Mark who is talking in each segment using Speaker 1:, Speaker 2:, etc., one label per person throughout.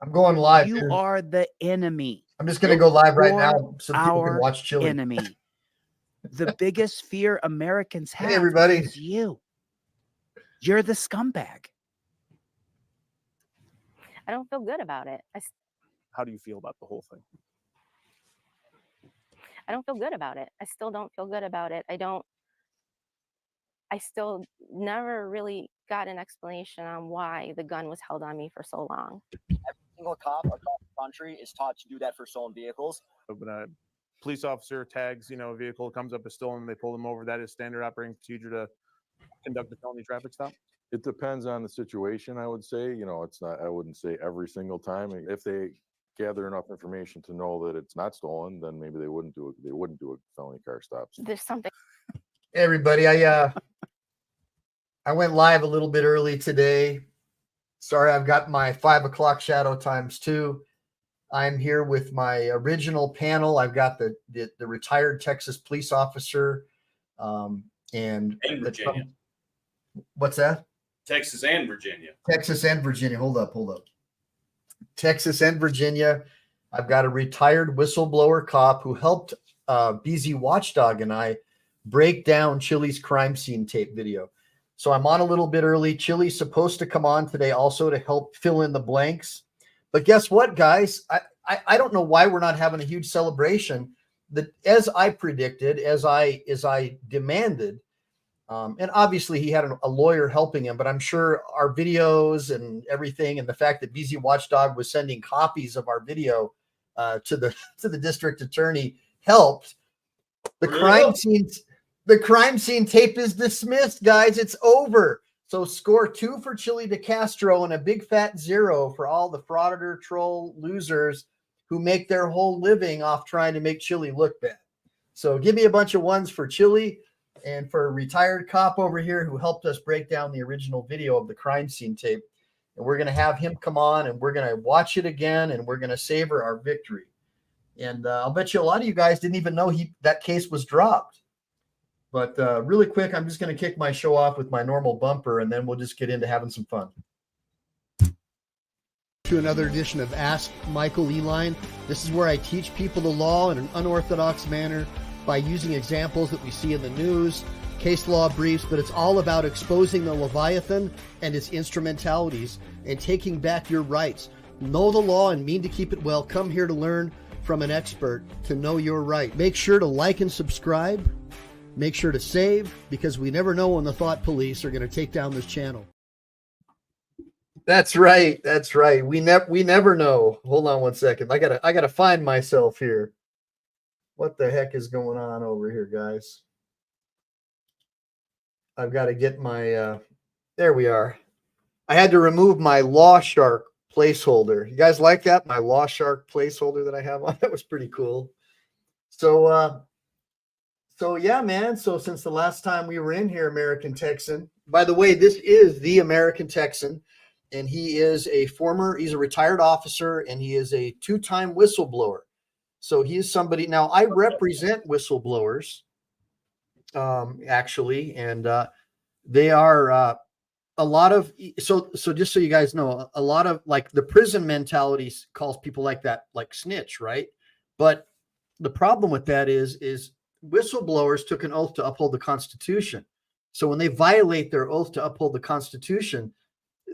Speaker 1: I'm going live.
Speaker 2: You
Speaker 1: dude.
Speaker 2: are the enemy.
Speaker 1: I'm just going to go live right
Speaker 2: You're
Speaker 1: now so people can watch Chilli.
Speaker 2: Enemy. The biggest fear Americans have
Speaker 1: everybody.
Speaker 2: is you. You're the scumbag.
Speaker 3: I don't feel good about it.
Speaker 4: How do you feel about the whole thing?
Speaker 3: I don't feel good about it. I still don't feel good about it. I still never really got an explanation on why the gun was held on me for so long.
Speaker 5: Every single cop across the country is taught to do that for stolen vehicles.
Speaker 4: When a police officer tags, a vehicle comes up as stolen, they pull them over. That is standard operating procedure to conduct a felony traffic stop.
Speaker 6: It depends on the situation, I would say. It's not, I wouldn't say every single time. If they gather enough information to know that it's not stolen, then maybe they wouldn't do it. They wouldn't do a felony car stop.
Speaker 3: There's something.
Speaker 1: Hey everybody, I went live a little bit early today. Sorry, I've got my 5 o'clock shadow times 2. I'm here with my original panel. I've got the retired Texas police officer and
Speaker 7: Virginia.
Speaker 1: What's that?
Speaker 7: Texas and Virginia.
Speaker 1: Texas and Virginia. Hold up. Texas and Virginia. I've got a retired whistleblower cop who helped BZ Watchdog and I break down Chilli's crime scene tape video. So I'm on a little bit early. Chilli's supposed to come on today also to help fill in the blanks. But guess what, guys? I don't know why we're not having a huge celebration. That, as I predicted, as I demanded, and obviously he had a lawyer helping him, but I'm sure our videos and everything, and the fact that BZ Watchdog was sending copies of our video to the district attorney helped. The crime scene tape is dismissed, guys. It's over. So score 2 for Chilli DeCastro and a big fat 0 for all the frauditor troll losers who make their whole living off trying to make Chilli look bad. So give me a bunch of 1s for Chilli and for a retired cop over here who helped us break down the original video of the crime scene tape. And we're going to have him come on and we're going to watch it again and we're going to savor our victory. And I'll bet you a lot of you guys didn't even know that case was dropped. But really quick, I'm just going to kick my show off with my normal bumper, and then we'll just get into having some fun. To another edition of Ask Michael Eline. This is where I teach people the law in an unorthodox manner by using examples that we see in the news, case law briefs, but it's all about exposing the Leviathan and its instrumentalities and taking back your rights. Know the law and mean to keep it well. Come here to learn from an expert to know your right. Make sure to like and subscribe. Make sure to save, because we never know when the thought police are going to take down this channel. That's right. That's right. We never know. Hold on one second. I gotta find myself here. What the heck is going on over here, guys? I've got to get my there we are. I had to remove my Law Shark placeholder. You guys like that? My Law Shark placeholder that I have on? That was pretty cool. So yeah, man. So since the last time we were in here, American Texan, by the way, this is the American Texan, and he's a retired officer, and he is a 2-time whistleblower. So he is somebody. Now I represent whistleblowers, actually, and they are a lot of, so just so you guys know, a lot of, like, the prison mentality calls people like that, like, snitch, right? But the problem with that is whistleblowers took an oath to uphold the Constitution. So when they violate their oath to uphold the Constitution,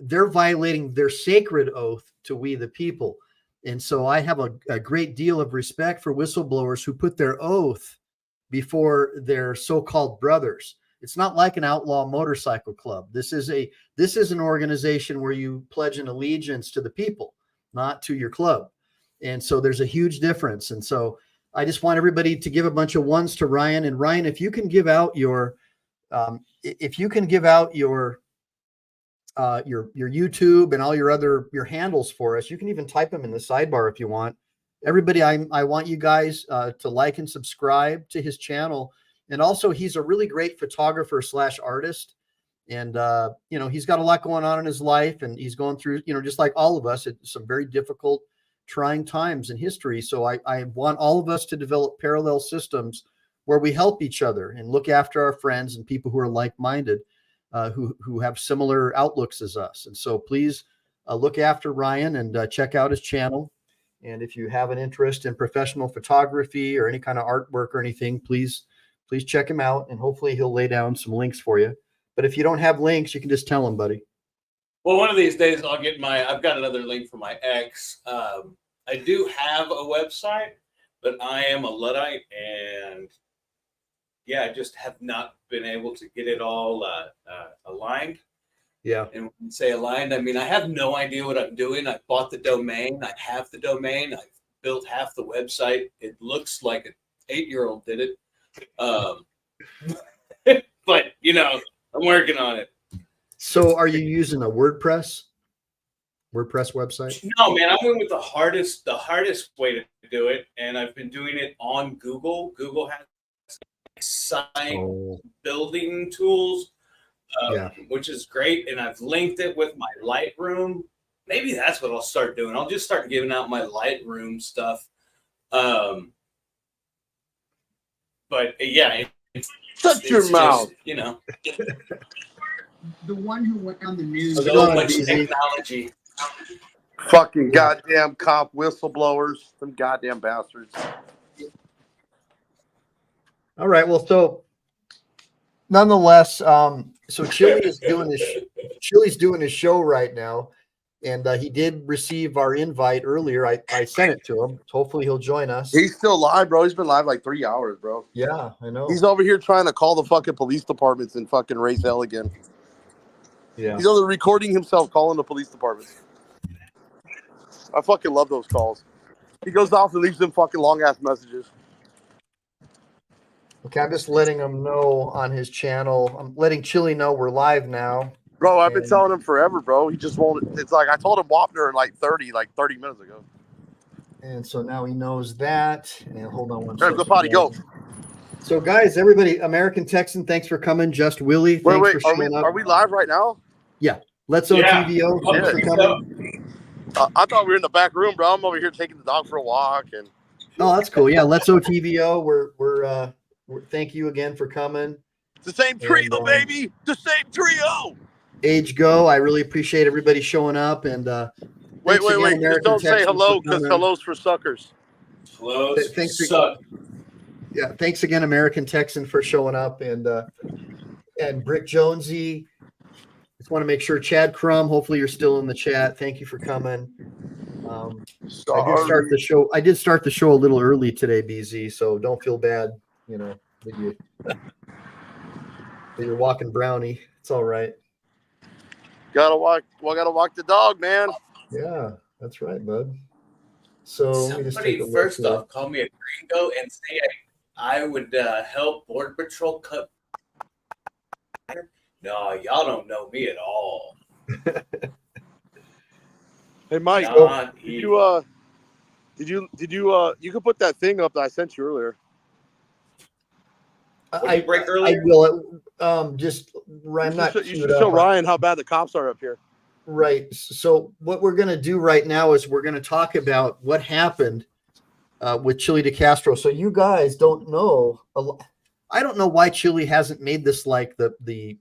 Speaker 1: they're violating their sacred oath to we the people. And so I have a great deal of respect for whistleblowers who put their oath before their so-called brothers. It's not like an outlaw motorcycle club. This is an organization where you pledge an allegiance to the people, not to your club. And so there's a huge difference. And so I just want everybody to give a bunch of 1s to Ryan. And Ryan, if you can give out your your YouTube and all your handles for us, you can even type them in the sidebar if you want. Everybody, I want you guys to like and subscribe to his channel. And also, he's a really great photographer / artist. And, he's got a lot going on in his life, and he's going through, just like all of us, some very difficult, trying times in history. So I want all of us to develop parallel systems where we help each other and look after our friends and people who are like-minded, who have similar outlooks as us. And so please look after Ryan and check out his channel. And if you have an interest in professional photography or any kind of artwork or anything, please check him out, and hopefully he'll lay down some links for you. But if you don't have links, you can just tell him, buddy.
Speaker 7: Well, one of these days I've got another link for my ex. I do have a website, but I am a Luddite, and yeah, I just have not been able to get it all aligned.
Speaker 1: Yeah.
Speaker 7: And when you say aligned, I mean, I have no idea what I'm doing. I bought the domain. I have the domain. I've built half the website. It looks like an 8-year-old did it. But, I'm working on it.
Speaker 1: So are you using a WordPress website?
Speaker 7: No, man, I went with the hardest way to do it. And I've been doing it on Google. Google has site building tools. Which is great, and I've linked it with my Lightroom. Maybe that's what I'll start doing. I'll just start giving out my Lightroom stuff. But yeah,
Speaker 8: shut your mouth.
Speaker 7: Just,
Speaker 9: The one who went on the news.
Speaker 7: so much technology.
Speaker 8: Fucking goddamn cop whistleblowers, some goddamn bastards.
Speaker 1: All right. Well, so nonetheless, so Chili's doing his show right now, and he did receive our invite earlier. I sent it to him. Hopefully he'll join us.
Speaker 8: He's still live, bro. He's been live like 3 hours, bro.
Speaker 1: Yeah, I know.
Speaker 8: He's over here trying to call the fucking police departments and fucking raise hell again.
Speaker 1: Yeah.
Speaker 8: He's only recording himself calling the police department. I fucking love those calls. He goes off and leaves them fucking long ass messages.
Speaker 1: Okay, I'm just letting him know on his channel. I'm letting Chili know we're live now.
Speaker 8: Bro, I've been telling him forever, bro. He just won't. It's like I told him Wapner in like 30 minutes ago.
Speaker 1: And so now he knows that. And hold on one
Speaker 8: There,
Speaker 1: second.
Speaker 8: go potty, go.
Speaker 1: So guys, everybody, American Texan, thanks for coming. Just Willie, thanks
Speaker 8: Wait,
Speaker 1: for showing up.
Speaker 8: are we live right now?
Speaker 1: Yeah. Let's OTVO. Thanks for coming.
Speaker 8: I thought we were in the back room, bro. I'm over here taking the dog for a walk, and
Speaker 1: Oh, that's cool. Yeah, let's OTVO. We're thank you again for coming.
Speaker 8: it's the same trio, baby. The same trio.
Speaker 1: Age Go. I really appreciate everybody showing up. And
Speaker 8: Wait.
Speaker 1: thanks again,
Speaker 8: Just
Speaker 1: American
Speaker 8: don't say
Speaker 1: Texans,
Speaker 8: hello
Speaker 1: for
Speaker 8: because
Speaker 1: coming.
Speaker 8: hello's for suckers.
Speaker 7: Close.
Speaker 1: Thanks for-
Speaker 7: suck.
Speaker 1: Yeah, thanks again, American Texan, for showing up, and Brick Jonesy. Just want to make sure Chad Crum. Hopefully, you're still in the chat. Thank you for coming. I did start the show a little early today, BZ. So don't feel bad. That you're walking brownie. It's all right.
Speaker 8: Gotta walk the dog, man.
Speaker 1: Yeah, that's right, bud. So let me just take
Speaker 7: Somebody
Speaker 1: a look
Speaker 7: first
Speaker 1: here.
Speaker 7: off call me a gringo and say I would help Border Patrol cut. No, y'all don't know me at all.
Speaker 8: Hey, Mike.
Speaker 7: Not
Speaker 8: Did
Speaker 7: even.
Speaker 8: you could put that thing up that I sent you earlier.
Speaker 7: What did you break
Speaker 1: I
Speaker 7: earlier?
Speaker 1: will. Just I'm not.
Speaker 8: You should show Ryan how bad the cops are up here.
Speaker 1: Right. So what we're going to do right now is we're going to talk about what happened with Chilli DeCastro. So you guys don't know. I don't know why Chilli hasn't made this like the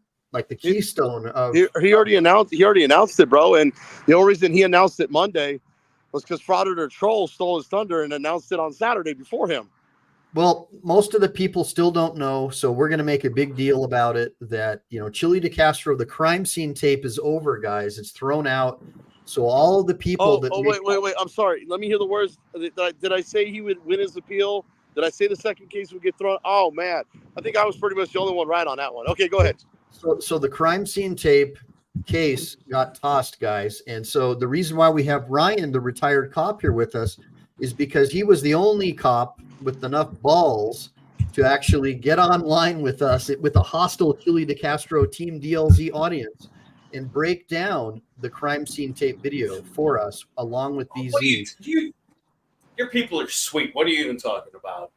Speaker 1: keystone of.
Speaker 8: He already announced it, bro. And the only reason he announced it Monday was because Frauditor Troll stole his thunder and announced it on Saturday before him.
Speaker 1: Well, most of the people still don't know, so we're going to make a big deal about it. That Chilli DeCastro, the crime scene tape is over, guys. It's thrown out. So all the people
Speaker 8: Wait. I'm sorry. Let me hear the words. Did I say he would win his appeal? Did I say the second case would get thrown? Oh man, I think I was pretty much the only one right on that one. Okay, go ahead.
Speaker 1: So the crime scene tape case got tossed, guys. And so the reason why we have Ryan, the retired cop, here with us is because he was the only cop with enough balls to actually get online with us with a hostile Chilli DeCastro Team DLZ audience and break down the crime scene tape video for us along with BZ.
Speaker 7: Your people are sweet. What are you even talking about?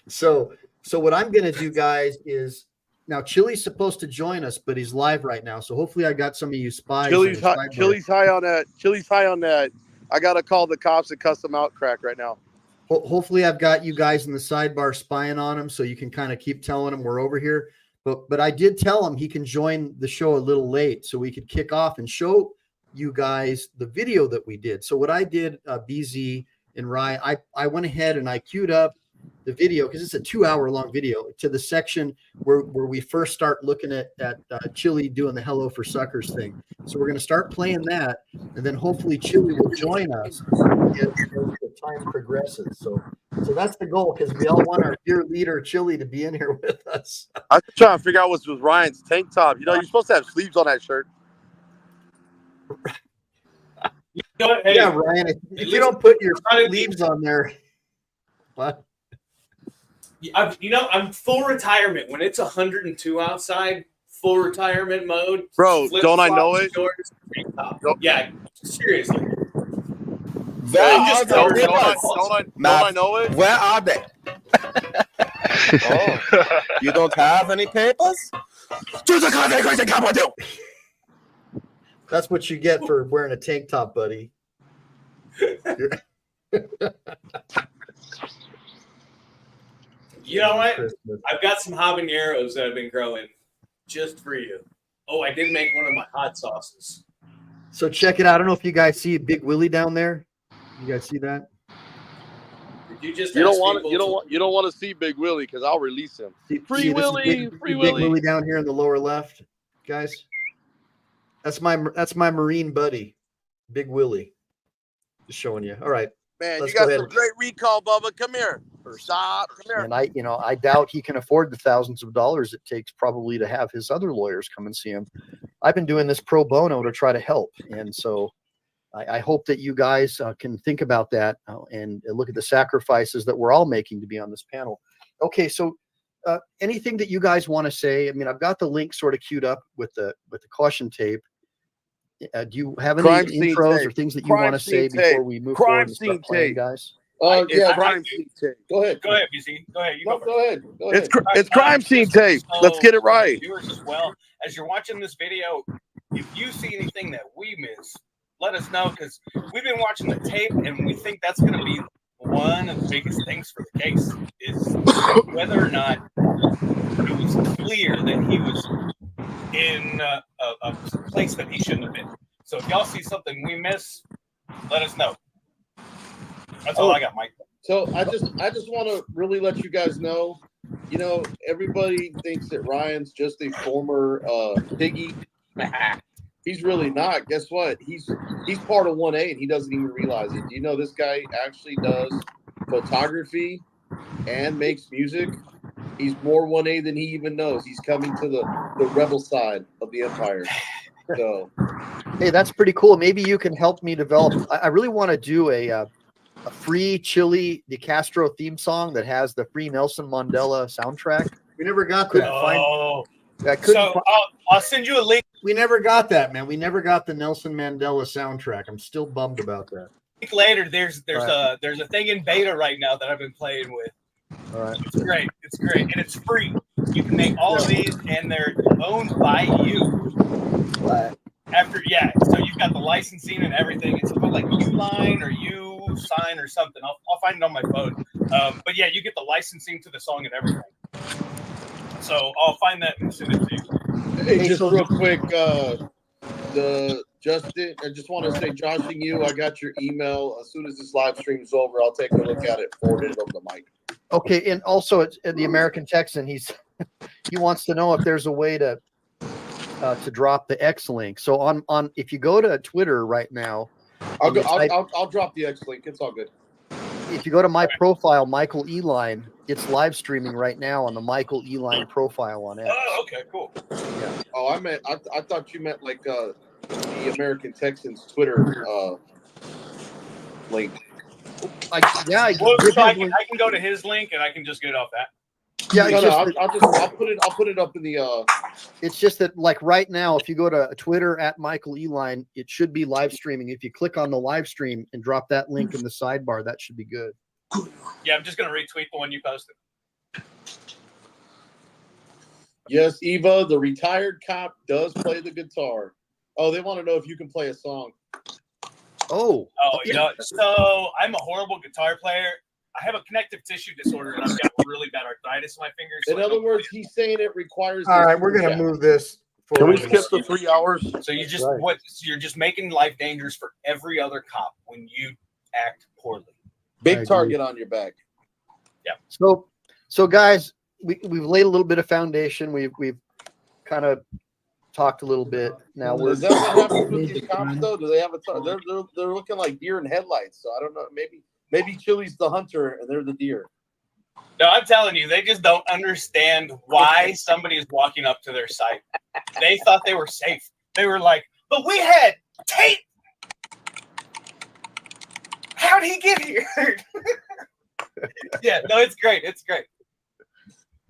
Speaker 1: So what I'm going to do, guys, is now Chili's supposed to join us, but he's live right now. So hopefully I got some of you spies.
Speaker 8: Chili's high on that. Chili's high on that. I got to call the cops and cuss them out crack right now.
Speaker 1: Hopefully I've got you guys in the sidebar spying on him so you can kind of keep telling him we're over here. But I did tell him he can join the show a little late so we could kick off and show you guys the video that we did. So what I did, BZ and Rye, I went ahead and I queued up the video because it's a 2-hour long video to the section where we first start looking at Chilli doing the Hello for Suckers thing. So we're going to start playing that, and then hopefully Chilli will join us as the time progresses. So that's the goal, because we all want our dear leader Chilli to be in here with us.
Speaker 8: I was trying to figure out what's with Ryan's tank top. You know, you're supposed to have sleeves on that shirt.
Speaker 7: Hey,
Speaker 1: Yeah, Ryan, if you don't put your sleeves on there, what?
Speaker 7: I'm full retirement. When it's 102 outside, full retirement mode.
Speaker 8: Bro, don't I know it?
Speaker 7: Shorts, yeah, seriously.
Speaker 8: Don't I know it?
Speaker 10: Where are they? Oh, you don't have any papers?
Speaker 1: That's what you get for wearing a tank top, buddy.
Speaker 7: You know what? Christmas. I've got some habaneros that have been growing just for you. Oh, I did make one of my hot sauces.
Speaker 1: So check it out. I don't know if you guys see Big Willie down there. You guys see that?
Speaker 7: Did you
Speaker 8: don't want to see Big Willie because I'll release him. Free Willie.
Speaker 1: Big Willie down here in the lower left, guys. That's my Marine buddy, Big Willie. Just showing you. All right.
Speaker 8: Man, you got some great recall, Bubba. Come here. Stop. Come here.
Speaker 1: And I doubt he can afford the thousands of dollars it takes probably to have his other lawyers come and see him. I've been doing this pro bono to try to help. And so I hope that you guys can think about that and look at the sacrifices that we're all making to be on this panel. Okay. So anything that you guys want to say? I mean, I've got the link sort of queued up with the caution tape. Do you have any intros or things that you want to say before we move forward and start playing, guys?
Speaker 8: Yeah, crime scene tape. Go ahead.
Speaker 7: Go ahead, BC. Go ahead.
Speaker 8: Go ahead. It's crime scene tape. Let's get it right.
Speaker 7: Viewers as well, as you're watching this video, if you see anything that we miss, let us know, because we've been watching the tape and we think that's going to be one of the biggest things for the case, is whether or not it was clear that he was in a place that he shouldn't have been. So if y'all see something we miss, let us know. That's all I got, Mike.
Speaker 8: So I just want to really let you guys know, you know, everybody thinks that Ryan's just a former piggy. He's really not. Guess what? He's part of 1A and he doesn't even realize it. Do you know this guy actually does photography and makes music? He's more 1A than he even knows. He's coming to the rebel side of the empire. So,
Speaker 1: hey, that's pretty cool. Maybe you can help me develop. I really want to do a free Chilli DeCastro theme song that has the free Nelson Mandela soundtrack. We never got that.
Speaker 7: I'll send you a link.
Speaker 1: We never got that, man. We never got the Nelson Mandela soundtrack. I'm still bummed about that.
Speaker 7: Later, there's a thing in beta right now that I've been playing with.
Speaker 1: All right.
Speaker 7: It's great, and it's free. You can make all of these, and they're owned by you.
Speaker 1: What?
Speaker 7: So you've got the licensing and everything. It's called like Uline or Usign or something. I'll find it on my phone. But yeah, you get the licensing to the song and everything. So I'll find that and send it to you.
Speaker 8: Hey, just real quick, Justin, I just want to say, Josh and you, I got your email. As soon as this live stream is over, I'll take a look at it, forward it over to Mike.
Speaker 1: Okay, and also it's the American Texan. He wants to know if there's a way to drop the X link. So on if you go to Twitter right now,
Speaker 8: I'll drop the X link. It's all good.
Speaker 1: If you go to my profile, Michael Eline, it's live streaming right now on the Michael Eline profile on X.
Speaker 7: Oh, okay, cool.
Speaker 1: Yeah.
Speaker 8: Oh, I thought you meant like the American Texans Twitter link.
Speaker 7: I can go to his link and I can just get it off that.
Speaker 1: Yeah,
Speaker 8: I'll put it up in the.
Speaker 1: It's just that, like right now, if you go to Twitter at Michael Eline, it should be live streaming. If you click on the live stream and drop that link in the sidebar, that should be good.
Speaker 7: Yeah, I'm just gonna retweet the one you posted.
Speaker 8: Yes, Eva, the retired cop does play the guitar. Oh, they want to know if you can play a song.
Speaker 1: Oh,
Speaker 7: you know, so I'm a horrible guitar player. I have a connective tissue disorder, and I've got really bad arthritis in my fingers.
Speaker 8: In other words, he's saying it requires.
Speaker 1: All right, we're going to move this
Speaker 8: Can we skip the 3 hours?
Speaker 11: So you just
Speaker 1: Right.
Speaker 11: you're just making life dangerous for every other cop when you act poorly.
Speaker 1: I
Speaker 8: Big
Speaker 1: agree.
Speaker 8: target on your back.
Speaker 1: So guys, we've laid a little bit of foundation. We've kind of talked a little bit. Now we're
Speaker 8: Is that what happens with these cops though? Do they have they're looking like deer in headlights? So I don't know. Maybe Chili's the hunter and they're the deer.
Speaker 11: No, I'm telling you, they just don't understand why somebody is walking up to their site. They thought they were safe. They were like, but we had tape. How'd he get here? Yeah, no, it's great. It's great.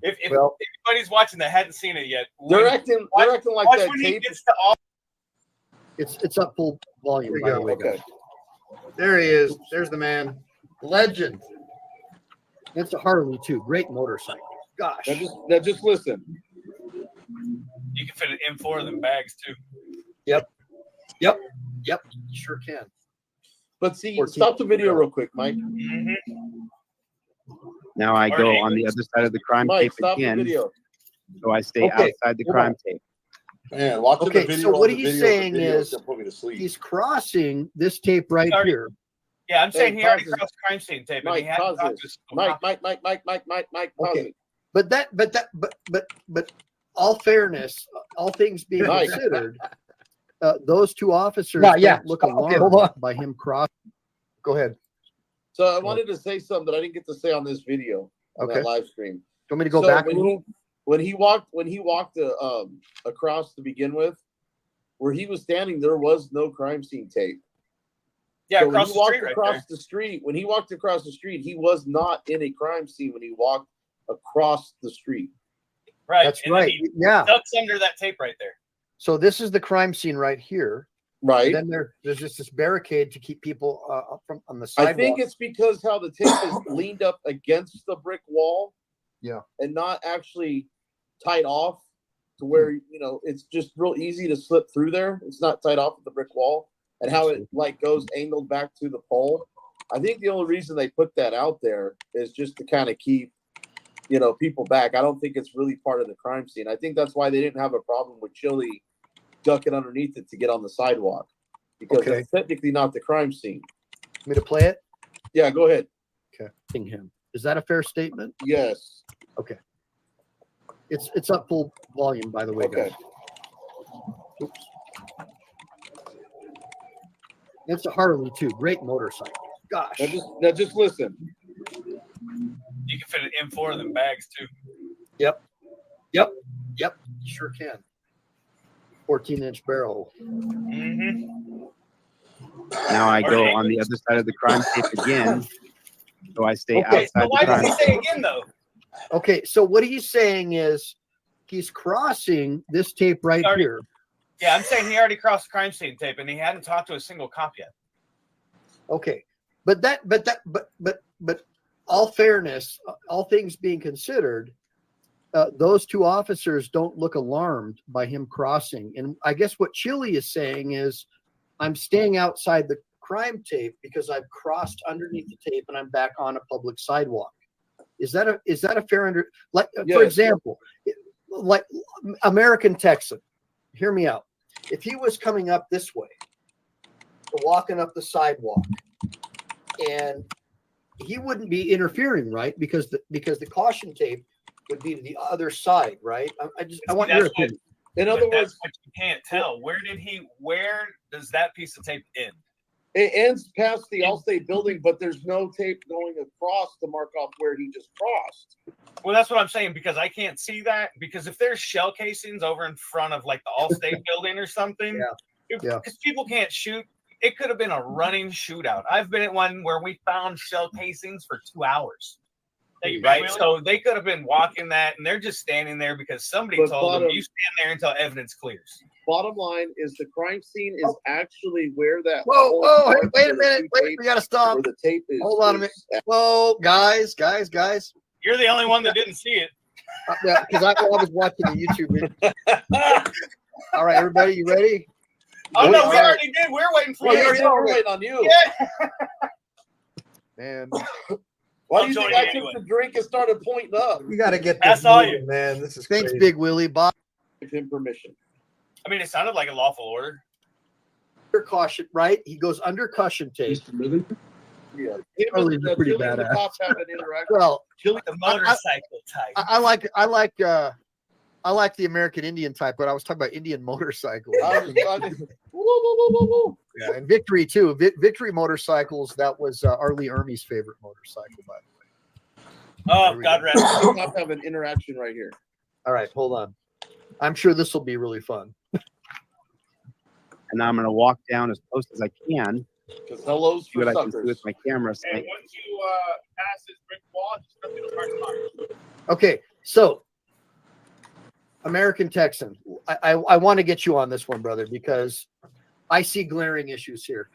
Speaker 11: If anybody's watching that hadn't seen it yet,
Speaker 8: They're acting like
Speaker 11: watch
Speaker 8: that
Speaker 11: when he
Speaker 8: tape.
Speaker 11: gets to all.
Speaker 1: it's up full volume. Here we By the go. way,
Speaker 8: Okay.
Speaker 1: guys. There he is. There's the man. Legend. It's a Harley too. Great motorcycle. Gosh.
Speaker 8: Now just listen.
Speaker 11: You can fit it in 4 of them bags too.
Speaker 1: Yep. Sure can.
Speaker 8: But see,
Speaker 1: 14.
Speaker 8: stop the video real quick, Mike.
Speaker 11: Mm-hmm.
Speaker 2: Now I go
Speaker 11: Alright.
Speaker 2: on the other side of the crime
Speaker 8: Mike,
Speaker 2: tape
Speaker 8: stop the
Speaker 2: again,
Speaker 8: video.
Speaker 2: so I stay
Speaker 1: Okay,
Speaker 2: outside the
Speaker 1: hold
Speaker 2: crime
Speaker 1: on.
Speaker 2: tape.
Speaker 8: Man, watching
Speaker 1: Okay,
Speaker 8: the video.
Speaker 1: so
Speaker 8: on
Speaker 1: what
Speaker 8: the
Speaker 1: he's
Speaker 8: video,
Speaker 1: saying
Speaker 8: the video
Speaker 1: is
Speaker 8: gonna put me to sleep.
Speaker 1: He's crossing this tape right
Speaker 11: Sorry.
Speaker 1: here.
Speaker 11: Yeah, I'm saying
Speaker 8: Hey,
Speaker 11: he already
Speaker 8: pause it.
Speaker 11: crossed crime scene tape, and
Speaker 8: Mike,
Speaker 11: he hadn't
Speaker 8: pause
Speaker 11: talked
Speaker 8: this.
Speaker 11: to
Speaker 8: Mike, pause
Speaker 1: Okay.
Speaker 8: it.
Speaker 1: But all fairness, all things being
Speaker 8: Mike.
Speaker 1: considered, those two officers
Speaker 2: Yeah.
Speaker 1: don't look
Speaker 2: Okay,
Speaker 1: alarmed
Speaker 2: hold on.
Speaker 1: by him crossing. Go ahead.
Speaker 8: So I wanted to say something that I didn't get to say on this video on
Speaker 1: Okay.
Speaker 8: that live stream.
Speaker 1: Do you want me to go
Speaker 8: So
Speaker 1: back a
Speaker 8: when
Speaker 1: little?
Speaker 8: when he walked across to begin with, where he was standing, there was no crime scene tape.
Speaker 11: Yeah,
Speaker 8: So
Speaker 11: across the street right there.
Speaker 8: the street, when he walked across the street, he was not in a crime scene when he walked across the street.
Speaker 11: Right.
Speaker 1: That's
Speaker 11: and then
Speaker 1: right.
Speaker 11: he
Speaker 1: Yeah.
Speaker 11: ducks under that tape right there.
Speaker 1: So this is the crime scene right here.
Speaker 8: Right.
Speaker 1: Then there's just this barricade to keep people up from on the
Speaker 8: I
Speaker 1: sidewalk.
Speaker 8: think it's because how the tape is leaned up against the brick wall.
Speaker 1: Yeah.
Speaker 8: And not actually tied off to where, it's just real easy to slip through there. It's not tied off with the brick wall and how it like goes angled back to the pole. I think the only reason they put that out there is just to kind of keep, people back. I don't think it's really part of the crime scene. I think that's why they didn't have a problem with Chili ducking underneath it to get on the sidewalk because
Speaker 1: Okay.
Speaker 8: it's technically not the crime scene.
Speaker 1: Want me to play it?
Speaker 8: Yeah, go ahead.
Speaker 1: Okay. Him. Is that a fair statement?
Speaker 8: Yes.
Speaker 1: Okay. It's up full volume, by the way,
Speaker 8: Okay.
Speaker 1: guys. Oops. It's a Harley too. Great motorcycle. Gosh.
Speaker 8: Now just listen.
Speaker 11: You can fit it in 4 of them bags too.
Speaker 1: Yep. Sure can. 14-inch barrel.
Speaker 11: Mm-hmm.
Speaker 2: Now I go on the other side of the crime tape again, so I stay
Speaker 1: Okay,
Speaker 2: outside
Speaker 11: So
Speaker 2: the
Speaker 11: why
Speaker 2: crime
Speaker 11: does he say again though?
Speaker 1: Okay, so what he's saying is he's crossing this tape right
Speaker 11: Sorry.
Speaker 1: here.
Speaker 11: Yeah, I'm saying he already crossed the crime scene tape, and he hadn't talked to a single cop yet.
Speaker 1: Okay, but all fairness, all things being considered, those two officers don't look alarmed by him crossing. And I guess what Chili is saying is, I'm staying outside the crime tape because I've crossed underneath the tape and I'm back on a public sidewalk. Is that a fair for
Speaker 8: Yes.
Speaker 1: example, like American Texan, hear me out. If he was coming up this way, walking up the sidewalk, and he wouldn't be interfering, right? Because the caution tape would be to the other side, right? I want your
Speaker 11: That's what-
Speaker 1: opinion.
Speaker 8: In
Speaker 11: but
Speaker 8: other
Speaker 11: that's
Speaker 8: words,
Speaker 11: what you can't tell. Where does that piece of tape end?
Speaker 8: it ends past the Allstate building, but there's no tape going across to mark off where he just crossed.
Speaker 11: Well, that's what I'm saying, because I can't see that. Because if there's shell casings over in front of like the Allstate building or something,
Speaker 1: Yeah.
Speaker 11: because people can't shoot, it could have been a running shootout. I've been at one where we found shell casings for 2 hours. Right, so they could have been walking that, and they're just standing there because somebody
Speaker 8: But
Speaker 11: told them,
Speaker 8: bottom-
Speaker 11: "You stand there until evidence clears."
Speaker 8: Bottom line is the crime scene is actually where that.
Speaker 1: Whoa,
Speaker 8: hole
Speaker 1: whoa, hey,
Speaker 8: starts
Speaker 1: wait a
Speaker 8: where the
Speaker 1: minute,
Speaker 8: two
Speaker 1: wait,
Speaker 8: tapes-
Speaker 1: we gotta stop.
Speaker 8: Where the tape is.
Speaker 1: Hold on a minute. Whoa, guys.
Speaker 11: You're the only one that didn't see it.
Speaker 1: Yeah, because I was watching the YouTube video. All right, everybody, you ready?
Speaker 11: Oh no,
Speaker 1: All
Speaker 11: we
Speaker 1: right.
Speaker 11: already did. We're waiting for
Speaker 8: Well,
Speaker 11: you.
Speaker 8: we're waiting on you.
Speaker 11: Yeah.
Speaker 1: Man,
Speaker 8: Why
Speaker 11: I'm
Speaker 8: do you think
Speaker 11: joining
Speaker 8: I
Speaker 11: anyway.
Speaker 8: took the drink and started pointing up?
Speaker 1: you got to get
Speaker 11: I
Speaker 1: this
Speaker 11: saw
Speaker 1: moving,
Speaker 11: you.
Speaker 1: man. This is thanks, crazy. Big Willie. Bob.
Speaker 8: Give him permission.
Speaker 11: I mean, it sounded like a lawful order.
Speaker 1: Under caution, right? He goes under caution tape.
Speaker 8: Yeah.
Speaker 1: Charlie's
Speaker 8: Him and,
Speaker 1: pretty
Speaker 8: Chili and the
Speaker 1: badass.
Speaker 8: cops have an interaction.
Speaker 1: Well,
Speaker 11: Chili, the motorcycle type.
Speaker 1: I like the American Indian type, but I was talking about Indian motorcycle. Yeah, and Victory too. Victory motorcycles. That was Arlie Ermey's favorite motorcycle, by the way.
Speaker 11: Oh, God rest.
Speaker 8: The cops have an interaction right here.
Speaker 1: All right, hold on. I'm sure this will be really fun.
Speaker 2: And I'm going to walk down as close as I can.
Speaker 8: Because hello's
Speaker 2: See
Speaker 8: for
Speaker 2: what I can see
Speaker 8: suckers.
Speaker 2: with my camera.
Speaker 11: And once you pass this brick wall, just come to the parking lot.
Speaker 1: Okay, so American Texan, I want to get you on this one, brother, because I see glaring issues here.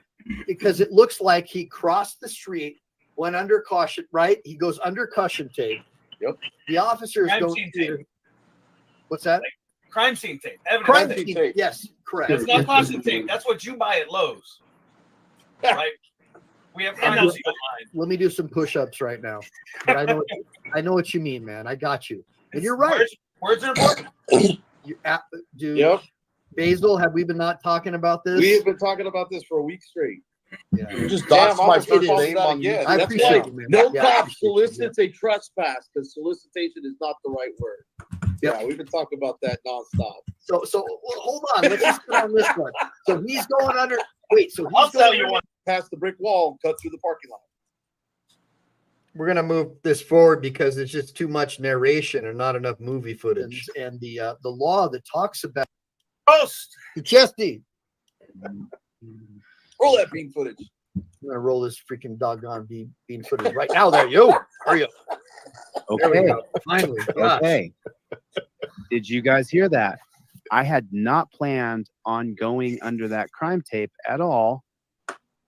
Speaker 1: Because it looks like he crossed the street, went under caution, right? He goes under caution tape.
Speaker 8: Yep.
Speaker 1: The officers
Speaker 11: Crime
Speaker 1: don't.
Speaker 11: scene tape.
Speaker 1: What's that?
Speaker 11: Crime scene tape. Evidence
Speaker 1: Crime
Speaker 11: tape.
Speaker 1: scene tape. Yes, correct.
Speaker 11: It's not caution tape. That's what you buy at Lowe's. Right? We have crime scene online.
Speaker 1: Let me do some push-ups right now. But I know what you mean, man. I got you. And you're right.
Speaker 11: Words are important.
Speaker 1: Dude,
Speaker 8: Yep.
Speaker 1: Basil, have we been not talking about this?
Speaker 8: We have been talking about this for a week straight.
Speaker 1: Yeah.
Speaker 10: You just
Speaker 8: Damn,
Speaker 10: doxed
Speaker 8: I'm
Speaker 10: my
Speaker 8: gonna start
Speaker 10: first
Speaker 8: calling
Speaker 10: name
Speaker 8: that
Speaker 10: on
Speaker 8: again.
Speaker 10: YouTube.
Speaker 1: I
Speaker 8: That's
Speaker 1: appreciate
Speaker 8: why
Speaker 1: it, man.
Speaker 8: No
Speaker 1: Yeah, I
Speaker 8: cop
Speaker 1: appreciate it,
Speaker 8: solicits a trespass because solicitation is not the right word. Yeah, we've been talking about that nonstop.
Speaker 1: So well, hold on. Let's just get on this one. So he's going under. Wait. So he's
Speaker 11: I'll tell
Speaker 1: going
Speaker 11: you
Speaker 1: under-
Speaker 11: one.
Speaker 8: Past the brick wall and cut through the parking lot.
Speaker 1: We're gonna move this forward because it's just too much narration and not enough movie footage. And the law that talks about
Speaker 11: Post.
Speaker 1: the chesty.
Speaker 8: Roll that bean footage.
Speaker 1: I'm gonna roll this freaking doggone bean footage right now. There you are. You? There we
Speaker 2: Okay.
Speaker 1: go. Finally. Gosh.
Speaker 2: Okay. Did you guys hear that? I had not planned on going under that crime tape at all,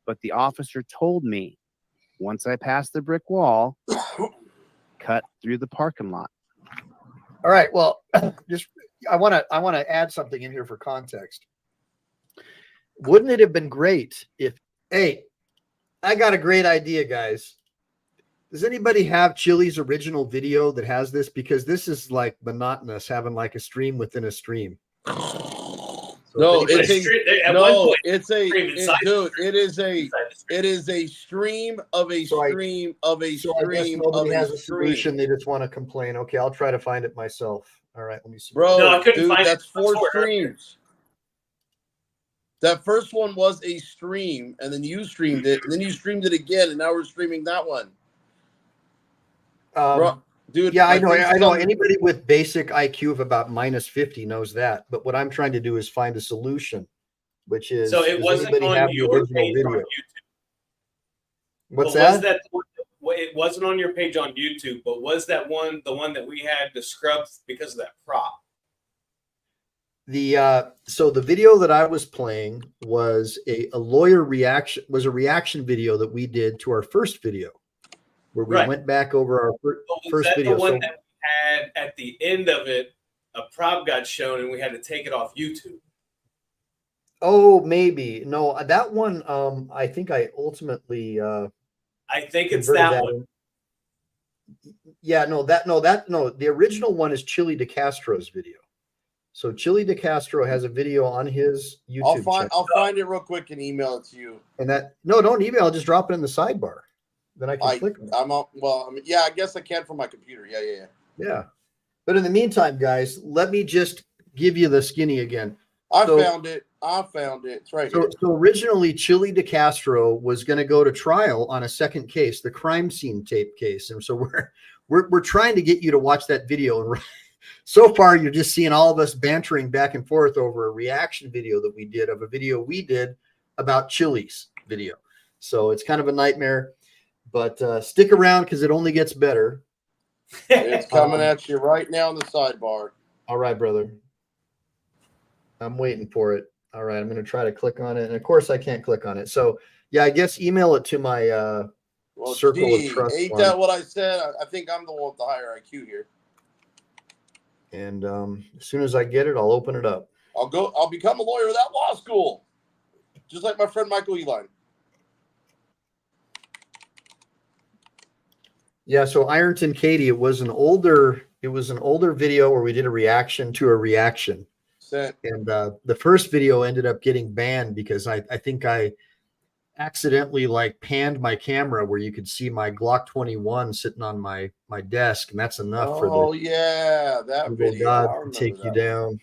Speaker 2: but the officer told me once I passed the brick wall, cut through the parking lot.
Speaker 1: All right. Well, just I want to add something in here for context. Wouldn't it have been great if, hey, I got a great idea, guys. Does anybody have Chili's original video that has this? Because this is like monotonous, having like a stream within a stream. So
Speaker 8: No,
Speaker 1: if anybody-
Speaker 8: it's a stream of a
Speaker 1: So I-
Speaker 8: stream of a
Speaker 1: so I guess
Speaker 8: stream
Speaker 1: nobody
Speaker 8: of
Speaker 1: has
Speaker 8: a
Speaker 1: a solution.
Speaker 8: stream.
Speaker 1: They just want to complain. Okay, I'll try to find it myself. All right, let me see.
Speaker 8: Bro,
Speaker 7: No, I couldn't
Speaker 8: dude,
Speaker 7: find it.
Speaker 8: that's 4
Speaker 7: That's where-
Speaker 8: streams. That first one was a stream, and then you streamed it, and then you streamed it again, and now we're streaming that one. Bro, dude,
Speaker 1: Yeah, I
Speaker 8: my
Speaker 1: know.
Speaker 8: face
Speaker 1: I
Speaker 8: is
Speaker 1: know.
Speaker 8: on-
Speaker 1: Anybody with basic IQ of about -50 knows that. But what I'm trying to do is find a solution, which is
Speaker 7: So it
Speaker 1: does
Speaker 7: wasn't
Speaker 1: anybody have
Speaker 7: on
Speaker 1: the
Speaker 7: your
Speaker 1: original
Speaker 7: page on
Speaker 1: video?
Speaker 7: YouTube.
Speaker 1: What's
Speaker 7: But
Speaker 1: that?
Speaker 7: Was that it wasn't on your page on YouTube, but was that one the one that we had to scrub because of that prop?
Speaker 1: So the video that I was playing was a lawyer reaction, was a reaction video that we did to our first video, where we
Speaker 7: Right.
Speaker 1: went back over our
Speaker 7: But was
Speaker 1: first
Speaker 7: that
Speaker 1: video.
Speaker 7: the one
Speaker 1: So,
Speaker 7: that we had at the end of it? A prop got shown, and we had to take it off YouTube.
Speaker 1: oh, maybe no, that one. I think I ultimately
Speaker 7: I think it's
Speaker 1: converted
Speaker 7: that one.
Speaker 1: Yeah, no. The original one is Chilli DeCastro's video. So Chilli DeCastro has a video on his YouTube channel.
Speaker 8: I'll find it real quick and email it to you.
Speaker 1: And that don't email, just drop it in the sidebar. Then I can click on it.
Speaker 8: Yeah, I guess I can from my computer. Yeah.
Speaker 1: Yeah. But in the meantime, guys, let me just give you the skinny again.
Speaker 8: I
Speaker 1: So-
Speaker 8: found it. It's right here.
Speaker 1: So originally Chilli DeCastro was going to go to trial on a second case, the crime scene tape case. And so we're trying to get you to watch that video. And so far, you're just seeing all of us bantering back and forth over a reaction video that we did of a video we did about Chili's video. So it's kind of a nightmare, but stick around because it only gets better.
Speaker 8: It's coming at you right now in the sidebar.
Speaker 1: All right, brother. I'm waiting for it. All right, I'm going to try to click on it. And of course, I can't click on it. So yeah, I guess email it to my circle
Speaker 8: gee,
Speaker 1: of trust.
Speaker 8: ain't
Speaker 1: one.
Speaker 8: that what I said? I think I'm the one with the higher IQ here.
Speaker 1: And as soon as I get it, I'll open it up.
Speaker 8: I'll become a lawyer without law school, just like my friend Michael Eline.
Speaker 1: Yeah, so Ironton Katie, it was an older video where we did a reaction to a reaction.
Speaker 8: 100%.
Speaker 1: And the first video ended up getting banned because I think I accidentally like panned my camera where you could see my Glock 21 sitting on my desk, and that's enough for
Speaker 8: Oh
Speaker 1: the
Speaker 8: yeah, that
Speaker 1: Google
Speaker 8: video.
Speaker 1: God
Speaker 8: I
Speaker 1: to
Speaker 8: remember
Speaker 1: take you
Speaker 8: that one.
Speaker 1: down.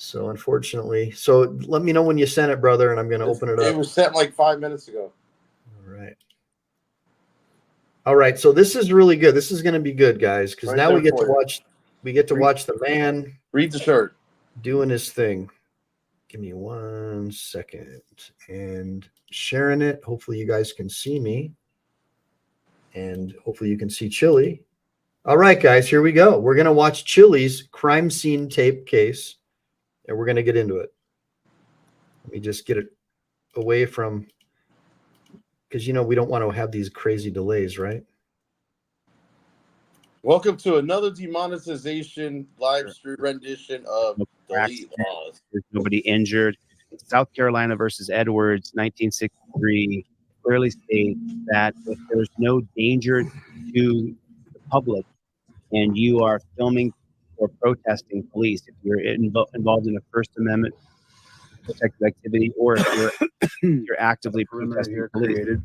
Speaker 1: So unfortunately, so let me know when you sent it, brother, and I'm going to open it
Speaker 8: It
Speaker 1: up.
Speaker 8: was sent like 5 minutes ago.
Speaker 1: All right. All right. So this is really good. This is going to be good, guys, because
Speaker 8: Right
Speaker 1: now
Speaker 8: there
Speaker 1: we get
Speaker 8: for
Speaker 1: to
Speaker 8: you.
Speaker 1: watch. We get to watch the man
Speaker 8: Read the shirt.
Speaker 1: doing his thing. Give me 1 second and sharing it. Hopefully you guys can see me, and hopefully you can see Chili. All right, guys, here we go. We're going to watch Chili's crime scene tape case, and we're going to get into it. Let me just get it away from, because we don't want to have these crazy delays, right?
Speaker 8: Welcome to another demonetization live stream rendition of Delete Laws.
Speaker 2: There's nobody injured. South Carolina versus Edwards, 1963, clearly states that if there's no danger to the public and you are filming or protesting police, if you're involved in a First Amendment protected activity, or if you're actively protesting police,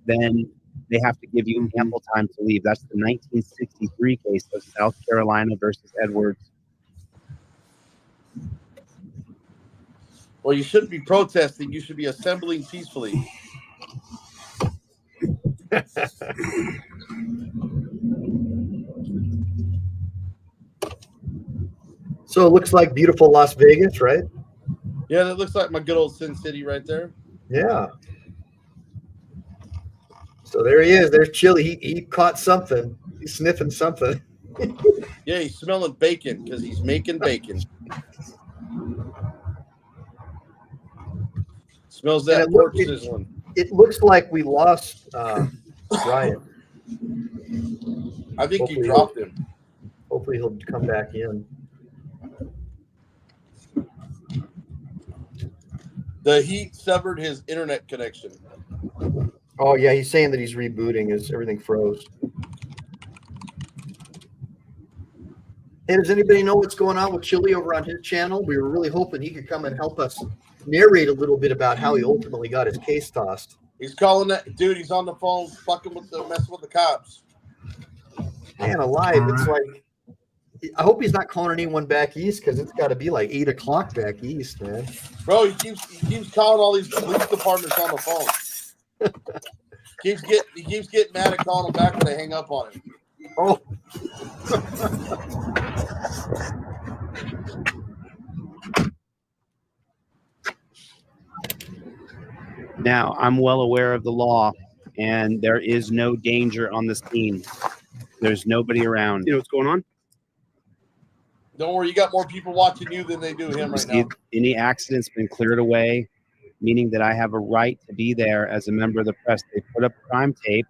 Speaker 2: then they have to give you ample time to leave. That's the 1963 case of South Carolina versus Edwards.
Speaker 8: Well, you shouldn't be protesting. You should be assembling peacefully.
Speaker 1: So it looks like beautiful Las Vegas, right?
Speaker 8: Yeah, that looks like my good old Sin City right there.
Speaker 1: Yeah. So there he is. There's Chili. He caught something. He's sniffing something.
Speaker 8: Yeah, he's smelling bacon because he's making bacon. Smells that pork sizzling.
Speaker 1: It looks like we lost Ryan.
Speaker 8: I think
Speaker 1: Hopefully
Speaker 8: you dropped him.
Speaker 1: Hopefully he'll come back in.
Speaker 8: The heat severed his internet connection.
Speaker 1: Oh yeah, he's saying that he's rebooting. Everything froze. Hey, does anybody know what's going on with Chili over on his channel? We were really hoping he could come and help us narrate a little bit about how he ultimately got his case tossed.
Speaker 8: He's calling that dude. He's on the phone, messing with the cops.
Speaker 1: Man alive, it's like, I hope he's not calling anyone back east, because it's got to be like 8 o'clock back east, man.
Speaker 8: Bro, he keeps calling all these police departments on the phone. He keeps getting mad at calling them back when they hang up on him.
Speaker 1: Oh.
Speaker 2: Now, I'm well aware of the law, and there is no danger on the scene. There's nobody around.
Speaker 12: You know what's going on?
Speaker 8: Don't worry, you got more people watching you than they do him right now.
Speaker 2: Any accident's been cleared away, meaning that I have a right to be there as a member of the press. They put up crime tape.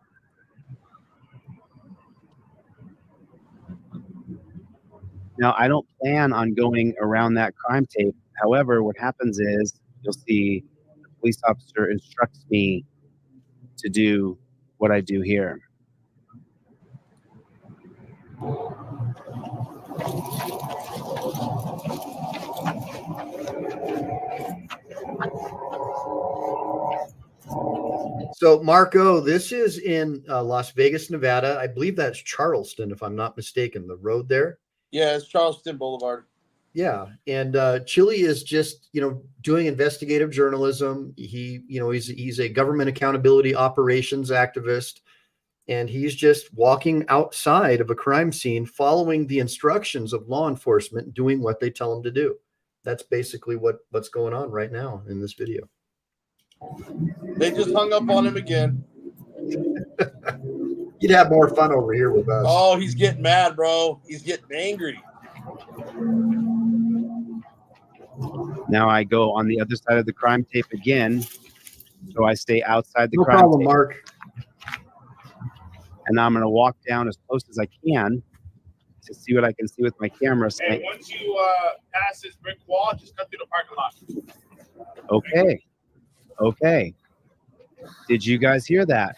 Speaker 2: Now, I don't plan on going around that crime tape. However, what happens is you'll see the police officer instructs me to do what I do here.
Speaker 1: So, Marco, this is in Las Vegas, Nevada. I believe that's Charleston, if I'm not mistaken, the road there.
Speaker 8: Yeah, it's Charleston Boulevard.
Speaker 1: Yeah, and Chili is just doing investigative journalism. He's a government accountability operations activist, and he's just walking outside of a crime scene, following the instructions of law enforcement, doing what they tell him to do. That's basically what's going on right now in this video.
Speaker 8: They just hung up on him again.
Speaker 1: You'd have more fun over here with us.
Speaker 8: Oh, he's getting mad, bro. He's getting angry.
Speaker 2: Now I go on the other side of the crime tape again, so I stay outside the
Speaker 1: No
Speaker 2: crime
Speaker 1: problem,
Speaker 2: tape.
Speaker 1: Mark.
Speaker 2: And I'm going to walk down as close as I can to see what I can see with my camera.
Speaker 13: Hey, once you pass this brick wall, just cut through the parking lot.
Speaker 2: Okay. Did you guys hear that?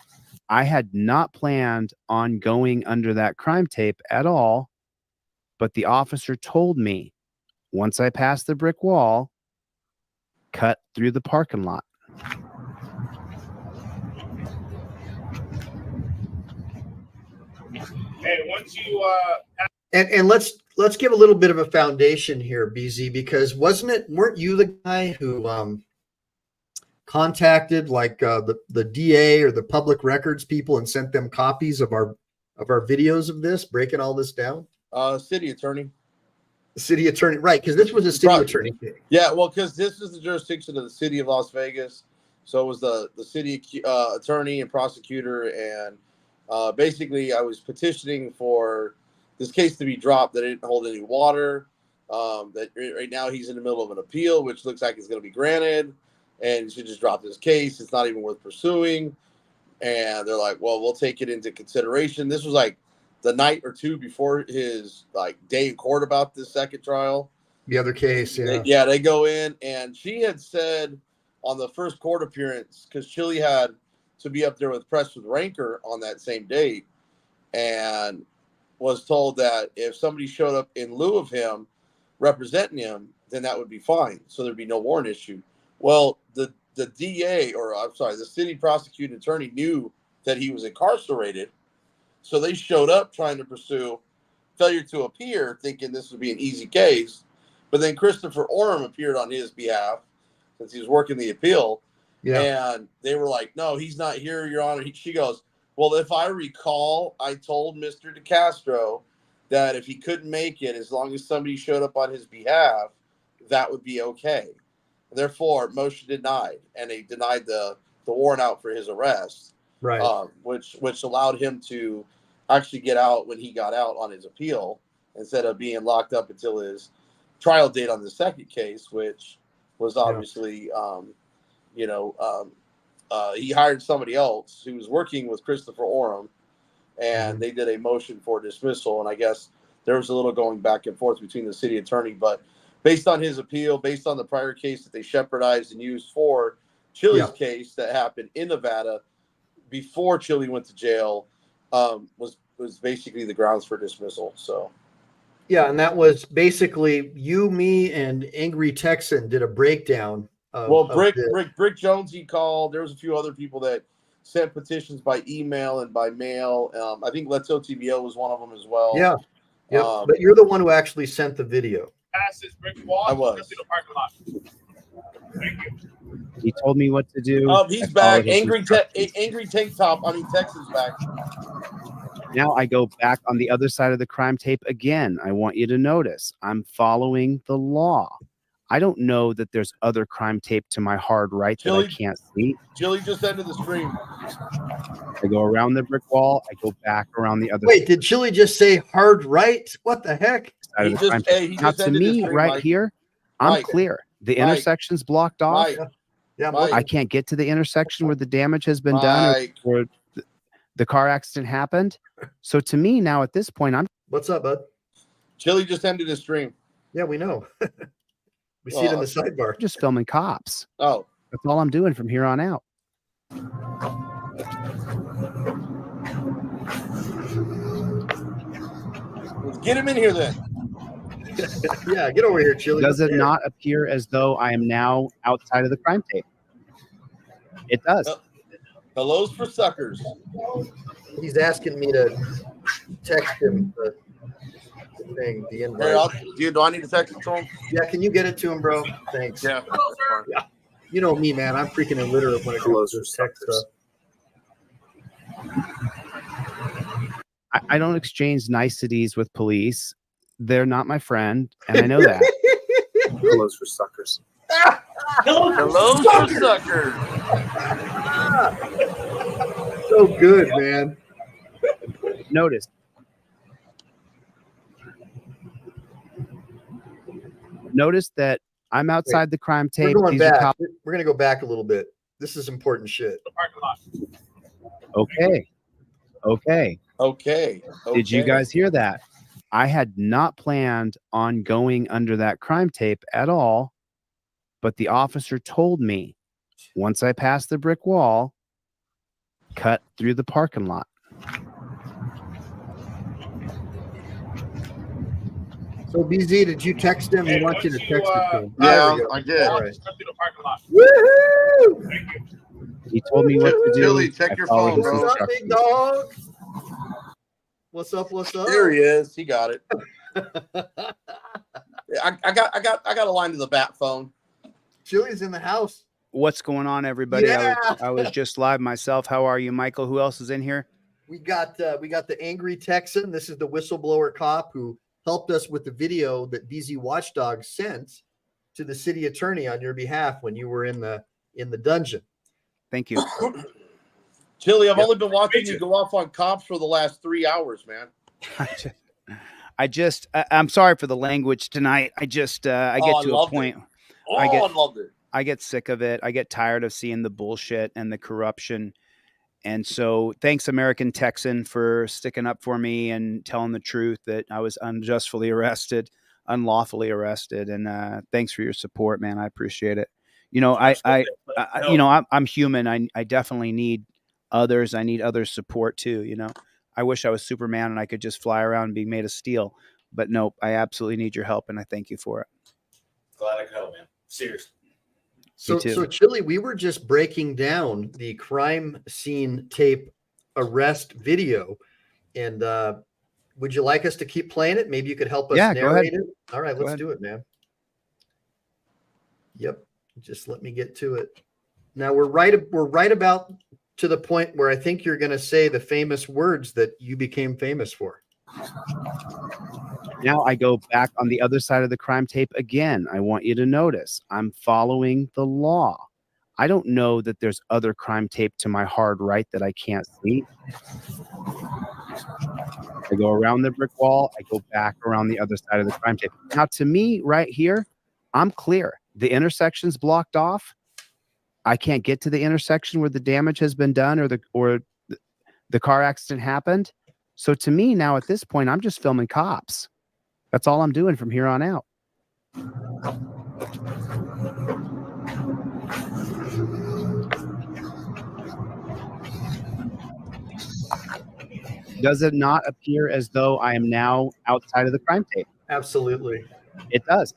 Speaker 2: I had not planned on going under that crime tape at all, but the officer told me Once I passed the brick wall, cut through the parking lot.
Speaker 13: Hey, once you
Speaker 1: And let's give a little bit of a foundation here, BZ, because weren't you the guy who contacted like the DA or the public records people and sent them copies of our videos of this, breaking all this down?
Speaker 8: City attorney.
Speaker 1: The city attorney, right? Because this was a city attorney thing.
Speaker 8: Yeah, well, because this is the jurisdiction of the city of Las Vegas, so it was the city attorney and prosecutor, and basically I was petitioning for this case to be dropped. That it didn't hold any water. That right now he's in the middle of an appeal, which looks like it's going to be granted, and he should just drop this case. It's not even worth pursuing. And they're like, well, we'll take it into consideration. This was like the night or two before his like day in court about this second trial.
Speaker 1: The other case, yeah.
Speaker 8: They go in, and she had said on the first court appearance, because Chilli had to be up there with Press with Ranker on that same date, and was told that if somebody showed up in lieu of him representing him, then that would be fine. So there'd be no warrant issue. Well, the DA, or I'm sorry, the city prosecuting attorney knew that he was incarcerated. So they showed up trying to pursue failure to appear, thinking this would be an easy case. But then Christopher Orem appeared on his behalf since he was working the appeal.
Speaker 1: Yeah.
Speaker 8: And they were like, no, he's not here, Your Honor. She goes, well, if I recall, I told Mr. DeCastro that if he couldn't make it, as long as somebody showed up on his behalf, that would be okay. Therefore, motion denied. And they denied the warrant out for his arrest.
Speaker 1: Right.
Speaker 8: Which allowed him to actually get out when he got out on his appeal instead of being locked up until his trial date on the second case, which was obviously, he hired somebody else who was working with Christopher Orem, and they did a motion for dismissal. And I guess there was a little going back and forth between the city attorney, but based on his appeal, based on the prior case that they shepherdized and used for Chilli's case that happened in Nevada before Chilli went to jail, was basically the grounds for dismissal. So.
Speaker 1: Yeah, and that was basically you, me, and Angry Texan did a breakdown.
Speaker 8: Brick Jones, he called. There was a few other people that sent petitions by email and by mail. I think Let's OTBO was one of them as well.
Speaker 1: Yeah, but you're the one who actually sent the video.
Speaker 13: pass this brick wall,
Speaker 8: I was.
Speaker 13: just come through the parking lot. Thank you.
Speaker 2: He told me what to do.
Speaker 8: He's back. Angry Tank Top. I mean, Texas back.
Speaker 2: Now I go back on the other side of the crime tape again. I want you to notice I'm following the law. I don't know that there's other crime tape to my hard right that I can't see.
Speaker 8: Chilli just ended the stream.
Speaker 2: I go around the brick wall. I go back around the other.
Speaker 1: Wait, did Chilli just say hard right? What the heck?
Speaker 8: He
Speaker 2: Now
Speaker 8: just
Speaker 2: to
Speaker 8: ended
Speaker 2: me,
Speaker 8: the stream,
Speaker 2: right
Speaker 8: Mike.
Speaker 2: here, I'm
Speaker 8: Mike.
Speaker 2: clear. The
Speaker 8: Mike.
Speaker 2: intersection's blocked off.
Speaker 8: Mike.
Speaker 1: Yeah,
Speaker 8: Mike.
Speaker 2: I can't get to the intersection where the damage has been done
Speaker 8: Mike.
Speaker 2: or the car accident happened. So to me now at this point,
Speaker 1: What's up, bud?
Speaker 8: Chilli just ended his stream.
Speaker 1: Yeah, we know. We see it in the sidebar.
Speaker 2: just filming cops.
Speaker 8: Oh.
Speaker 2: That's all I'm doing from here on out.
Speaker 8: Get him in here then.
Speaker 1: Yeah, get over here, Chilli.
Speaker 2: Does it not appear as though I am now outside of the crime tape? It does.
Speaker 8: Hello's for suckers.
Speaker 1: He's asking me to text him the thing, the invite.
Speaker 8: Here, do I need to text it to him?
Speaker 1: Yeah, can you get it to him, bro? Thanks.
Speaker 8: Yeah.
Speaker 1: Yeah. You know me, man. I'm freaking illiterate when it comes to text stuff.
Speaker 2: I don't exchange niceties with police. They're not my friend, and I know that.
Speaker 10: Hello's for suckers.
Speaker 8: Hello's for suckers.
Speaker 1: So good, man.
Speaker 2: Notice that I'm outside the crime tape.
Speaker 1: We're going
Speaker 2: These are
Speaker 1: back.
Speaker 2: cops.
Speaker 1: We're going to go back a little bit. This is important shit.
Speaker 13: The parking lot.
Speaker 2: Okay. Did you
Speaker 8: Okay.
Speaker 2: guys hear that? I had not planned on going under that crime tape at all, but the officer told me once I passed the brick wall, cut through the parking lot.
Speaker 1: So BZ, did you text him? He
Speaker 13: Hey,
Speaker 1: wants you to
Speaker 13: once
Speaker 1: text it to him.
Speaker 8: Yeah,
Speaker 1: There we go.
Speaker 8: I did.
Speaker 1: All right.
Speaker 13: Just come through the parking lot.
Speaker 1: Woohoo!
Speaker 13: Thank you.
Speaker 2: He told me what to do.
Speaker 8: Chili, check
Speaker 2: I
Speaker 8: your
Speaker 2: followed
Speaker 8: phone,
Speaker 2: his
Speaker 8: bro.
Speaker 1: What's up, big
Speaker 2: instructions.
Speaker 1: dog? What's up? What's up?
Speaker 8: There he is. He got it. I got a line to the bat phone.
Speaker 1: Chili's in the house.
Speaker 2: What's going on, everybody?
Speaker 1: Yeah.
Speaker 2: I was just live myself. How are you, Michael? Who else is in here?
Speaker 1: We got the angry Texan. This is the whistleblower cop who helped us with the video that BZ Watchdog sent to the city attorney on your behalf when you were in the dungeon.
Speaker 2: Thank you.
Speaker 8: Chili, I've only been watching you go off on cops for the last 3 hours, man.
Speaker 2: I'm sorry for the language tonight. I get to a point.
Speaker 8: I loved it.
Speaker 2: I get sick of it. I get tired of seeing the bullshit and the corruption. And so thanks, American Texan, for sticking up for me and telling the truth that I was unlawfully arrested. And thanks for your support, man. I appreciate it. You know, I'm human. I definitely need others. I need others' support too. You know, I wish I was Superman and I could just fly around and be made of steel, but nope, I absolutely need your help. And I thank you for it.
Speaker 7: Glad I could help, man. Seriously.
Speaker 1: So Chili, we were just breaking down the crime scene tape arrest video, and would you like us to keep playing it? Maybe you could help us narrate it. All right, let's do it, man. Yep, just let me get to it. Now we're right about to the point where I think you're going to say the famous words that you became famous for.
Speaker 2: Now I go back on the other side of the crime tape again. I want you to notice I'm following the law. I don't know that there's other crime tape to my hard right that I can't see. I go around the brick wall. I go back around the other side of the crime tape. Now, to me, right here, I'm clear. The intersection's blocked off. I can't get to the intersection where the damage has been done or the car accident happened. So to me now at this point, I'm just filming cops. That's all I'm doing from here on out. Does it not appear as though I am now outside of the crime tape?
Speaker 1: Absolutely.
Speaker 2: It does.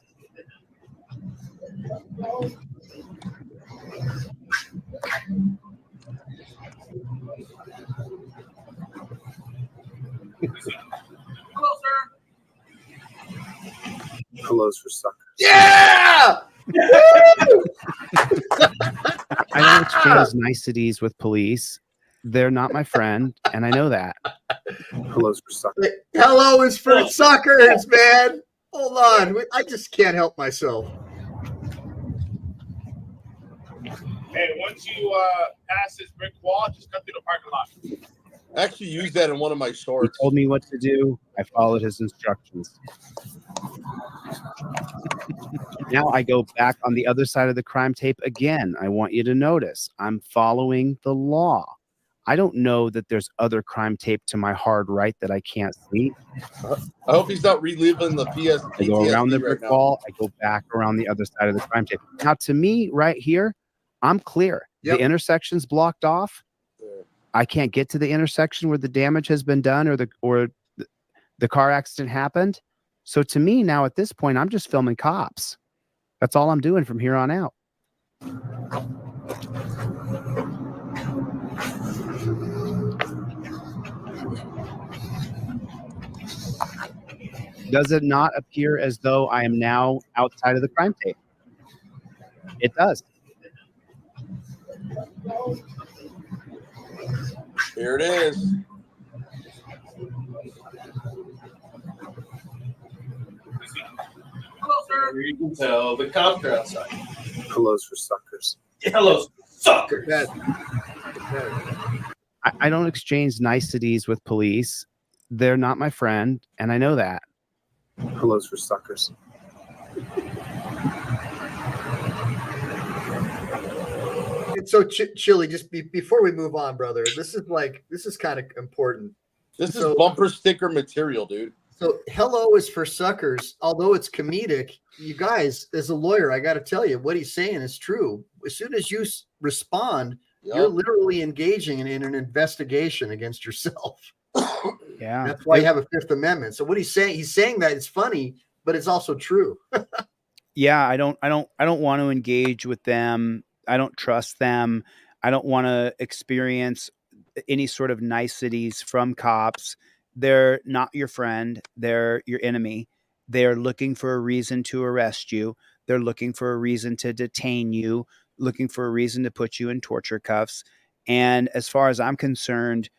Speaker 13: Hello, sir.
Speaker 10: Hello's for suckers.
Speaker 1: Yeah!
Speaker 2: I don't exchange niceties with police. They're not my friend, and I know that.
Speaker 10: Hello's for suckers.
Speaker 1: Hello is for suckers, man. Hold on. I just can't help myself.
Speaker 13: Hey, once you pass this brick wall, just come through the parking lot.
Speaker 8: I actually used that in one of my
Speaker 2: He
Speaker 8: shorts.
Speaker 2: told me what to do. I followed his instructions. Now I go back on the other side of the crime tape again. I want you to notice I'm following the law. I don't know that there's other crime tape to my hard right that I can't see.
Speaker 8: I hope he's not reliving the PS.
Speaker 2: I go around the
Speaker 8: PTSD
Speaker 2: brick
Speaker 8: right now.
Speaker 2: wall. I go back around the other side of the crime tape. Now, to me, right here, I'm clear.
Speaker 1: Yep.
Speaker 2: The intersection's blocked off. I can't get to the intersection where the damage has been done or the car accident happened. So to me now at this point, I'm just filming cops. That's all I'm doing from here on out. Does it not appear as though I am now outside of the crime tape? It does.
Speaker 8: Here it is.
Speaker 13: Hello, sir.
Speaker 7: You can tell the cops are outside.
Speaker 10: Hello's for suckers.
Speaker 7: Hello, suckers.
Speaker 2: I don't exchange niceties with police. They're not my friend, and I know that.
Speaker 10: Hello's for suckers.
Speaker 1: So Chili, just before we move on, brother, this is kind of important.
Speaker 8: This is bumper sticker material, dude.
Speaker 1: So hello is for suckers. Although it's comedic, you guys, as a lawyer, I got to tell you, what he's saying is true. As soon as you respond, you're literally engaging in an investigation against yourself.
Speaker 2: Yeah.
Speaker 1: That's why you have a Fifth Amendment. So what he's saying that it's funny but it's also true.
Speaker 2: Yeah, I don't want to engage with them. I don't trust them. I don't want to experience any sort of niceties from cops. They're not your friend. They're your enemy. They're looking for a reason to arrest you. They're looking for a reason to detain you, looking for a reason to put you in torture cuffs. And as far as I'm concerned,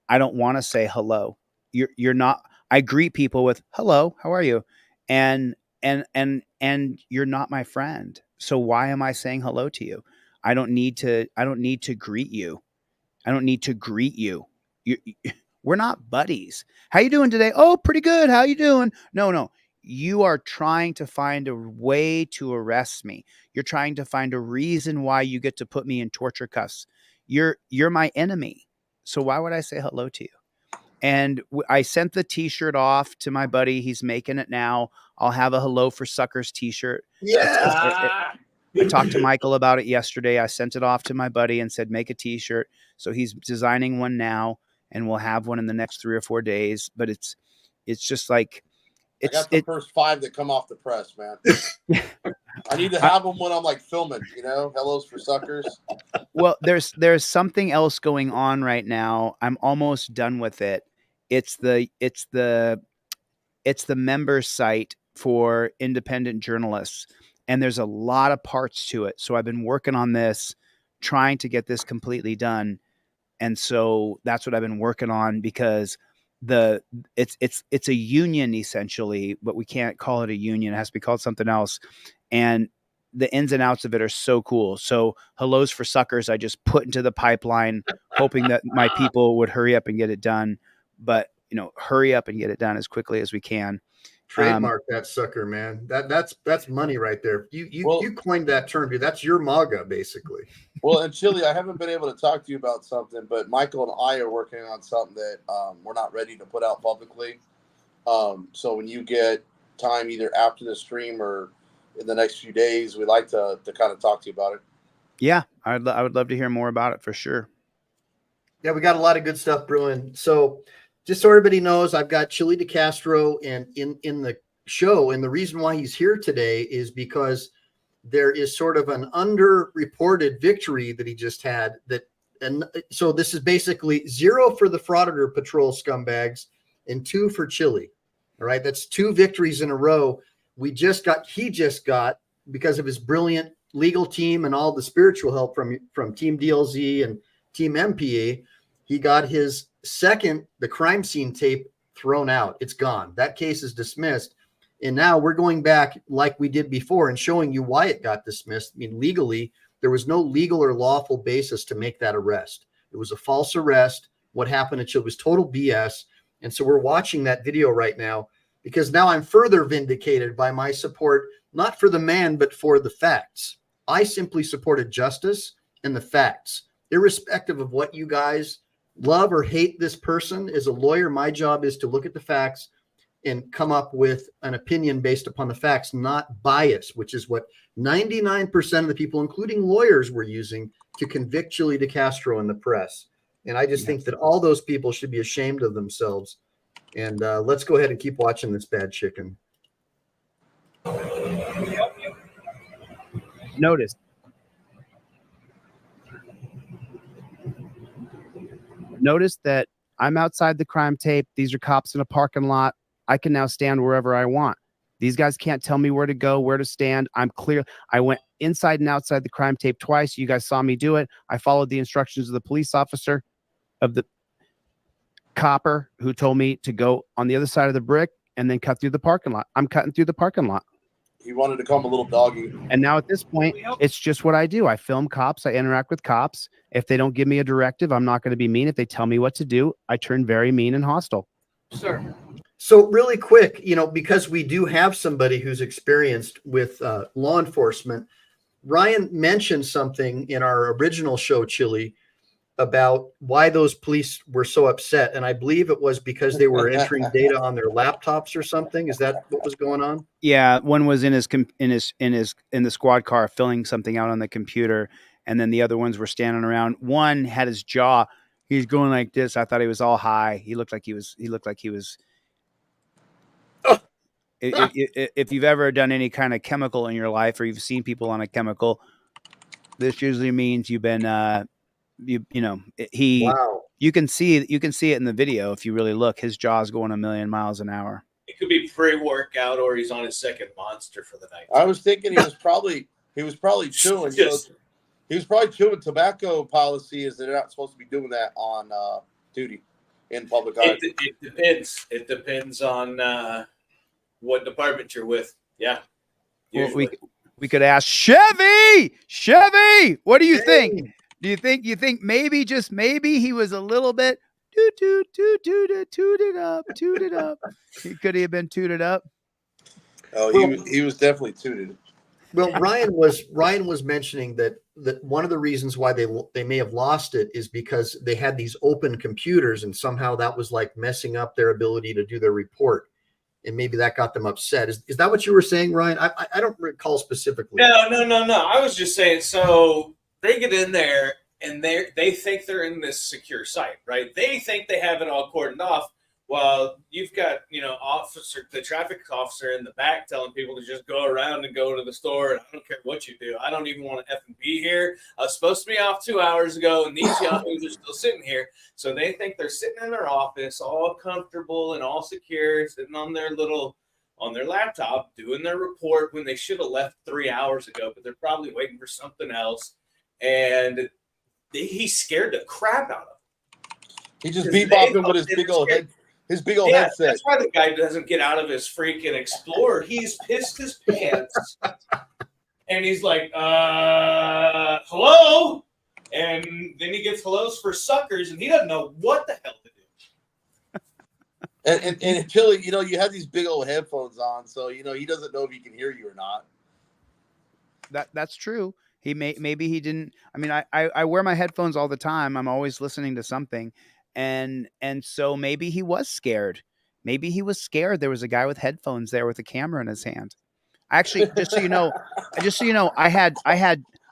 Speaker 2: I don't want to say hello. You're not. I greet people with hello, how are you? And you're not my friend. So why am I saying hello to you? I don't need to greet you. I don't need to greet you. We're not buddies. How you doing today? Oh, pretty good. How you doing? No. You are trying to find a way to arrest me. You're trying to find a reason why you get to put me in torture cuffs. You're my enemy. So why would I say hello to you? And I sent the T-shirt off to my buddy. He's making it now. I'll have a Hello for Suckers T-shirt.
Speaker 1: Yeah.
Speaker 2: I talked to Michael about it yesterday. I sent it off to my buddy and said, make a T-shirt. So he's designing one now, and we'll have one in the next 3 or 4 days. But it's just like
Speaker 8: I got the first 5 that come off the press, man. I need to have them when I'm like filming, Hellos for Suckers.
Speaker 2: Well, there's something else going on right now. I'm almost done with it. It's the member site for independent journalists, and there's a lot of parts to it. So I've been working on this, trying to get this completely done. And so that's what I've been working on, because it's a union essentially, but we can't call it a union. It has to be called something else. And the ins and outs of it are so cool. So Hellos for Suckers, I just put into the pipeline, hoping that my people would hurry up and get it done. But hurry up and get it done as quickly as we can.
Speaker 1: Trademark that sucker, man. That's money right there. You coined that term, dude. That's your MAGA, basically.
Speaker 8: Well, and Chilli, I haven't been able to talk to you about something, but Michael and I are working on something that we're not ready to put out publicly. So when you get time, either after the stream or in the next few days, we'd like to kind of talk to you about it.
Speaker 2: Yeah, I would love to hear more about it for sure.
Speaker 1: Yeah, we got a lot of good stuff brewing. So just so everybody knows, I've got Chilli DeCastro and in the show. And the reason why he's here today is because there is sort of an underreported victory that he just had. And so this is basically 0 for the Frauditor Patrol scumbags and 2 for Chilli. All right, that's 2 victories in a row. He just got, because of his brilliant legal team and all the spiritual help from Team DLZ and Team MPA, he got his the crime scene tape thrown out. It's gone. That case is dismissed. And now we're going back like we did before and showing you why it got dismissed. I mean, legally, there was no legal or lawful basis to make that arrest. It was a false arrest. What happened at Chilli was total BS. And so we're watching that video right now, because now I'm further vindicated by my support, not for the man, but for the facts. I simply supported justice and the facts, irrespective of what you guys love or hate this person. As a lawyer, my job is to look at the facts and come up with an opinion based upon the facts, not bias, which is what 99% of the people, including lawyers, were using to convict Chilli DeCastro in the press. And I just think that all those people should be ashamed of themselves. And let's go ahead and keep watching this bad chicken.
Speaker 2: Notice that I'm outside the crime tape. These are cops in a parking lot. I can now stand wherever I want. These guys can't tell me where to go, where to stand. I'm clear. I went inside and outside the crime tape twice. You guys saw me do it. I followed the instructions of the police officer, of the copper, who told me to go on the other side of the brick and then cut through the parking lot. I'm cutting through the parking lot.
Speaker 8: He wanted to call him a little doggy.
Speaker 2: And now at this point, it's just what I do. I film cops. I interact with cops. If they don't give me a directive, I'm not going to be mean. If they tell me what to do, I turn very mean and hostile.
Speaker 1: Sir. So really quick, because we do have somebody who's experienced with law enforcement, Ryan mentioned something in our original show, Chilli, about why those police were so upset. And I believe it was because they were entering data on their laptops or something. Is that what was going on?
Speaker 2: Yeah. One was in the squad car filling something out on the computer. And then the other ones were standing around. One had his jaw. He's going like this. I thought he was all high. He looked like he was. if you've ever done any kind of chemical in your life, or you've seen people on a chemical, this usually means you've been
Speaker 1: Wow.
Speaker 2: you can see it in the video if you really look. His jaw's going 1,000,000 miles an hour.
Speaker 7: It could be pre-workout or he's on his second monster for the night.
Speaker 8: I was thinking he was probably chewing. He was probably chewing. Tobacco policy is that they're not supposed to be doing that on duty in public.
Speaker 7: It depends. It depends on what department you're with. Yeah.
Speaker 2: Well, we could ask Chevy. What do you think? Do you think maybe, just maybe, he was a little bit tooted up? Could he have been tooted up?
Speaker 8: Oh, he was definitely tooted.
Speaker 1: Well, Ryan was mentioning that one of the reasons why they may have lost it is because they had these open computers, and somehow that was like messing up their ability to do their report, and maybe that got them upset. Is that what you were saying, Ryan? I don't recall specifically.
Speaker 7: No. I was just saying. So they get in there and they think they're in this secure site, right? They think they have it all cordoned off. Well, you've got, the traffic officer in the back telling people to just go around and go to the store. And I don't care what you do. I don't even want to effing be here. I was supposed to be off 2 hours ago, and these yahoos are still sitting here. So they think they're sitting in their office, all comfortable and all secure, sitting on their laptop, doing their report when they should have left 3 hours ago, but they're probably waiting for something else. And he scared the crap out of them.
Speaker 8: He just bebopping with his big old head. His big old headset.
Speaker 7: That's why the guy doesn't get out of his freaking Explorer. He's pissed his pants. And he's like, hello? And then he gets hellos for suckers, and he doesn't know what the hell to do.
Speaker 8: And Chili, you have these big old headphones on, so, he doesn't know if he can hear you or not.
Speaker 2: That's true. Maybe he didn't. I mean, I wear my headphones all the time. I'm always listening to something. And so maybe he was scared. Maybe he was scared. There was a guy with headphones there with a camera in his hand. Actually, just so you know, I do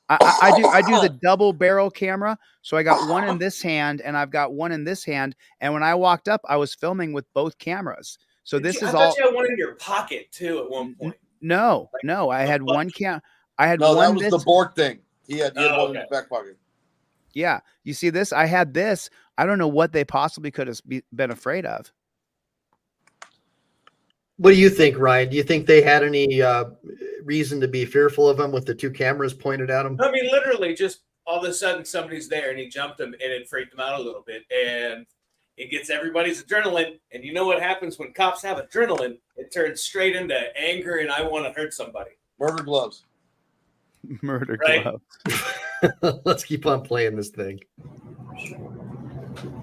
Speaker 2: the double barrel camera. So I got one in this hand and I've got one in this hand. And when I walked up, I was filming with both cameras. So
Speaker 7: I thought you had one in your pocket too at one point.
Speaker 2: No, I had one
Speaker 8: that was the Bork thing. He had one in his back pocket.
Speaker 2: Yeah. You see this? I had this. I don't know what they possibly could have been afraid of.
Speaker 1: What do you think, Ryan? Do you think they had any reason to be fearful of him with the two cameras pointed at him?
Speaker 7: I mean, literally, just all of a sudden somebody's there and he jumped him and it freaked him out a little bit. And it gets everybody's adrenaline. And you know what happens when cops have adrenaline? It turns straight into anger and I want to hurt somebody.
Speaker 8: Murder gloves.
Speaker 2: Murder gloves.
Speaker 1: Let's keep on playing this thing.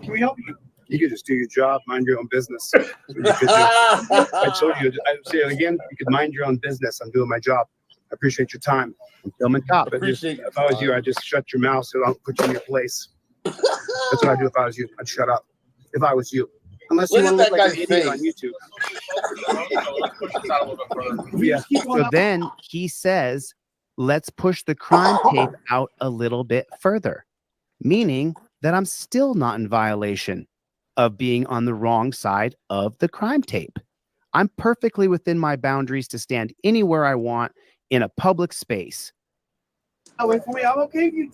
Speaker 12: Can we help you? You could just do your job, mind your own business. I told you, I say it again, you could mind your own business. I'm doing my job. I appreciate your time. I'm filming cop. But if I was you, I'd just shut your mouth so I don't put you in your place. That's what I'd do if I was you. I'd shut up. If I was you. Unless you want to look like an idiot on YouTube.
Speaker 2: Yeah. So then he says, let's push the crime tape out a little bit further, meaning that I'm still not in violation of being on the wrong side of the crime tape. I'm perfectly within my boundaries to stand anywhere I want in a public space.
Speaker 12: Oh, wait for me. I'm okay. You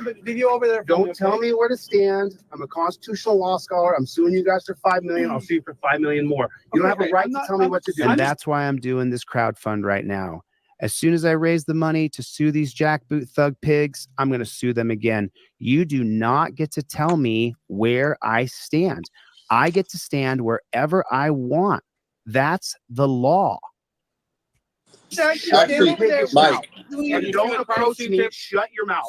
Speaker 12: but video over there. Don't tell me where to stand. I'm a constitutional law scholar. I'm suing you guys for $5 million. I'll sue you for $5 million more. You don't have a right to tell me what to do.
Speaker 2: And that's why I'm doing this crowdfund right now. As soon as I raise the money to sue these jackboot thug pigs, I'm going to sue them again. You do not get to tell me where I stand. I get to stand wherever I want. That's the law.
Speaker 12: Actually, Mike, don't approach me. Shut your mouth.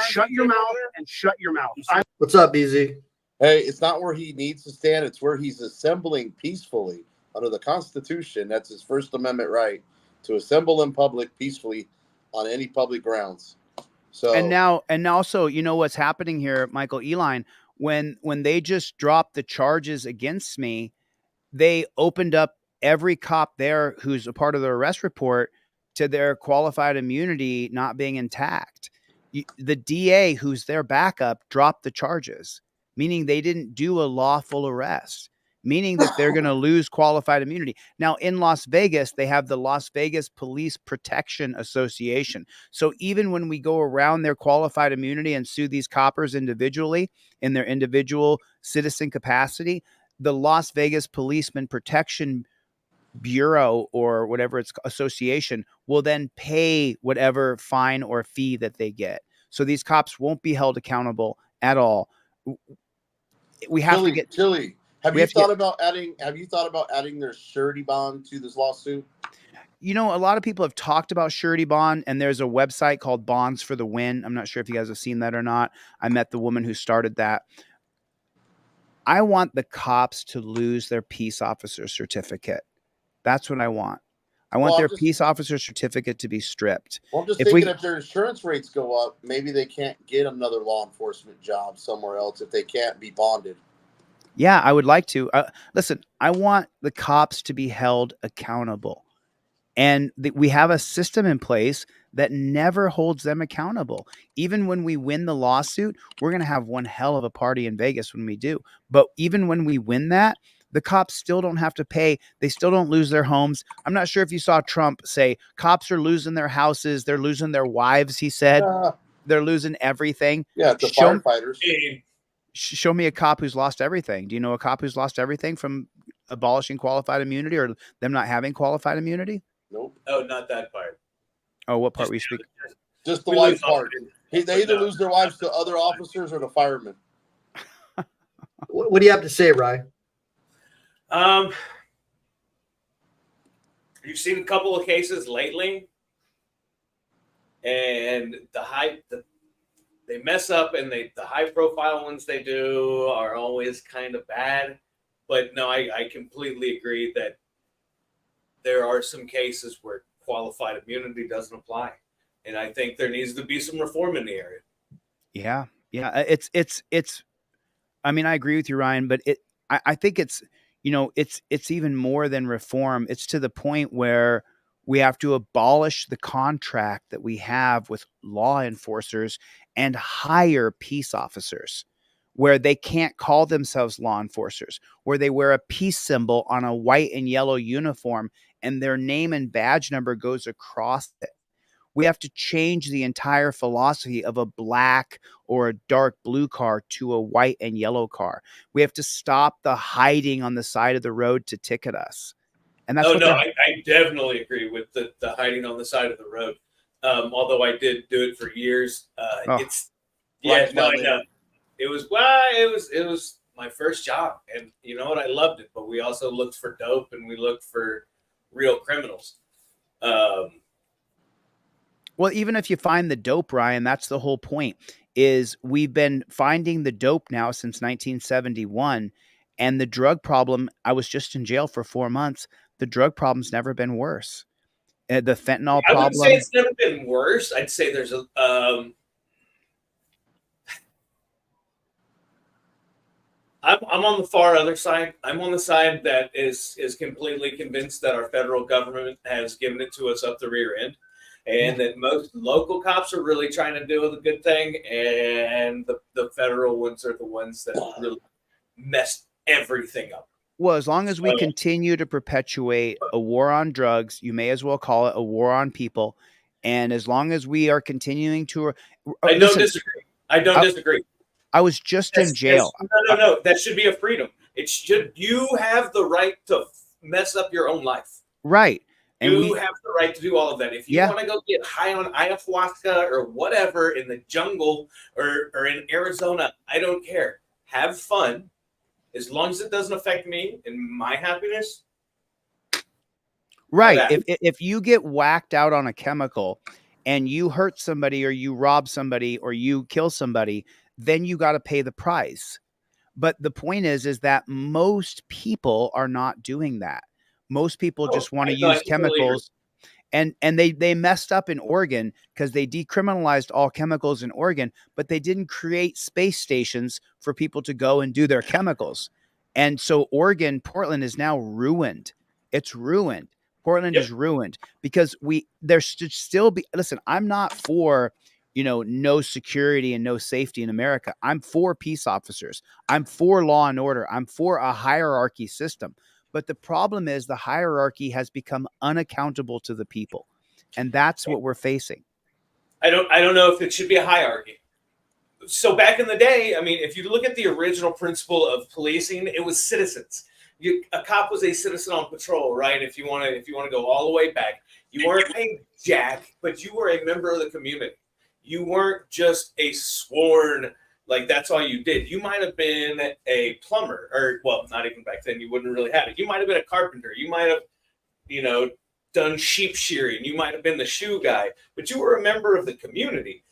Speaker 12: Shut your mouth and shut your mouth.
Speaker 1: What's up, BZ?
Speaker 8: Hey, it's not where he needs to stand. It's where he's assembling peacefully under the Constitution. That's his First Amendment right to assemble in public peacefully on any public grounds. So
Speaker 2: and also, you know what's happening here, Michael Eline, when they just dropped the charges against me, they opened up every cop there who's a part of the arrest report to their qualified immunity not being intact. The DA, who's their backup, dropped the charges, meaning they didn't do a lawful arrest, meaning that they're going to lose qualified immunity. Now, in Las Vegas, they have the Las Vegas Police Protection Association. So even when we go around their qualified immunity and sue these coppers individually in their individual citizen capacity, the Las Vegas Policeman Protection Bureau or whatever its association will then pay whatever fine or fee that they get. So these cops won't be held accountable at all. We have to get
Speaker 8: Chili. Have you thought about adding their surety bond to this lawsuit?
Speaker 2: You know, a lot of people have talked about surety bond, and there's a website called Bonds for the Win. I'm not sure if you guys have seen that or not. I met the woman who started that. I want the cops to lose their peace officer certificate. That's what I want. I want their peace officer certificate to be stripped.
Speaker 8: Well, I'm just thinking if their insurance rates go up, maybe they can't get another law enforcement job somewhere else if they can't be bonded.
Speaker 2: Yeah, I would like to. Listen, I want the cops to be held accountable. And we have a system in place that never holds them accountable. Even when we win the lawsuit, we're going to have one hell of a party in Vegas when we do. But even when we win that, the cops still don't have to pay. They still don't lose their homes. I'm not sure if you saw Trump say cops are losing their houses. They're losing their wives, he said. They're losing everything.
Speaker 8: Yeah, the firefighters.
Speaker 2: Show me a cop who's lost everything. Do you know a cop who's lost everything from abolishing qualified immunity or them not having qualified immunity?
Speaker 8: Nope.
Speaker 7: Oh, not that part.
Speaker 2: Oh, what part we speak?
Speaker 8: Just the wife part. They either lose their wives to other officers or to firemen.
Speaker 1: What do you have to say, Rye?
Speaker 7: You've seen a couple of cases lately, and they mess up, and the high profile ones they do are always kind of bad. But no, I completely agree that there are some cases where qualified immunity doesn't apply, and I think there needs to be some reform in the area.
Speaker 2: Yeah. It's. I mean, I agree with you, Ryan, but I think it's, it's even more than reform. It's to the point where we have to abolish the contract that we have with law enforcers and hire peace officers where they can't call themselves law enforcers, where they wear a peace symbol on a white and yellow uniform and their name and badge number goes across it. We have to change the entire philosophy of a black or a dark blue car to a white and yellow car. We have to stop the hiding on the side of the road to ticket us. And that's
Speaker 7: I definitely agree with the hiding on the side of the road. Although I did do it for years. I know. It was my first job, and you know what? I loved it. But we also looked for dope, and we looked for real criminals.
Speaker 2: Well, even if you find the dope, Ryan, that's the whole point. Is we've been finding the dope now since 1971, and the drug problem. I was just in jail for 4 months. The drug problem's never been worse. The fentanyl problem.
Speaker 7: I wouldn't say it's never been worse. I'd say there's a. I'm on the far other side. I'm on the side that is completely convinced that our federal government has given it to us up the rear end, and that most local cops are really trying to do the good thing, and the federal ones are the ones that really messed everything up.
Speaker 2: Well, as long as we continue to perpetuate a war on drugs, you may as well call it a war on people. And as long as we are continuing to,
Speaker 7: I don't disagree. I don't disagree.
Speaker 2: I was just in jail.
Speaker 7: No. That should be a freedom. You have the right to mess up your own life.
Speaker 2: Right.
Speaker 7: And you have the right to do all of that. If you want to go get high on ayahuasca or whatever in the jungle or in Arizona, I don't care. Have fun. As long as it doesn't affect me and my happiness.
Speaker 2: Right. If you get whacked out on a chemical and you hurt somebody or you rob somebody or you kill somebody, then you got to pay the price. But the point is that most people are not doing that. Most people just want to use chemicals. And they messed up in Oregon because they decriminalized all chemicals in Oregon, but they didn't create space stations for people to go and do their chemicals. And so Portland is now ruined. It's ruined. Portland is ruined because there should still be, listen, I'm not for no security and no safety in America. I'm for peace officers. I'm for law and order. I'm for a hierarchy system. But the problem is the hierarchy has become unaccountable to the people. And that's what we're facing.
Speaker 7: I don't know if it should be a hierarchy. So back in the day, I mean, if you look at the original principle of policing, it was citizens. A cop was a citizen on patrol, right? If you want to go all the way back, you weren't paid jack, but you were a member of the community. You weren't just a sworn, like that's all you did. You might have been a plumber, or well, not even back then. You wouldn't really have it. You might have been a carpenter. You might have, done sheep shearing. You might have been the shoe guy, but you were a member of the community.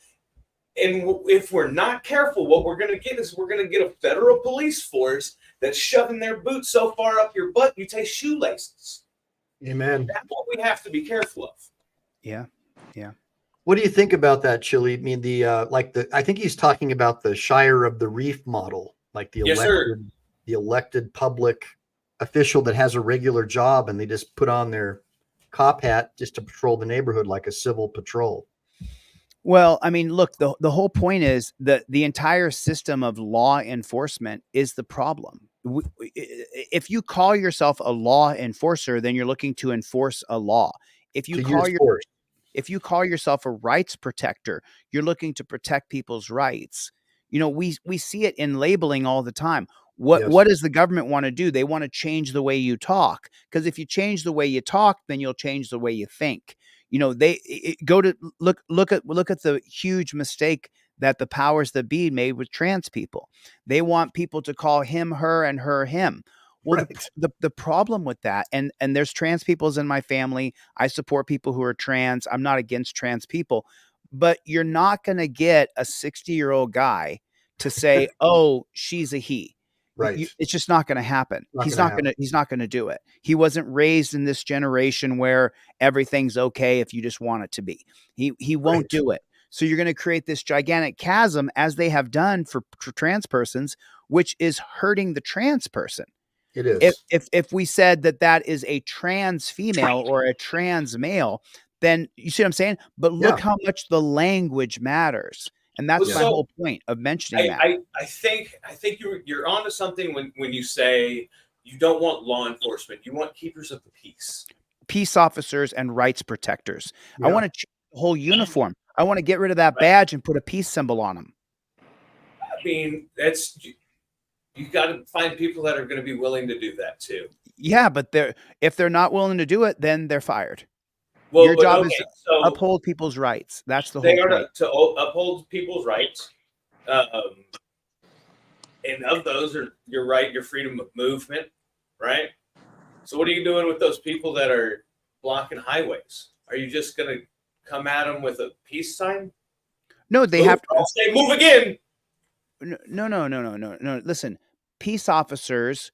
Speaker 7: And if we're not careful, what we're going to get is we're going to get a federal police force that's shoving their boots so far up your butt you take shoelaces.
Speaker 1: Amen.
Speaker 7: That's what we have to be careful of.
Speaker 2: Yeah. Yeah.
Speaker 1: What do you think about that, Chilli? I mean, I think he's talking about the Shire of the Reef model, like the elected public official that has a regular job and they just put on their cop hat just to patrol the neighborhood like a civil patrol.
Speaker 2: Well, I mean, look, the whole point is that the entire system of law enforcement is the problem. If you call yourself a law enforcer, then you're looking to enforce a law. If you call yourself a rights protector, you're looking to protect people's rights. We see it in labeling all the time. What does the government want to do? They want to change the way you talk, because if you change the way you talk, then you'll change the way you think. Look at the huge mistake that the powers that be made with trans people. They want people to call him her and her him. Well, right. the problem with that, and there's trans peoples in my family. I support people who are trans. I'm not against trans people, but you're not going to get a 60-year-old guy to say, "Oh, she's a he."
Speaker 1: Right.
Speaker 2: It's just not going to happen. He's not going to do it. He wasn't raised in this generation where everything's okay if you just want it to be. He won't do it. So you're going to create this gigantic chasm, as they have done for trans persons, which is hurting the trans person.
Speaker 1: It is.
Speaker 2: If we said that is a trans female or a trans male, then you see what I'm saying? But look how much the language matters. And that's my whole point of mentioning that.
Speaker 7: I think you're onto something when you say you don't want law enforcement. You want keepers of the peace.
Speaker 2: Peace officers and rights protectors. Yeah. I want to change the whole uniform. I want to get rid of that badge and put a peace symbol on them.
Speaker 7: I mean, you got to find people that are going to be willing to do that too.
Speaker 2: Yeah, but if they're not willing to do it, then they're fired. Well, your job is to uphold people's rights. That's the whole point.
Speaker 7: They are to uphold people's rights. And of those are your right, your freedom of movement, right? So what are you doing with those people that are blocking highways? Are you just going to come at them with a peace sign?
Speaker 2: No, they have to.
Speaker 7: I'll say move again.
Speaker 2: No. Listen, peace officers,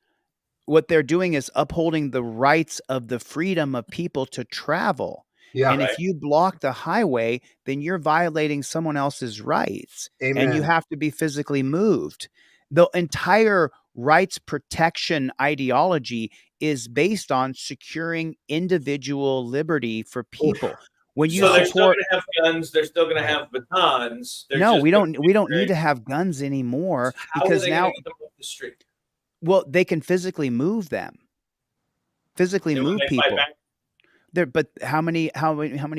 Speaker 2: what they're doing is upholding the rights of the freedom of people to travel. Yeah, and if you block the highway, then you're violating someone else's rights. Amen. And you have to be physically moved. The entire rights protection ideology is based on securing individual liberty for people. When you
Speaker 7: they're still going to have guns, they're still going to have batons.
Speaker 2: We don't need to have guns anymore, because now
Speaker 7: get them off the street?
Speaker 2: Well, they can physically move them. Move people. But how many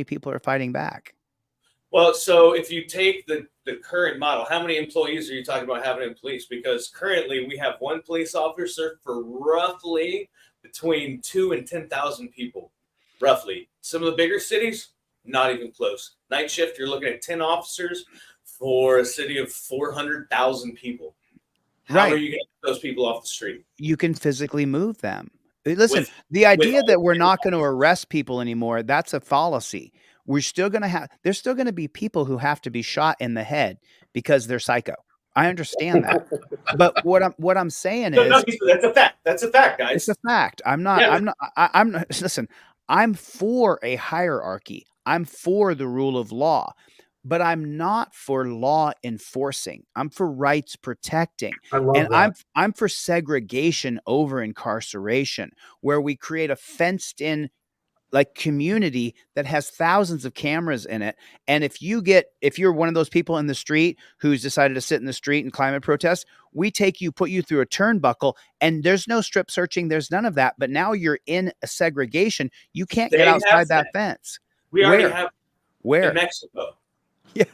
Speaker 2: people are fighting back?
Speaker 7: Well, so if you take the current model, how many employees are you talking about having in police? Because currently we have one police officer for roughly between 2,000 and 10,000 people, roughly. Some of the bigger cities, not even close. Night shift, you're looking at 10 officers for a city of 400,000 people. How are you going to get those people off the street?
Speaker 2: You can physically move them. Listen, the idea that we're not going to arrest people anymore, that's a fallacy. There's still going to be people who have to be shot in the head because they're psycho. I understand that. But what I'm saying is
Speaker 7: that's a fact. That's a fact, guys.
Speaker 2: It's a fact. I'm not listen, I'm for a hierarchy. I'm for the rule of law. But I'm not for law enforcing. I'm for rights protecting.
Speaker 1: I love that.
Speaker 2: I'm for segregation over incarceration, where we create a fenced-in like community that has thousands of cameras in it. And if you're one of those people in the street who's decided to sit in the street and climate protest, we take you, put you through a turnbuckle, and there's no strip searching. There's none of that. But now you're in a segregation. You can't get outside that fence.
Speaker 7: We already have
Speaker 2: Where?
Speaker 7: in Mexico.
Speaker 2: Yeah.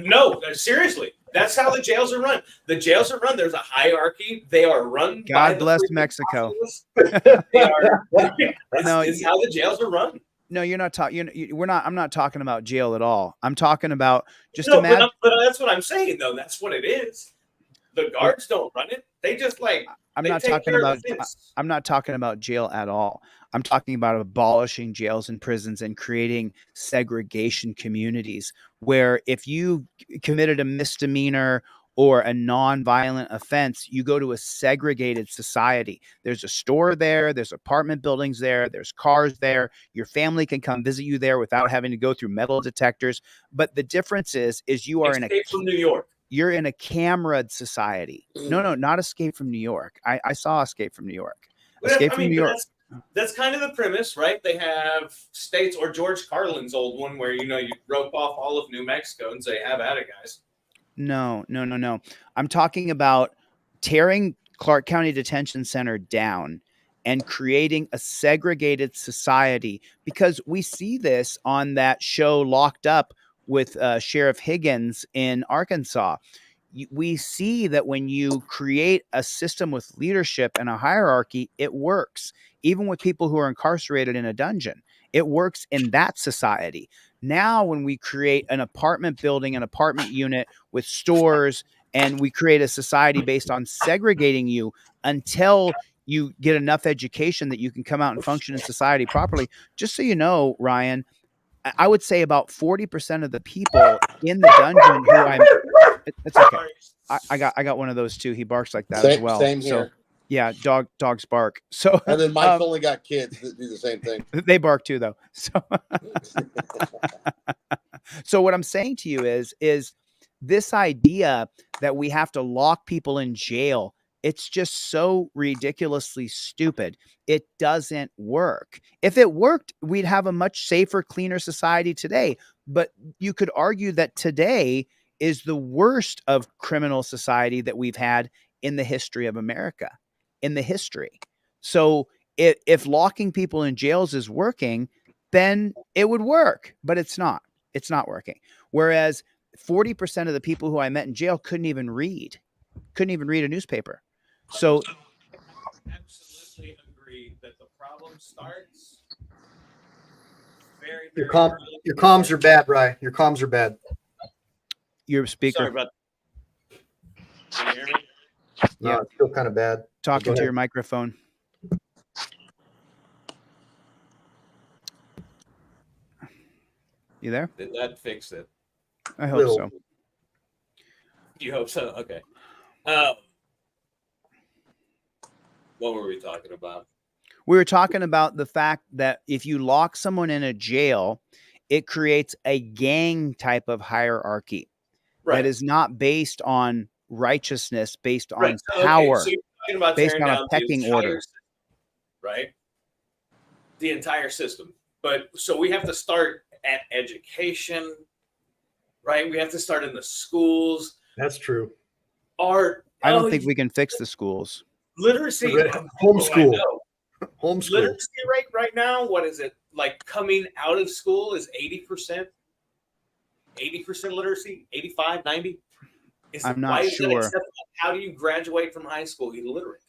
Speaker 7: No, seriously. That's how the jails are run. The jails are run. There's a hierarchy. They are run.
Speaker 2: God bless Mexico.
Speaker 7: They are.
Speaker 2: No,
Speaker 7: it's how the jails are run.
Speaker 2: No, you're not talking. I'm not talking about jail at all. I'm talking about just
Speaker 7: No,
Speaker 2: imagine.
Speaker 7: but that's what I'm saying, though. That's what it is. The guards don't run it. They just
Speaker 2: I'm
Speaker 7: they
Speaker 2: not
Speaker 7: take
Speaker 2: talking
Speaker 7: care of
Speaker 2: about.
Speaker 7: the fence.
Speaker 2: I'm not talking about jail at all. I'm talking about abolishing jails and prisons and creating segregation communities where if you committed a misdemeanor or a non-violent offense, you go to a segregated society. There's a store there, there's apartment buildings there, there's cars there. Your family can come visit you there without having to go through metal detectors. But the difference is you are
Speaker 7: Escape from New York.
Speaker 2: You're in a camera society. No, not Escape from New York. I saw Escape from New York. Escape from New York.
Speaker 7: That's kind of the premise, right? They have states, or George Carlin's old one, where you rope off all of New Mexico and say, "Have at it, guys."
Speaker 2: No. I'm talking about tearing Clark County Detention Center down and creating a segregated society, because we see this on that show Locked Up with Sheriff Higgins in Arkansas. We see that when you create a system with leadership and a hierarchy, it works. Even with people who are incarcerated in a dungeon, it works in that society. Now, when we create an apartment building, an apartment unit with stores, and we create a society based on segregating you until you get enough education that you can come out and function in society properly. Just so you know, Ryan, I would say about 40% of the people in the dungeon it's okay. I got one of those too. He barks like that as well.
Speaker 8: Same
Speaker 2: So
Speaker 8: here.
Speaker 2: yeah, dogs bark. So
Speaker 8: And then Mike's only got kids that do the same thing.
Speaker 2: They bark too, though. So what I'm saying to you is this idea that we have to lock people in jail. It's just so ridiculously stupid. It doesn't work. If it worked, we'd have a much safer, cleaner society today. But you could argue that today is the worst of criminal society that we've had in the history of America, in the history. So if locking people in jails is working, then it would work, but it's not. It's not working. Whereas 40% of the people who I met in jail couldn't even read a newspaper. So
Speaker 7: Absolutely agree that the problem starts very,
Speaker 1: Your
Speaker 7: very
Speaker 1: comms are bad, Ryan. Your comms are bad.
Speaker 2: Your speaker.
Speaker 7: Sorry about that. Can you hear me?
Speaker 1: No,
Speaker 2: Yeah.
Speaker 1: it's still kind of bad.
Speaker 2: Talking
Speaker 1: Go
Speaker 2: to
Speaker 1: ahead.
Speaker 2: your microphone. You there?
Speaker 7: Did that fix it?
Speaker 2: I hope so.
Speaker 7: You hope so? Okay. What were we talking about?
Speaker 2: We were talking about the fact that if you lock someone in a jail, it creates a gang type of hierarchy that is not based on righteousness, based on power,
Speaker 7: So you're talking about
Speaker 2: based
Speaker 7: tearing
Speaker 2: on a
Speaker 7: down the
Speaker 2: pecking
Speaker 7: entire
Speaker 2: order.
Speaker 7: system, right? The entire system. But so we have to start at education, right? We have to start in the schools.
Speaker 1: That's true.
Speaker 2: I don't think we can fix the schools.
Speaker 7: Literacy,
Speaker 1: Homeschool.
Speaker 7: Homeschool. Literacy rate right now, what is it? Like coming out of school is 80%? 80% literacy? 85, 90?
Speaker 2: I'm not
Speaker 7: why is that
Speaker 2: sure.
Speaker 7: acceptable? How do you graduate from high school illiterate?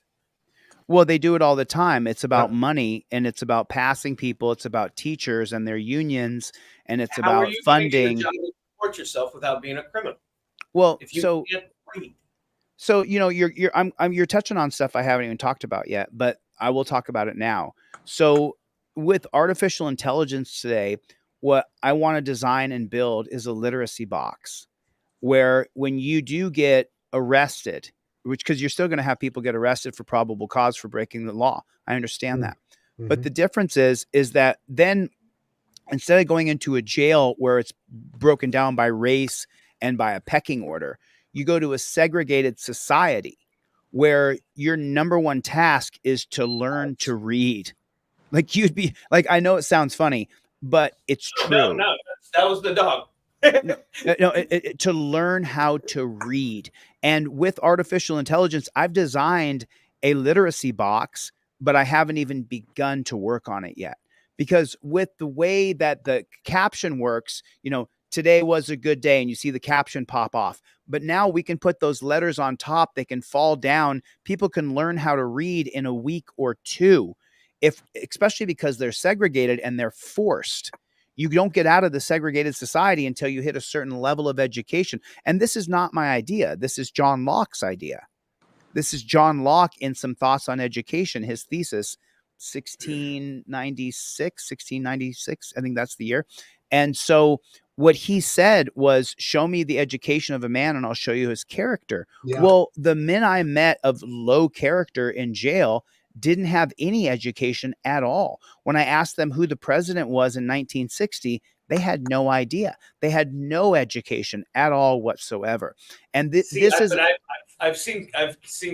Speaker 2: Well, they do it all the time. It's about money, and it's about passing people. It's about teachers and their unions, and it's
Speaker 7: How
Speaker 2: about
Speaker 7: are you going to get a
Speaker 2: funding.
Speaker 7: job to support yourself without being a criminal?
Speaker 2: Well,
Speaker 7: If you
Speaker 2: so
Speaker 7: can't read.
Speaker 2: So, you're touching on stuff I haven't even talked about yet, but I will talk about it now. So with artificial intelligence today, what I want to design and build is a literacy box where when you do get arrested, because you're still going to have people get arrested for probable cause for breaking the law. I understand that. But the difference is that then instead of going into a jail where it's broken down by race and by a pecking order, you go to a segregated society where your number one task is to learn to read.
Speaker 14: Like you'd be like, I know it sounds funny, but it's true.
Speaker 7: No, that was the dog.
Speaker 14: To learn how to read. And with artificial intelligence, I've designed a literacy box, but I haven't even begun to work on it yet. Because with the way that the caption works, today was a good day, and you see the caption pop off. But now we can put those letters on top. They can fall down. People can learn how to read in a week or two, especially because they're segregated and they're forced. You don't get out of the segregated society until you hit a certain level of education. And this is not my idea. This is John Locke's idea. This is John Locke in some thoughts on education, his thesis, 1696, I think that's the year. And so what he said was, show me the education of a man and I'll show you his character. Yeah. Well, the men I met of low character in jail didn't have any education at all. When I asked them who the president was in 1960, they had no idea. They had no education at all whatsoever. And this is.
Speaker 7: I've seen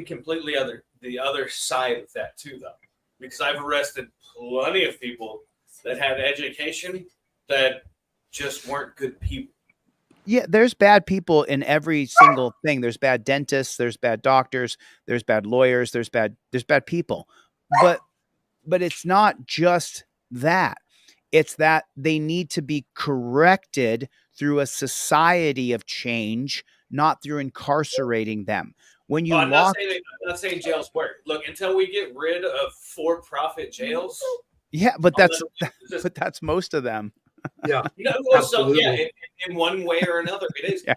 Speaker 7: completely the other side of that too, though, because I've arrested plenty of people that had education that just weren't good people.
Speaker 14: Yeah, there's bad people in every single thing. There's bad dentists, there's bad doctors, there's bad lawyers, there's bad people. But it's not just that. It's that they need to be corrected through a society of change, not through incarcerating them. When you
Speaker 7: I'm not saying jails work. Look, until we get rid of for-profit jails.
Speaker 14: Yeah, but that's most of them.
Speaker 1: Yeah.
Speaker 7: In one way or another, it is.
Speaker 14: Yeah.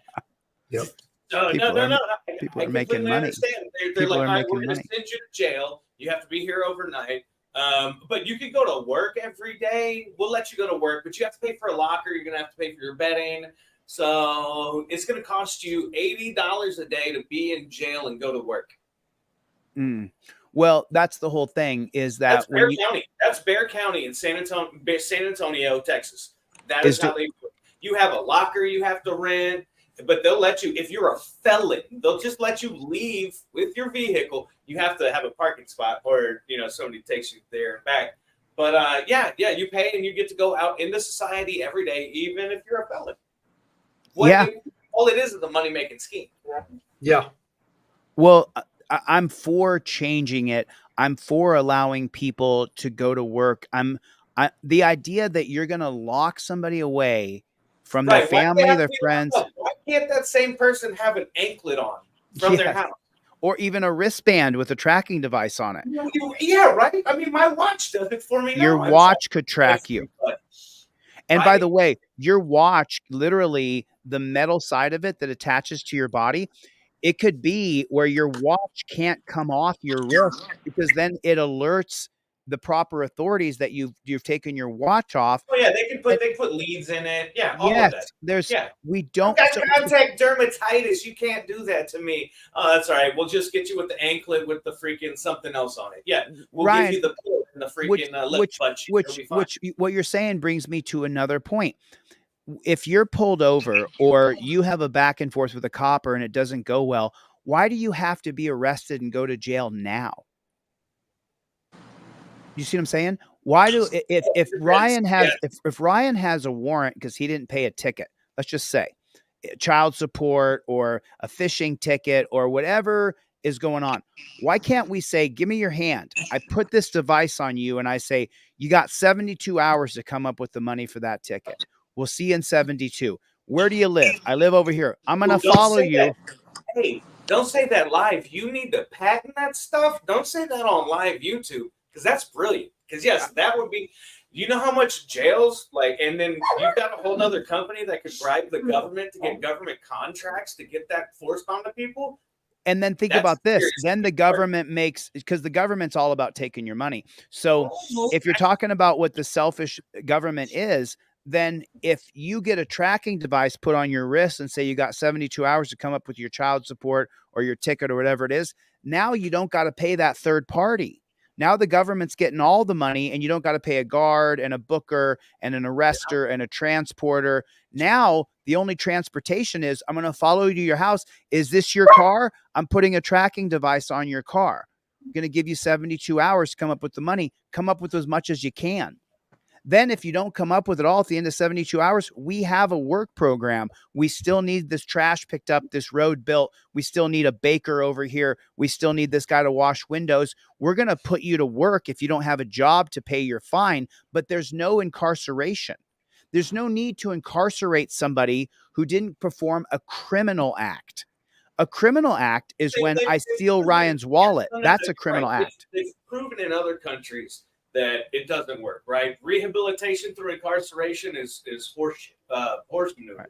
Speaker 1: Yep.
Speaker 7: No.
Speaker 14: People are making money.
Speaker 7: They're like, all right, we're going to send you to jail. You have to be here overnight. But you can go to work every day. We'll let you go to work, but you have to pay for a locker. You're going to have to pay for your bedding. So it's going to cost you $80 a day to be in jail and go to work.
Speaker 14: Well, that's the whole thing. Is that
Speaker 7: that's Bear County? That's Bear County in San Antonio, Texas. That is how they do it. You have a locker you have to rent, but they'll let you, if you're a felon, they'll just let you leave with your vehicle. You have to have a parking spot, or somebody takes you there and back. But you pay and you get to go out into society every day, even if you're a felon. All it is a money-making scheme.
Speaker 1: Yeah.
Speaker 14: Well, I'm for changing it. I'm for allowing people to go to work. The idea that you're going to lock somebody away from their family, their friends.
Speaker 7: Why can't that same person have an anklet on from their house?
Speaker 14: Or even a wristband with a tracking device on it.
Speaker 7: Yeah, right? I mean, my watch does it for me now.
Speaker 14: Your watch could track you. And by the way, your watch, literally the metal side of it that attaches to your body, it could be where your watch can't come off your wrist, because then it alerts the proper authorities that you've taken your watch off.
Speaker 7: Oh yeah, they put leads in it. Yeah, all of that.
Speaker 14: We don't.
Speaker 7: I've got contact dermatitis. You can't do that to me. Oh, that's all right. We'll just get you with the anklet with the freaking something else on it. Yeah, we'll give you the pill and the freaking lip punch.
Speaker 14: Which what you're saying brings me to another point. If you're pulled over or you have a back and forth with a copper and it doesn't go well, why do you have to be arrested and go to jail now? You see what I'm saying? Why do if Ryan has a warrant because he didn't pay a ticket, let's just say child support or a fishing ticket or whatever is going on, why can't we say, give me your hand? I put this device on you and I say, you got 72 hours to come up with the money for that ticket. We'll see you in 72. Where do you live? I live over here. I'm going to follow you.
Speaker 7: Hey, don't say that live. You need to patent that stuff. Don't say that on live YouTube, because that's brilliant. Because yes, that would be, you know how much jails, and then you've got a whole other company that could bribe the government to get government contracts to get that forced onto people.
Speaker 14: And then think about this. Then the government because the government's all about taking your money. So if you're talking about what the selfish government is, then if you get a tracking device put on your wrist and say you got 72 hours to come up with your child support or your ticket or whatever it is, now you don't got to pay that third party. Now the government's getting all the money and you don't got to pay a guard and a booker and an arrestor and a transporter. Now the only transportation is, I'm going to follow you to your house. Is this your car? I'm putting a tracking device on your car. going to give you 72 hours to come up with the money. Come up with as much as you can. Then if you don't come up with it all at the end of 72 hours, we have a work program. We still need this trash picked up, this road built. We still need a baker over here. We still need this guy to wash windows. We're going to put you to work if you don't have a job to pay your fine, but there's no incarceration. There's no need to incarcerate somebody who didn't perform a criminal act. A criminal act is when I steal Ryan's wallet. That's a criminal act.
Speaker 7: They've proven in other countries that it doesn't work, right? Rehabilitation through incarceration is horse maneuver. Right.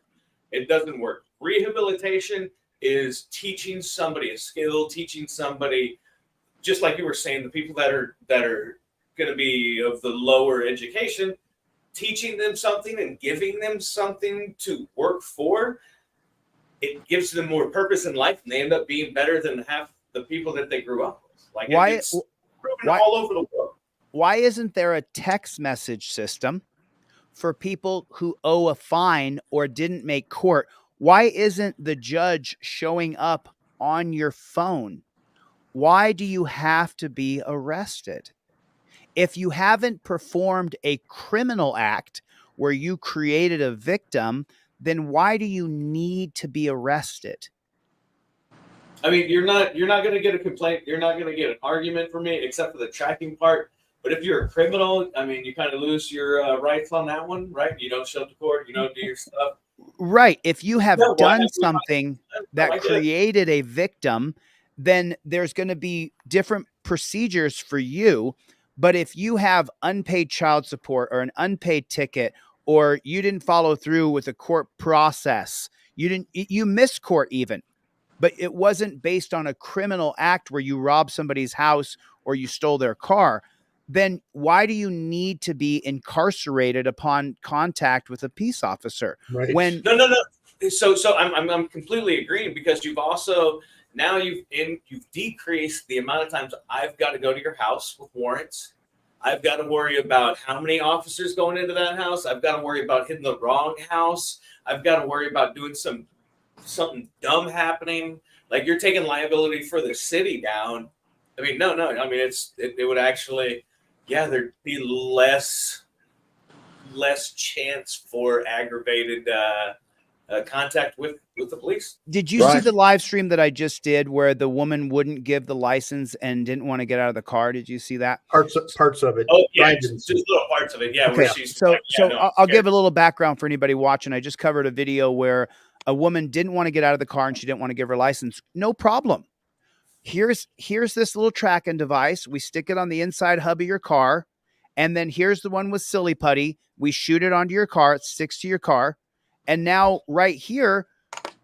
Speaker 7: It doesn't work. Rehabilitation is teaching somebody a skill, teaching somebody, just like you were saying, the people that are going to be of the lower education, teaching them something and giving them something to work for. It gives them more purpose in life, and they end up being better than half the people that they grew up with. Like it's proven all over the world.
Speaker 14: Why isn't there a text message system for people who owe a fine or didn't make court? Why isn't the judge showing up on your phone? Why do you have to be arrested? If you haven't performed a criminal act where you created a victim, then why do you need to be arrested?
Speaker 7: I mean, you're not going to get a complaint. You're not going to get an argument from me, except for the tracking part. But if you're a criminal, I mean, you kind of lose your rights on that one, right? You don't show up to court. You don't do your stuff.
Speaker 14: Right. If you have done something that created a victim, then there's going to be different procedures for you. But if you have unpaid child support or an unpaid ticket, or you didn't follow through with a court process, you missed court even, but it wasn't based on a criminal act where you robbed somebody's house or you stole their car, then why do you need to be incarcerated upon contact with a peace officer?
Speaker 1: Right.
Speaker 14: When
Speaker 7: No. So I'm completely agreeing, because you've also now you've decreased the amount of times I've got to go to your house with warrants. I've got to worry about how many officers going into that house. I've got to worry about hitting the wrong house. I've got to worry about doing something dumb happening. Like, you're taking liability for the city down. I mean, no. I mean, it would actually, there'd be less chance for aggravated contact with the police.
Speaker 14: Did you see the live stream that I just did where the woman wouldn't give the license and didn't want to get out of the car? Did you see that?
Speaker 1: Parts of it.
Speaker 7: Oh, yeah, just little parts of it. Yeah.
Speaker 14: Okay.
Speaker 7: Where she's
Speaker 14: So
Speaker 7: no,
Speaker 14: I'll give a little background for anybody watching. I just covered a video where a woman didn't want to get out of the car and she didn't want to give her license. No problem. Here's this little tracking device. We stick it on the inside hub of your car. And then here's the one with silly putty. We shoot it onto your car. It sticks to your car. And now right here,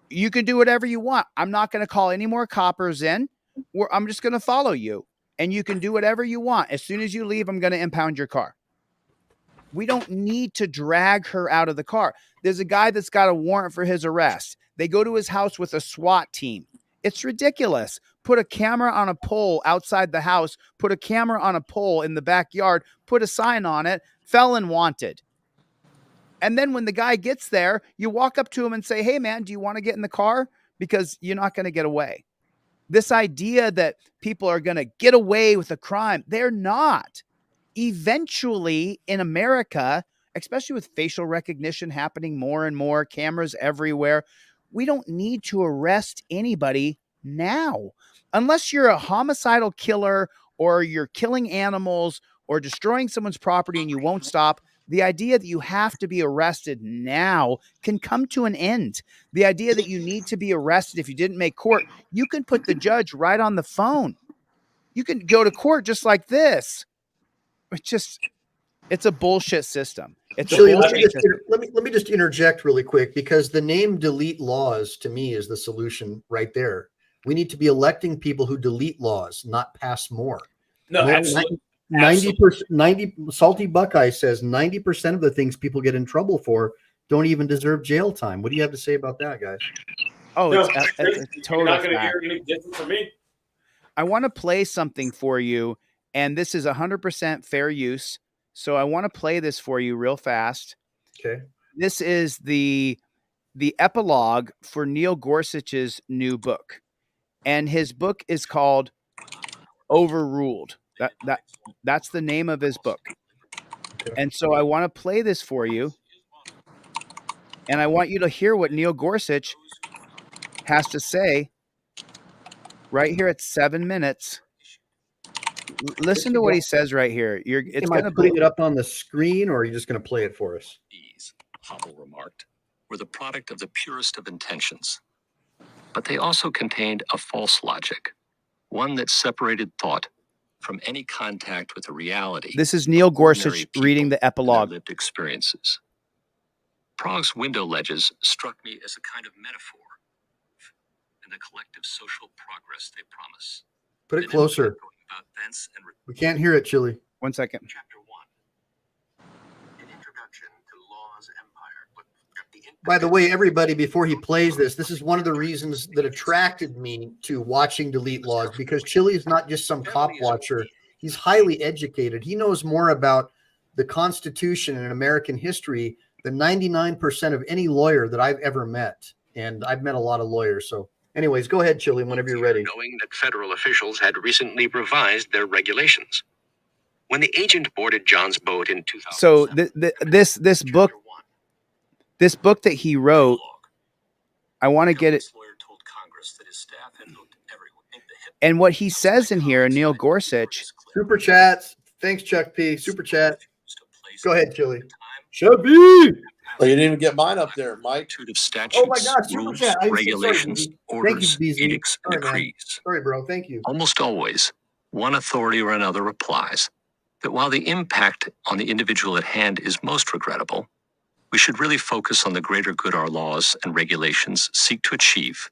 Speaker 14: you can do whatever you want. I'm not going to call any more coppers in. I'm just going to follow you. And you can do whatever you want. As soon as you leave, I'm going to impound your car. We don't need to drag her out of the car. There's a guy that's got a warrant for his arrest. They go to his house with a SWAT team. It's ridiculous. Put a camera on a pole outside the house. Put a camera on a pole in the backyard. Put a sign on it. Felon wanted. And then when the guy gets there, you walk up to him and say, hey, man, do you want to get in the car? Because you're not going to get away. This idea that people are going to get away with a crime, they're not. Eventually in America, especially with facial recognition happening more and more, cameras everywhere, we don't need to arrest anybody now. Unless you're a homicidal killer or you're killing animals or destroying someone's property and you won't stop. The idea that you have to be arrested now can come to an end. The idea that you need to be arrested if you didn't make court, you can put the judge right on the phone. You can go to court just like this. It's a bullshit system.
Speaker 1: Chilli, let me just interject really quick, because the name delete laws to me is the solution right there. We need to be electing people who delete laws, not pass more.
Speaker 7: No, absolutely.
Speaker 1: 90% Salty Buckeye says 90% of the things people get in trouble for don't even deserve jail time. What do you have to say about that, guys?
Speaker 14: Oh,
Speaker 7: No,
Speaker 14: it's a total
Speaker 7: you're not going to
Speaker 14: fact.
Speaker 7: hear any different from me.
Speaker 14: I want to play something for you, and this is 100% fair use. So I want to play this for you real fast.
Speaker 1: Okay.
Speaker 14: This is the epilogue for Neil Gorsuch's new book. And his book is called Overruled. That's the name of his book. And so I want to play this for you. And I want you to hear what Neil Gorsuch has to say right here at 7 minutes. Listen to what he says right here. It's
Speaker 1: Am I
Speaker 14: going to
Speaker 1: putting it up on the screen, or are you just going to play it for us?
Speaker 15: Hobble remarked, were the product of the purest of intentions. But they also contained a false logic, one that separated thought from any contact with the reality.
Speaker 14: This is Neil Gorsuch
Speaker 15: ordinary
Speaker 14: reading the
Speaker 15: people and their
Speaker 14: epilogue.
Speaker 15: lived experiences. Prague's window ledges struck me as a kind of metaphor and the collective social progress they promise.
Speaker 1: Put it closer.
Speaker 15: About thence and
Speaker 1: We can't hear it, Chili.
Speaker 14: 1 second.
Speaker 15: Chapter 1. An introduction to law's empire.
Speaker 1: By the way, everybody, before he plays this is one of the reasons that attracted me to watching Delete Laws, because Chili is not just some cop watcher. He's highly educated. He knows more about the Constitution and American history than 99% of any lawyer that I've ever met. And I've met a lot of lawyers. So anyways, go ahead, Chili, whenever you're ready.
Speaker 15: Knowing that federal officials had recently revised their regulations. When the agent boarded John's boat in 2000.
Speaker 14: So this book that he wrote, I want to get it. And what he says in here, Neil Gorsuch.
Speaker 1: Super chats. Thanks, Chuck P. Super chat. Go ahead, Chili.
Speaker 8: Chubby. Oh, you didn't even get mine up there, Mike.
Speaker 15: Of statutes,
Speaker 1: Oh my God, super
Speaker 15: rules,
Speaker 1: chat. I'm so
Speaker 15: regulations,
Speaker 1: sorry.
Speaker 15: orders,
Speaker 1: Thank you, BZ.
Speaker 15: edicts, and
Speaker 1: Sorry, man.
Speaker 15: decrees.
Speaker 1: Sorry, bro. Thank you.
Speaker 15: Almost always, one authority or another replies that while the impact on the individual at hand is most regrettable, we should really focus on the greater good our laws and regulations seek to achieve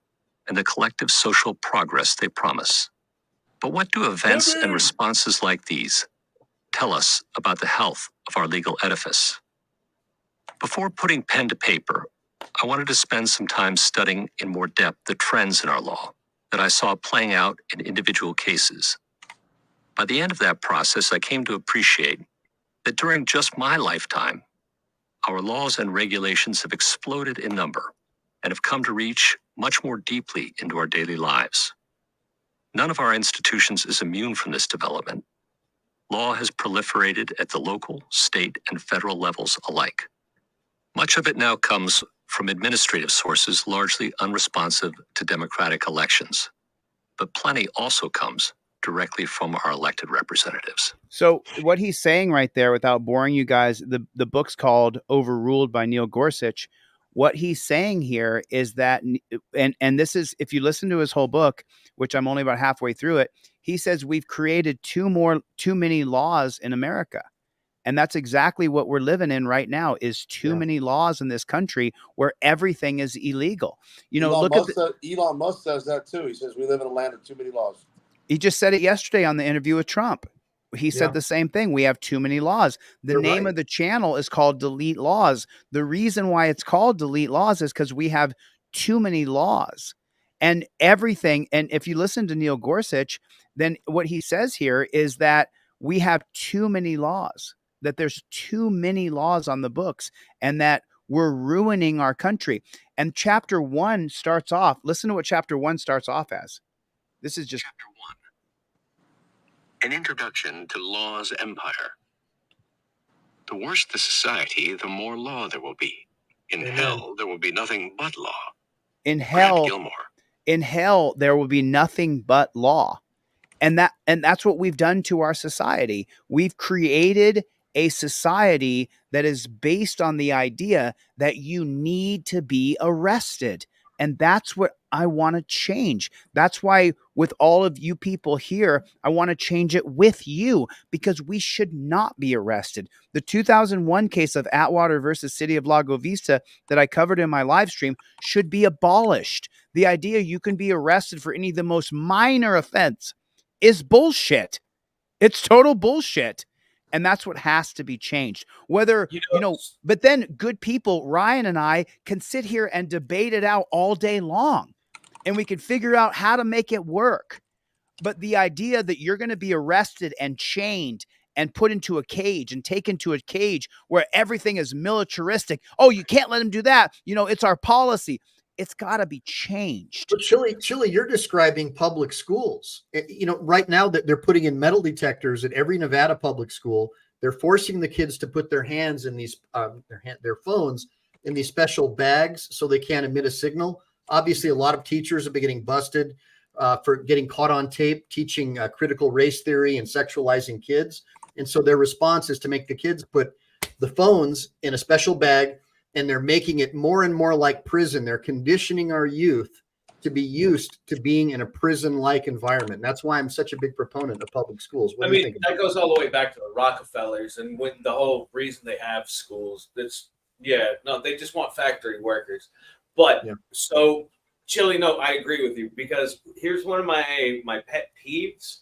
Speaker 15: and the collective social progress they promise. But what do events and responses like these tell us about the health of our legal edifice? Before putting pen to paper, I wanted to spend some time studying in more depth the trends in our law that I saw playing out in individual cases. By the end of that process, I came to appreciate that during just my lifetime, our laws and regulations have exploded in number and have come to reach much more deeply into our daily lives. None of our institutions is immune from this development. Law has proliferated at the local, state, and federal levels alike. Much of it now comes from administrative sources largely unresponsive to democratic elections, but plenty also comes directly from our elected representatives.
Speaker 14: So what he's saying right there, without boring you guys, the book's called Overruled by Neil Gorsuch. What he's saying here is that, and this is, if you listen to his whole book, which I'm only about halfway through it, he says we've created too many laws in America. And that's exactly what we're living in right now, is too many laws in this country where everything is illegal. You know,
Speaker 8: Elon Musk says that too. He says we live in a land of too many laws.
Speaker 14: He just said it yesterday on the interview with Trump. He said the same thing. We have too many laws. The name of the channel is called Delete Laws. The reason why it's called Delete Laws is because we have too many laws and everything. And if you listen to Neil Gorsuch, then what he says here is that we have too many laws, that there's too many laws on the books, and that we're ruining our country. And chapter 1 starts off, listen to what chapter 1 starts off as. This is just
Speaker 15: Chapter 1. An introduction to law's empire. The worse the society, the more law there will be. In hell, there will be nothing but law.
Speaker 14: In hell, there will be nothing but law. And that's what we've done to our society. We've created a society that is based on the idea that you need to be arrested. And that's what I want to change. That's why with all of you people here, I want to change it with you, because we should not be arrested. The 2001 case of Atwater versus City of Lago Vista that I covered in my live stream should be abolished. The idea you can be arrested for any of the most minor offense is bullshit. It's total bullshit. And that's what has to be changed. Whether, but then good people, Ryan and I, can sit here and debate it out all day long. And we can figure out how to make it work. But the idea that you're going to be arrested and chained and put into a cage and taken to a cage where everything is militaristic. Oh, you can't let him do that. It's our policy. it's got to be changed.
Speaker 1: But Chili, you're describing public schools. You know, right now that they're putting in metal detectors at every Nevada public school. They're forcing the kids to put their hands in these their phones in these special bags so they can't emit a signal. Obviously, a lot of teachers have been getting busted for getting caught on tape teaching critical race theory and sexualizing kids. And so their response is to make the kids put the phones in a special bag, and they're making it more and more like prison. They're conditioning our youth to be used to being in a prison-like environment. That's why I'm such a big proponent of public schools. What
Speaker 7: I
Speaker 1: do you
Speaker 7: mean,
Speaker 1: think?
Speaker 7: that goes all the way back to the Rockefellers and when the whole reason they have schools. They just want factory workers. But so, Chili, no, I agree with you, because here's one of my pet peeves.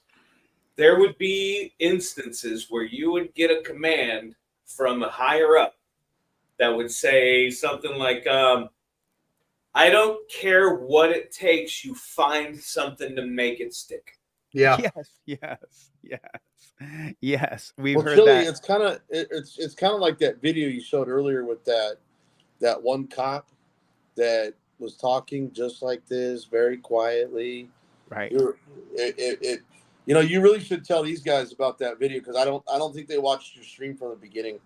Speaker 7: There would be instances where you would get a command from a higher up that would say something like, I don't care what it takes, you find something to make it stick.
Speaker 1: Yeah.
Speaker 14: Yes. We've
Speaker 8: Well,
Speaker 14: heard
Speaker 8: Chili,
Speaker 14: that.
Speaker 8: it's kind of like that video you showed earlier with that one cop that was talking just like this, very quietly.
Speaker 14: Right.
Speaker 8: You really should tell these guys about that video, because I don't think they watched your stream from the beginning.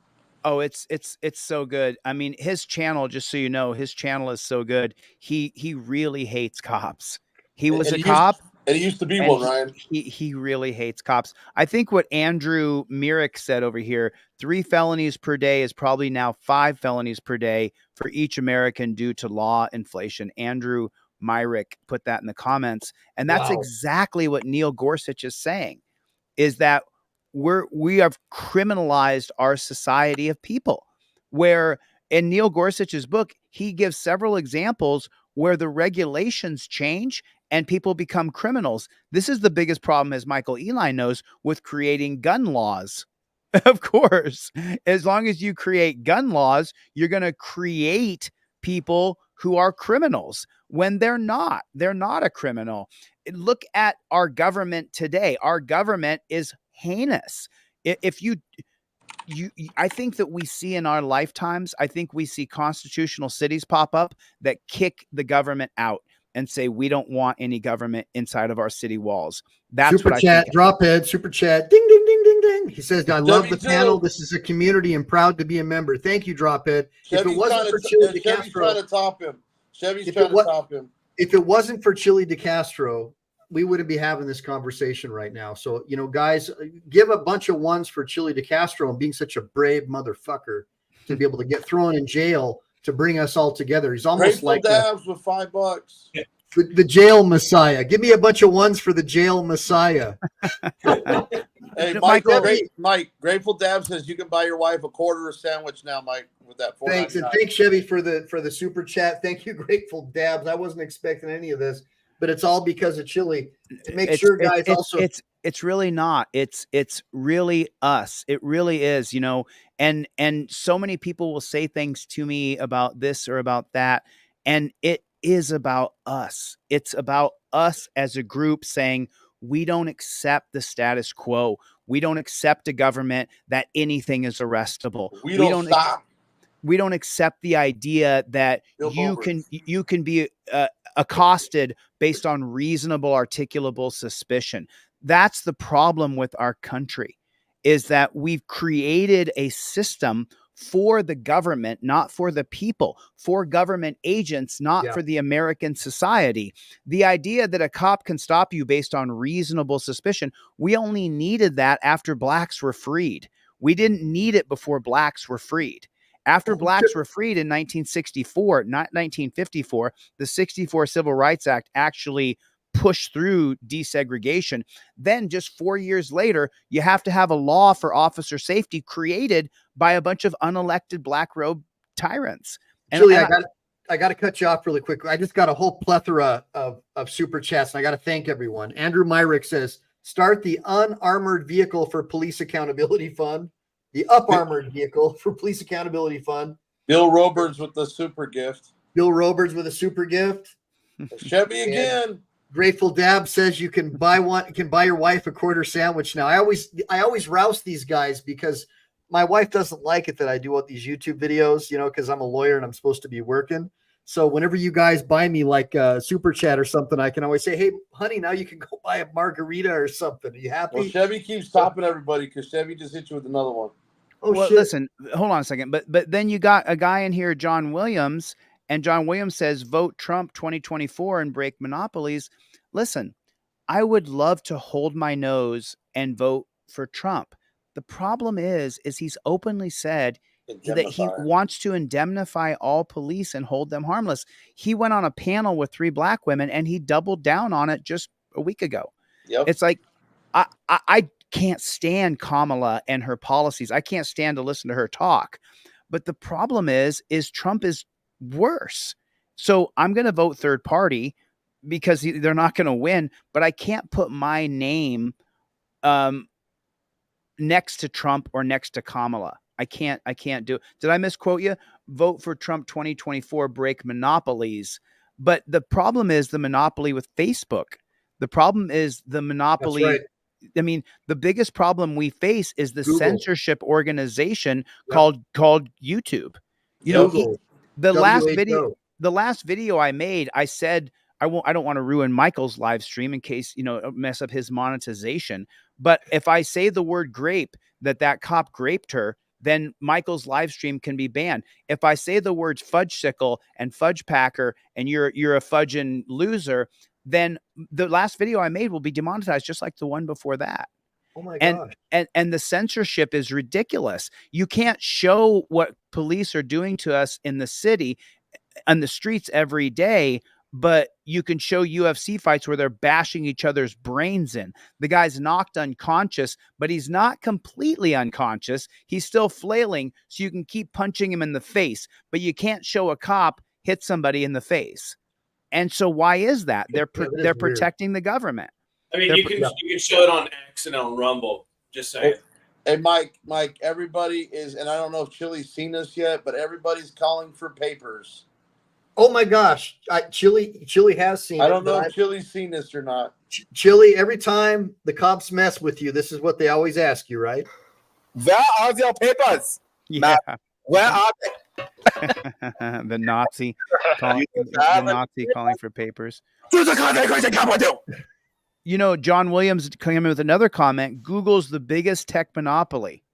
Speaker 14: Oh, it's so good. I mean, his channel, just so you know, his channel is so good. He really hates cops. He was a cop.
Speaker 8: And he used to be one, Ryan.
Speaker 14: He really hates cops. I think what Andrew Myrick said over here, 3 felonies per day is probably now 5 felonies per day for each American due to law inflation. Andrew Myrick put that in the comments. And that's exactly what Neil Gorsuch is saying, is that we have criminalized our society of people, where in Neil Gorsuch's book, he gives several examples where the regulations change and people become criminals. This is the biggest problem, as Michael Eli knows, with creating gun laws. Of course, as long as you create gun laws, you're going to create people who are criminals when they're not. They're not a criminal. Look at our government today. Our government is heinous. If I think that we see in our lifetimes, I think we see constitutional cities pop up that kick the government out and say, we don't want any government inside of our city walls. That's
Speaker 1: Super
Speaker 14: what
Speaker 1: chat,
Speaker 14: I think.
Speaker 1: Drophead, super chat, ding, ding, ding, ding, ding. He says, I love the panel. This is a community and proud to be a member. Thank you, Drophead. If it wasn't for Chili
Speaker 8: Chevy's trying to top him.
Speaker 1: If it wasn't for Chili DeCastro, we wouldn't be having this conversation right now. So, guys, give a bunch of ones for Chili DeCastro and being such a brave motherfucker to be able to get thrown in jail to bring us all together. He's almost
Speaker 8: Grateful
Speaker 1: like
Speaker 8: Dabs with $5.
Speaker 1: the jail messiah. Give me a bunch of ones for the jail messiah.
Speaker 8: Hey, Mike, Grateful Dab says you can buy your wife a quarter sandwich now, Mike, with that $4.99.
Speaker 1: Thanks, and thanks Chevy for the super chat. Thank you, Grateful Dabs. I wasn't expecting any of this, but it's all because of Chili. To make sure, guys,
Speaker 14: it's really not. It's really us. It really is, and so many people will say things to me about this or about that, and it is about us. It's about us as a group saying, we don't accept the status quo. We don't accept a government that anything is arrestable.
Speaker 8: We don't stop.
Speaker 14: We don't accept the idea that you can be accosted based on reasonable, articulable suspicion. That's the problem with our country, is that we've created a system for the government, not for the people, for government agents, not for the American society. The idea that a cop can stop you based on reasonable suspicion, we only needed that after blacks were freed. We didn't need it before blacks were freed. After blacks were freed in 1964, not 1954, the 64 Civil Rights Act actually pushed through desegregation. Then just 4 years later, you have to have a law for officer safety created by a bunch of unelected black robe tyrants.
Speaker 1: Julie, I got to cut you off really quick. I just got a whole plethora of super chats, and I got to thank everyone. Andrew Myrick says, start the unarmored vehicle for police accountability fund. The up-armored vehicle for police accountability fund.
Speaker 8: Bill Roberts with the super gift.
Speaker 1: Bill Roberts with a super gift.
Speaker 8: Chevy again.
Speaker 1: Grateful Dab says you can buy your wife a quarter sandwich now. I always rouse these guys because my wife doesn't like it that I do all these YouTube videos, because I'm a lawyer and I'm supposed to be working. So whenever you guys buy me like a super chat or something, I can always say, "Hey, honey, now you can go buy a margarita or something." Are you happy?
Speaker 8: Well, Chevy keeps topping everybody because Chevy just hit you with another one.
Speaker 1: Oh,
Speaker 14: well,
Speaker 1: shit.
Speaker 14: listen, hold on a second. But then you got a guy in here, John Williams, and John Williams says, vote Trump 2024 and break monopolies. Listen, I would love to hold my nose and vote for Trump. The problem is he's openly said that he
Speaker 8: Indemnify.
Speaker 14: wants to indemnify all police and hold them harmless. He went on a panel with 3 black women and he doubled down on it just a week ago.
Speaker 8: Yep.
Speaker 14: It's like, I can't stand Kamala and her policies. I can't stand to listen to her talk. But the problem is Trump is worse. So I'm going to vote third party because they're not going to win, but I can't put my name next to Trump or next to Kamala. I can't do it. Did I misquote you? Vote for Trump 2024, break monopolies. But the problem is the monopoly with Facebook. The problem is the monopoly.
Speaker 1: That's right.
Speaker 14: I mean, the biggest problem we face is the
Speaker 1: Google.
Speaker 14: censorship organization called YouTube. You know,
Speaker 1: Google.
Speaker 14: the last
Speaker 1: WHO.
Speaker 14: video I made, I said I don't want to ruin Michael's live stream in case, mess up his monetization. But if I say the word grape, that cop graped her, then Michael's live stream can be banned. If I say the words fudgesicle and fudge packer and you're a fudging loser, then the last video I made will be demonetized, just like the one before that.
Speaker 1: Oh my gosh.
Speaker 14: And the censorship is ridiculous. You can't show what police are doing to us in the city, on the streets every day, but you can show UFC fights where they're bashing each other's brains in. The guy's knocked unconscious, but he's not completely unconscious. He's still flailing, so you can keep punching him in the face, but you can't show a cop hit somebody in the face. And so why is that? They're protecting the government.
Speaker 7: I mean, you can show it on X and on Rumble. Just saying.
Speaker 8: Hey, Mike, everybody is, and I don't know if Chili's seen this yet, but everybody's calling for papers.
Speaker 1: Oh my gosh. Chili has seen it.
Speaker 8: I don't know if Chili's seen this or not.
Speaker 1: Chili, every time the cops mess with you, this is what they always ask you, right?
Speaker 16: Where are your papers?
Speaker 14: Yeah.
Speaker 16: Where are they?
Speaker 14: The Nazi calling for papers. John Williams came in with another comment. Google's the biggest tech monopoly.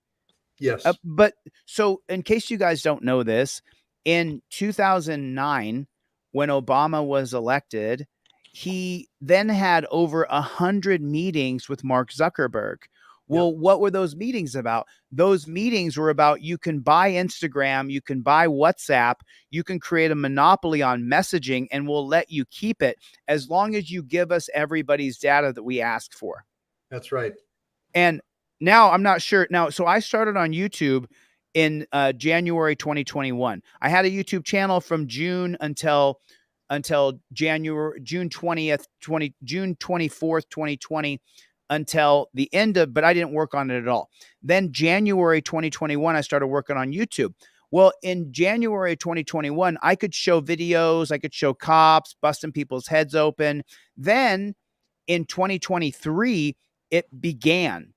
Speaker 1: Yes.
Speaker 14: But so in case you guys don't know this, in 2009, when Obama was elected, he then had over 100 meetings with Mark Zuckerberg. Well, what were those meetings about? Those meetings were about, you can buy Instagram, you can buy WhatsApp, you can create a monopoly on messaging, and we'll let you keep it as long as you give us everybody's data that we asked for.
Speaker 1: That's right.
Speaker 14: And now I'm not sure. Now, so I started on YouTube in January 2021. I had a YouTube channel from June until June 24th, 2020, until the end of, but I didn't work on it at all. Then January 2021, I started working on YouTube. Well, in January 2021, I could show videos, I could show cops busting people's heads open. Then in 2023, it began.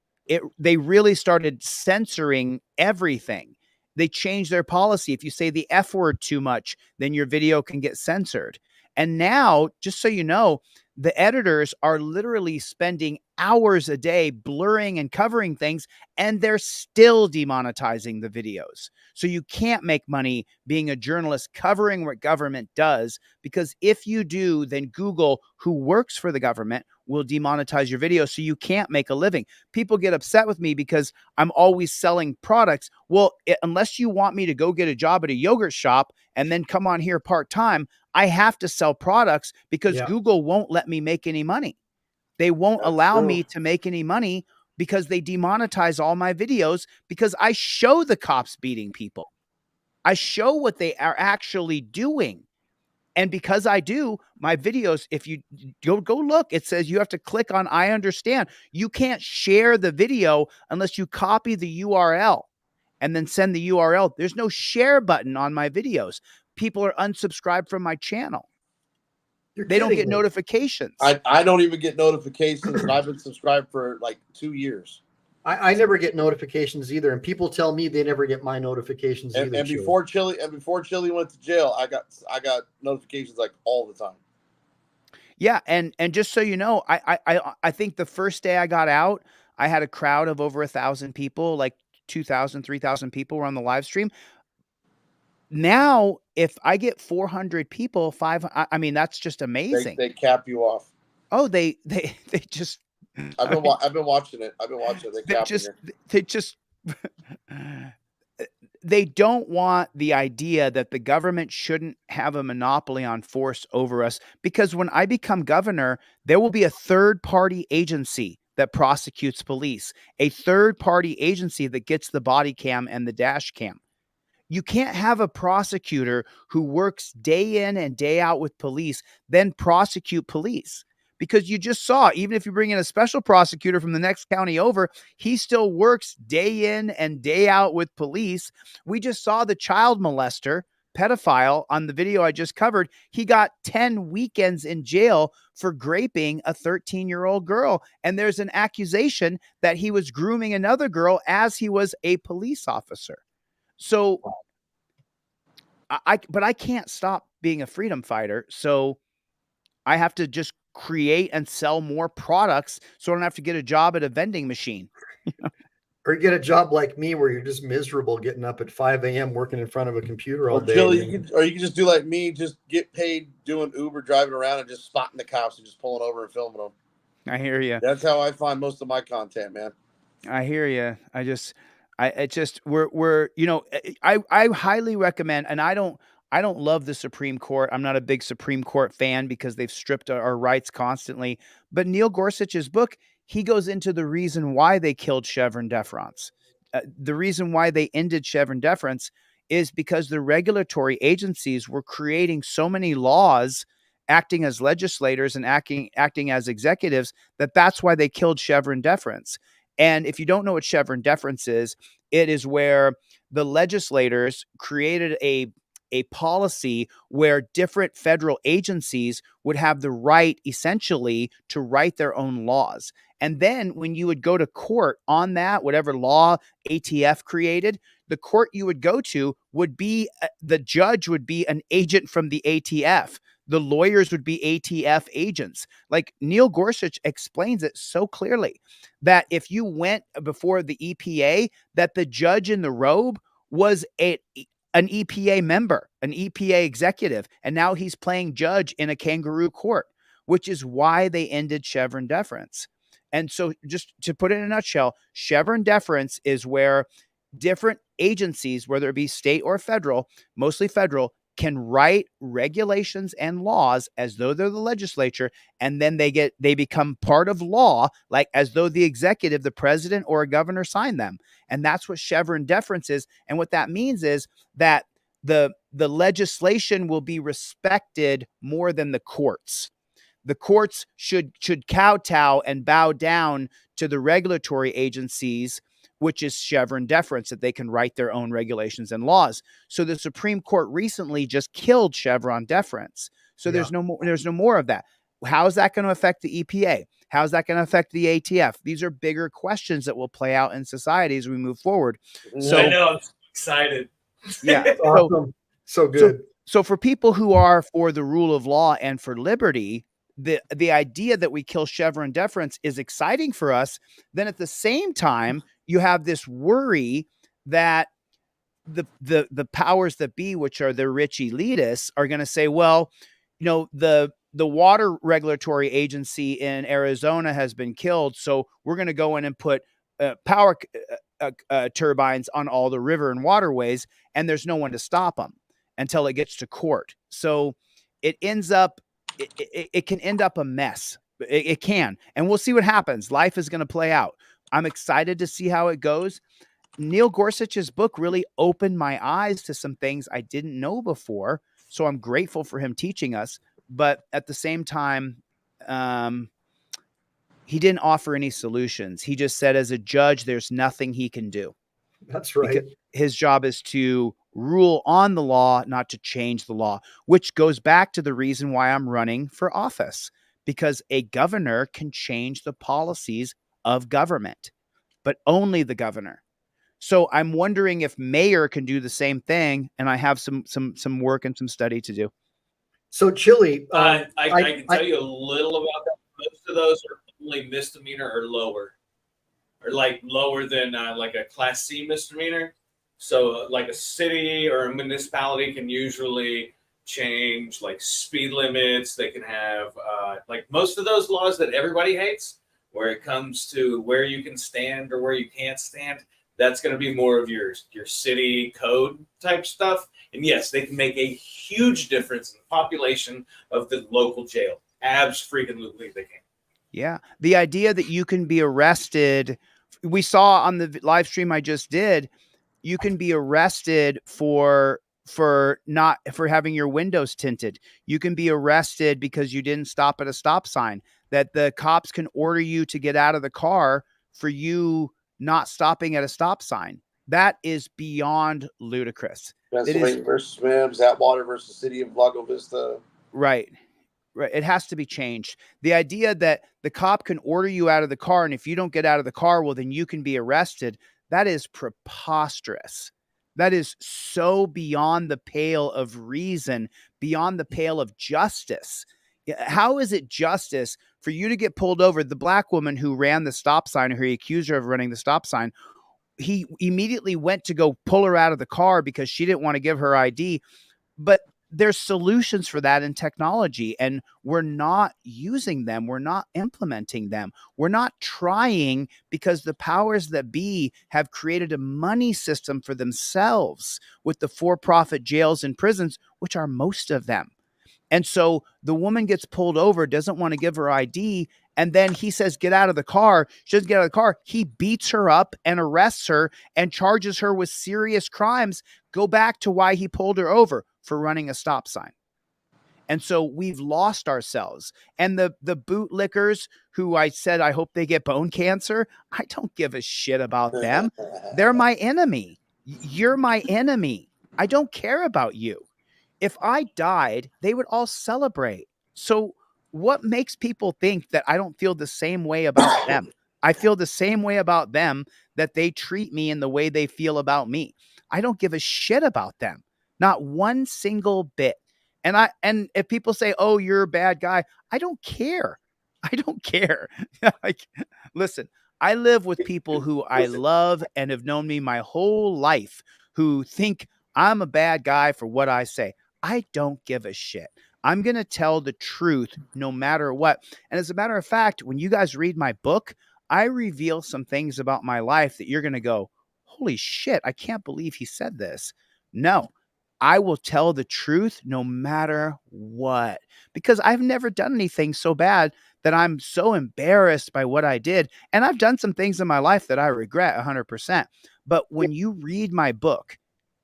Speaker 14: They really started censoring everything. They changed their policy. If you say the F word too much, then your video can get censored. And now, just so you know, the editors are literally spending hours a day blurring and covering things, and they're still demonetizing the videos. So you can't make money being a journalist covering what government does, because if you do, then Google, who works for the government, will demonetize your video, so you can't make a living. People get upset with me because I'm always selling products. Well, unless you want me to go get a job at a yogurt shop and then come on here part-time, I have to sell products because Google won't let me make any money. They won't allow me to make any money because they demonetize all my videos, because I show the cops beating people. I show what they are actually doing. And because I do, my videos, if you go look, it says you have to click on I understand. You can't share the video unless you copy the URL and then send the URL. There's no share button on my videos. People are unsubscribed from my channel. They don't get notifications.
Speaker 8: I don't even get notifications, and I've been subscribed for like 2 years.
Speaker 1: I never get notifications either, and people tell me they never get my notifications
Speaker 8: And,
Speaker 1: either.
Speaker 8: and
Speaker 1: Chili.
Speaker 8: before Chili went to jail, I got notifications like all the time.
Speaker 14: Yeah, and just so you know, I think the first day I got out, I had a crowd of over 1,000 people, like 2,000, 3,000 people were on the live stream. Now, if I get 400 people, I mean, that's just amazing.
Speaker 8: They cap you off.
Speaker 14: Oh, they just.
Speaker 8: I've been watching it.
Speaker 14: They just they don't want the idea that the government shouldn't have a monopoly on force over us, because when I become governor, there will be a third-party agency that prosecutes police, a third-party agency that gets the body cam and the dash cam. You can't have a prosecutor who works day in and day out with police, then prosecute police. Because you just saw, even if you bring in a special prosecutor from the next county over, he still works day in and day out with police. We just saw the child molester, pedophile on the video I just covered. He got 10 weekends in jail for graping a 13-year-old girl. And there's an accusation that he was grooming another girl as he was a police officer. So but I can't stop being a freedom fighter. So I have to just create and sell more products so I don't have to get a job at a vending machine.
Speaker 1: Or get a job like me where you're just miserable getting up at 5 a.m. working in front of a computer all
Speaker 8: Or
Speaker 1: day.
Speaker 8: Chili, you can just do like me, just get paid doing Uber, driving around and just spotting the cops and just pulling over and filming them.
Speaker 14: I hear you.
Speaker 8: That's how I find most of my content, man.
Speaker 14: I hear you. We're I highly recommend, and I don't love the Supreme Court. I'm not a big Supreme Court fan because they've stripped our rights constantly. But Neil Gorsuch's book, he goes into the reason why they killed Chevron deference. The reason why they ended Chevron deference is because the regulatory agencies were creating so many laws, acting as legislators and acting as executives, that's why they killed Chevron deference. And if you don't know what Chevron deference is, it is where the legislators created a policy where different federal agencies would have the right, essentially, to write their own laws. And then when you would go to court on that, whatever law ATF created, the court you would go to would be, the judge would be an agent from the ATF. The lawyers would be ATF agents. Like Neil Gorsuch explains it so clearly that if you went before the EPA, that the judge in the robe was an EPA member, an EPA executive, and now he's playing judge in a kangaroo court, which is why they ended Chevron deference. And so just to put it in a nutshell, Chevron deference is where different agencies, whether it be state or federal, mostly federal, can write regulations and laws as though they're the legislature, and then they become part of law, like as though the executive, the president or a governor signed them. And that's what Chevron deference is. And what that means is that the legislation will be respected more than the courts. The courts should kowtow and bow down to the regulatory agencies, which is Chevron deference, that they can write their own regulations and laws. So the Supreme Court recently just killed Chevron deference. So there's no more of that. How is that going to affect the EPA? How is that going to affect the ATF? These are bigger questions that will play out in society as we move forward. So
Speaker 7: I know, I'm excited.
Speaker 14: Yeah.
Speaker 1: Awesome. So good.
Speaker 14: So for people who are for the rule of law and for liberty, the idea that we kill Chevron deference is exciting for us. Then at the same time, you have this worry that the powers that be, which are the rich elitists, are going to say, well, the water regulatory agency in Arizona has been killed, so we're going to go in and put power turbines on all the river and waterways, and there's no one to stop them until it gets to court. So it ends up, it can end up a mess. It can, and we'll see what happens. Life is going to play out. I'm excited to see how it goes. Neil Gorsuch's book really opened my eyes to some things I didn't know before. So I'm grateful for him teaching us. But at the same time, he didn't offer any solutions. He just said, as a judge, there's nothing he can do.
Speaker 1: That's right.
Speaker 14: Because his job is to rule on the law, not to change the law, which goes back to the reason why I'm running for office, because a governor can change the policies of government. but only the governor. So I'm wondering if mayor can do the same thing, and I have some work and some study to do.
Speaker 1: So Chilli,
Speaker 7: I can tell you a little about that. Most of those are only misdemeanor or lower, or like lower than like a Class C misdemeanor. So like a city or a municipality can usually change like speed limits. They can have like most of those laws that everybody hates, where it comes to where you can stand or where you can't stand. That's going to be more of your city code type stuff. And yes, they can make a huge difference in the population of the local jail. Abs-freaking-lutely they can.
Speaker 14: Yeah. The idea that you can be arrested, we saw on the live stream I just did, you can be arrested for having your windows tinted. You can be arrested because you didn't stop at a stop sign, that the cops can order you to get out of the car for you not stopping at a stop sign. That is beyond ludicrous.
Speaker 8: Pennsylvania versus Mims, Atwater versus City of Lago Vista.
Speaker 14: Right. Right. It has to be changed. The idea that the cop can order you out of the car, and if you don't get out of the car, well, then you can be arrested. That is preposterous. That is so beyond the pale of reason, beyond the pale of justice. How is it justice for you to get pulled over? The black woman who ran the stop sign, or he accused her of running the stop sign, he immediately went to go pull her out of the car because she didn't want to give her ID. But there's solutions for that in technology, and we're not using them. We're not implementing them. We're not trying, because the powers that be have created a money system for themselves with the for-profit jails and prisons, which are most of them. And so the woman gets pulled over, doesn't want to give her ID, and then he says, get out of the car. She doesn't get out of the car. He beats her up and arrests her and charges her with serious crimes. Go back to why he pulled her over, for running a stop sign. And so we've lost ourselves. And the bootlickers who I said, I hope they get bone cancer, I don't give a shit about them. They're my enemy. You're my enemy. I don't care about you. If I died, they would all celebrate. So what makes people think that I don't feel the same way about them? I feel the same way about them, that they treat me in the way they feel about me. I don't give a shit about them. Not one single bit. And if people say, oh, you're a bad guy, I don't care. I don't care. Listen, I live with people who I love and have known me my whole life, who think I'm a bad guy for what I say. I don't give a shit. I'm going to tell the truth no matter what. And as a matter of fact, when you guys read my book, I reveal some things about my life that you're going to go, holy shit, I can't believe he said this. No. I will tell the truth no matter what, because I've never done anything so bad that I'm so embarrassed by what I did. And I've done some things in my life that I regret 100%. But when you read my book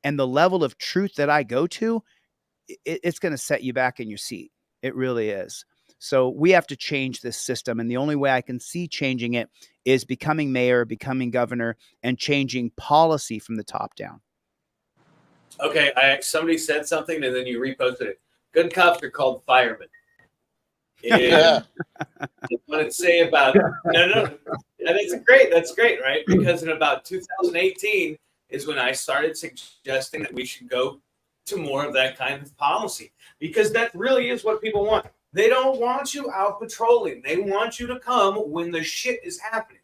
Speaker 14: and the level of truth that I go to, it's going to set you back in your seat. It really is. So we have to change this system. And the only way I can see changing it is becoming mayor, becoming governor, and changing policy from the top down.
Speaker 7: Okay, somebody said something and then you reposted it. Good cops are called firemen. And I want to say about no, that's great, right? Because in about 2018 is when I started suggesting that we should go to more of that kind of policy, because that really is what people want. They don't want you out patrolling. They want you to come when the shit is happening.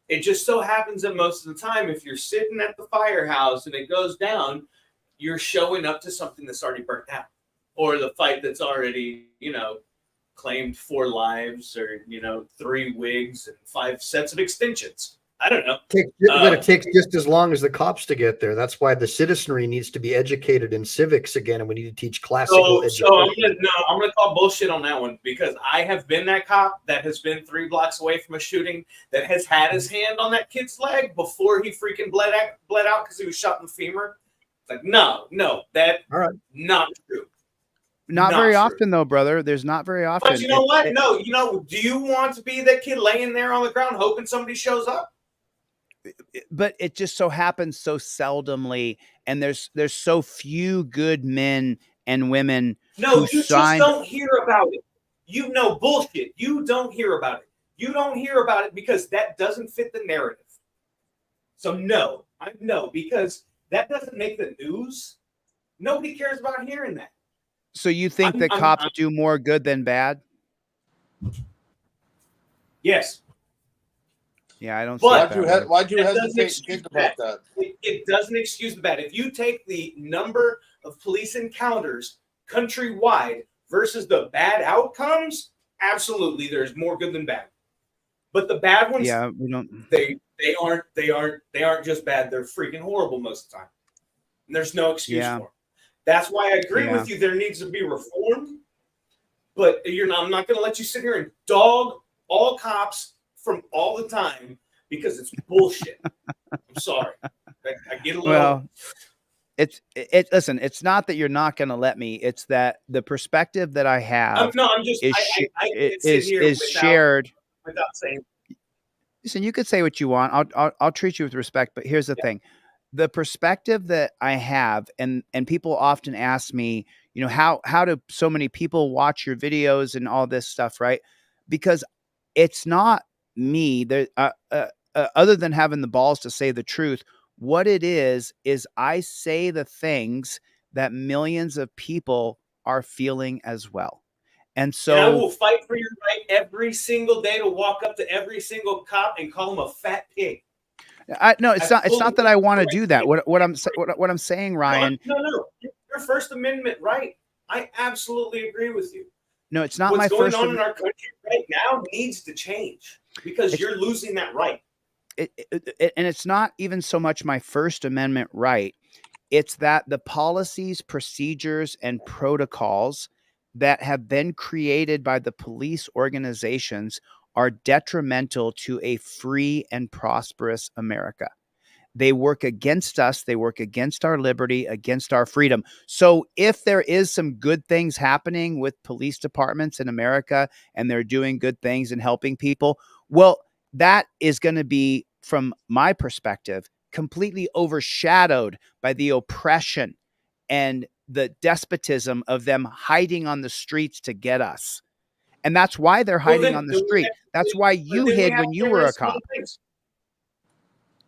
Speaker 7: It just so happens that most of the time, if you're sitting at the firehouse and it goes down, you're showing up to something that's already burnt out, or the fight that's already, claimed 4 lives, or, 3 wigs and 5 sets of extensions. I don't know.
Speaker 1: But it takes just as long as the cops to get there. That's why the citizenry needs to be educated in civics again, and we need to teach classical education.
Speaker 7: So I'm gonna call bullshit on that one, because I have been that cop that has been 3 blocks away from a shooting, that has had his hand on that kid's leg before he freaking bled out because he was shot in the femur. It's like, no, that not true.
Speaker 14: Not very often, though, brother. There's not very often.
Speaker 7: But you know what? Do you want to be that kid laying there on the ground hoping somebody shows up?
Speaker 14: But it just so happens so seldomly, and there's so few good men and women.
Speaker 7: No, you just don't hear about it. Bullshit. You don't hear about it. You don't hear about it because that doesn't fit the narrative. So no, because that doesn't make the news. Nobody cares about hearing that.
Speaker 14: So you think that cops do more good than bad?
Speaker 7: Yes.
Speaker 14: Yeah, I don't.
Speaker 8: But
Speaker 14: see it that way.
Speaker 8: why'd you
Speaker 7: That doesn't
Speaker 8: hesitate to
Speaker 7: excuse
Speaker 8: think about that?
Speaker 7: It doesn't excuse the bad. If you take the number of police encounters countrywide versus the bad outcomes, absolutely, there's more good than bad. But the bad ones,
Speaker 14: Yeah, we don't.
Speaker 7: They aren't just bad. They're freaking horrible most of the time. And there's no excuse for them. That's why I agree with you. There needs to be reform. But I'm not going to let you sit here and dog all cops from all the time because it's bullshit. I'm sorry. I get a little.
Speaker 14: Well, listen. It's not that you're not going to let me. It's that the perspective that I have
Speaker 7: I'm just
Speaker 14: is
Speaker 7: can't sit here
Speaker 14: is shared.
Speaker 7: without saying.
Speaker 14: Listen, you could say what you want. I'll treat you with respect. But here's the thing: the perspective that I have, and people often ask me, how do so many people watch your videos and all this stuff, right? Because it's not me. There, other than having the balls to say the truth, what it is I say the things that millions of people are feeling as well. And so
Speaker 7: I will fight for your right every single day to walk up to every single cop and call him a fat pig.
Speaker 14: No, it's not that I want to do that. What I'm saying, Ryan.
Speaker 7: No. Your First Amendment right. I absolutely agree with you.
Speaker 14: No, it's not
Speaker 7: What's
Speaker 14: my
Speaker 7: going
Speaker 14: first.
Speaker 7: on in our country right now needs to change because you're losing that right.
Speaker 14: And it's not even so much my First Amendment right. It's that the policies, procedures, and protocols that have been created by the police organizations are detrimental to a free and prosperous America. They work against us. They work against our liberty, against our freedom. So if there is some good things happening with police departments in America and they're doing good things and helping people, well, that is going to be, from my perspective, completely overshadowed by the oppression and the despotism of them hiding on the streets to get us. And that's why they're hiding on the street. That's why you hid when you were a cop.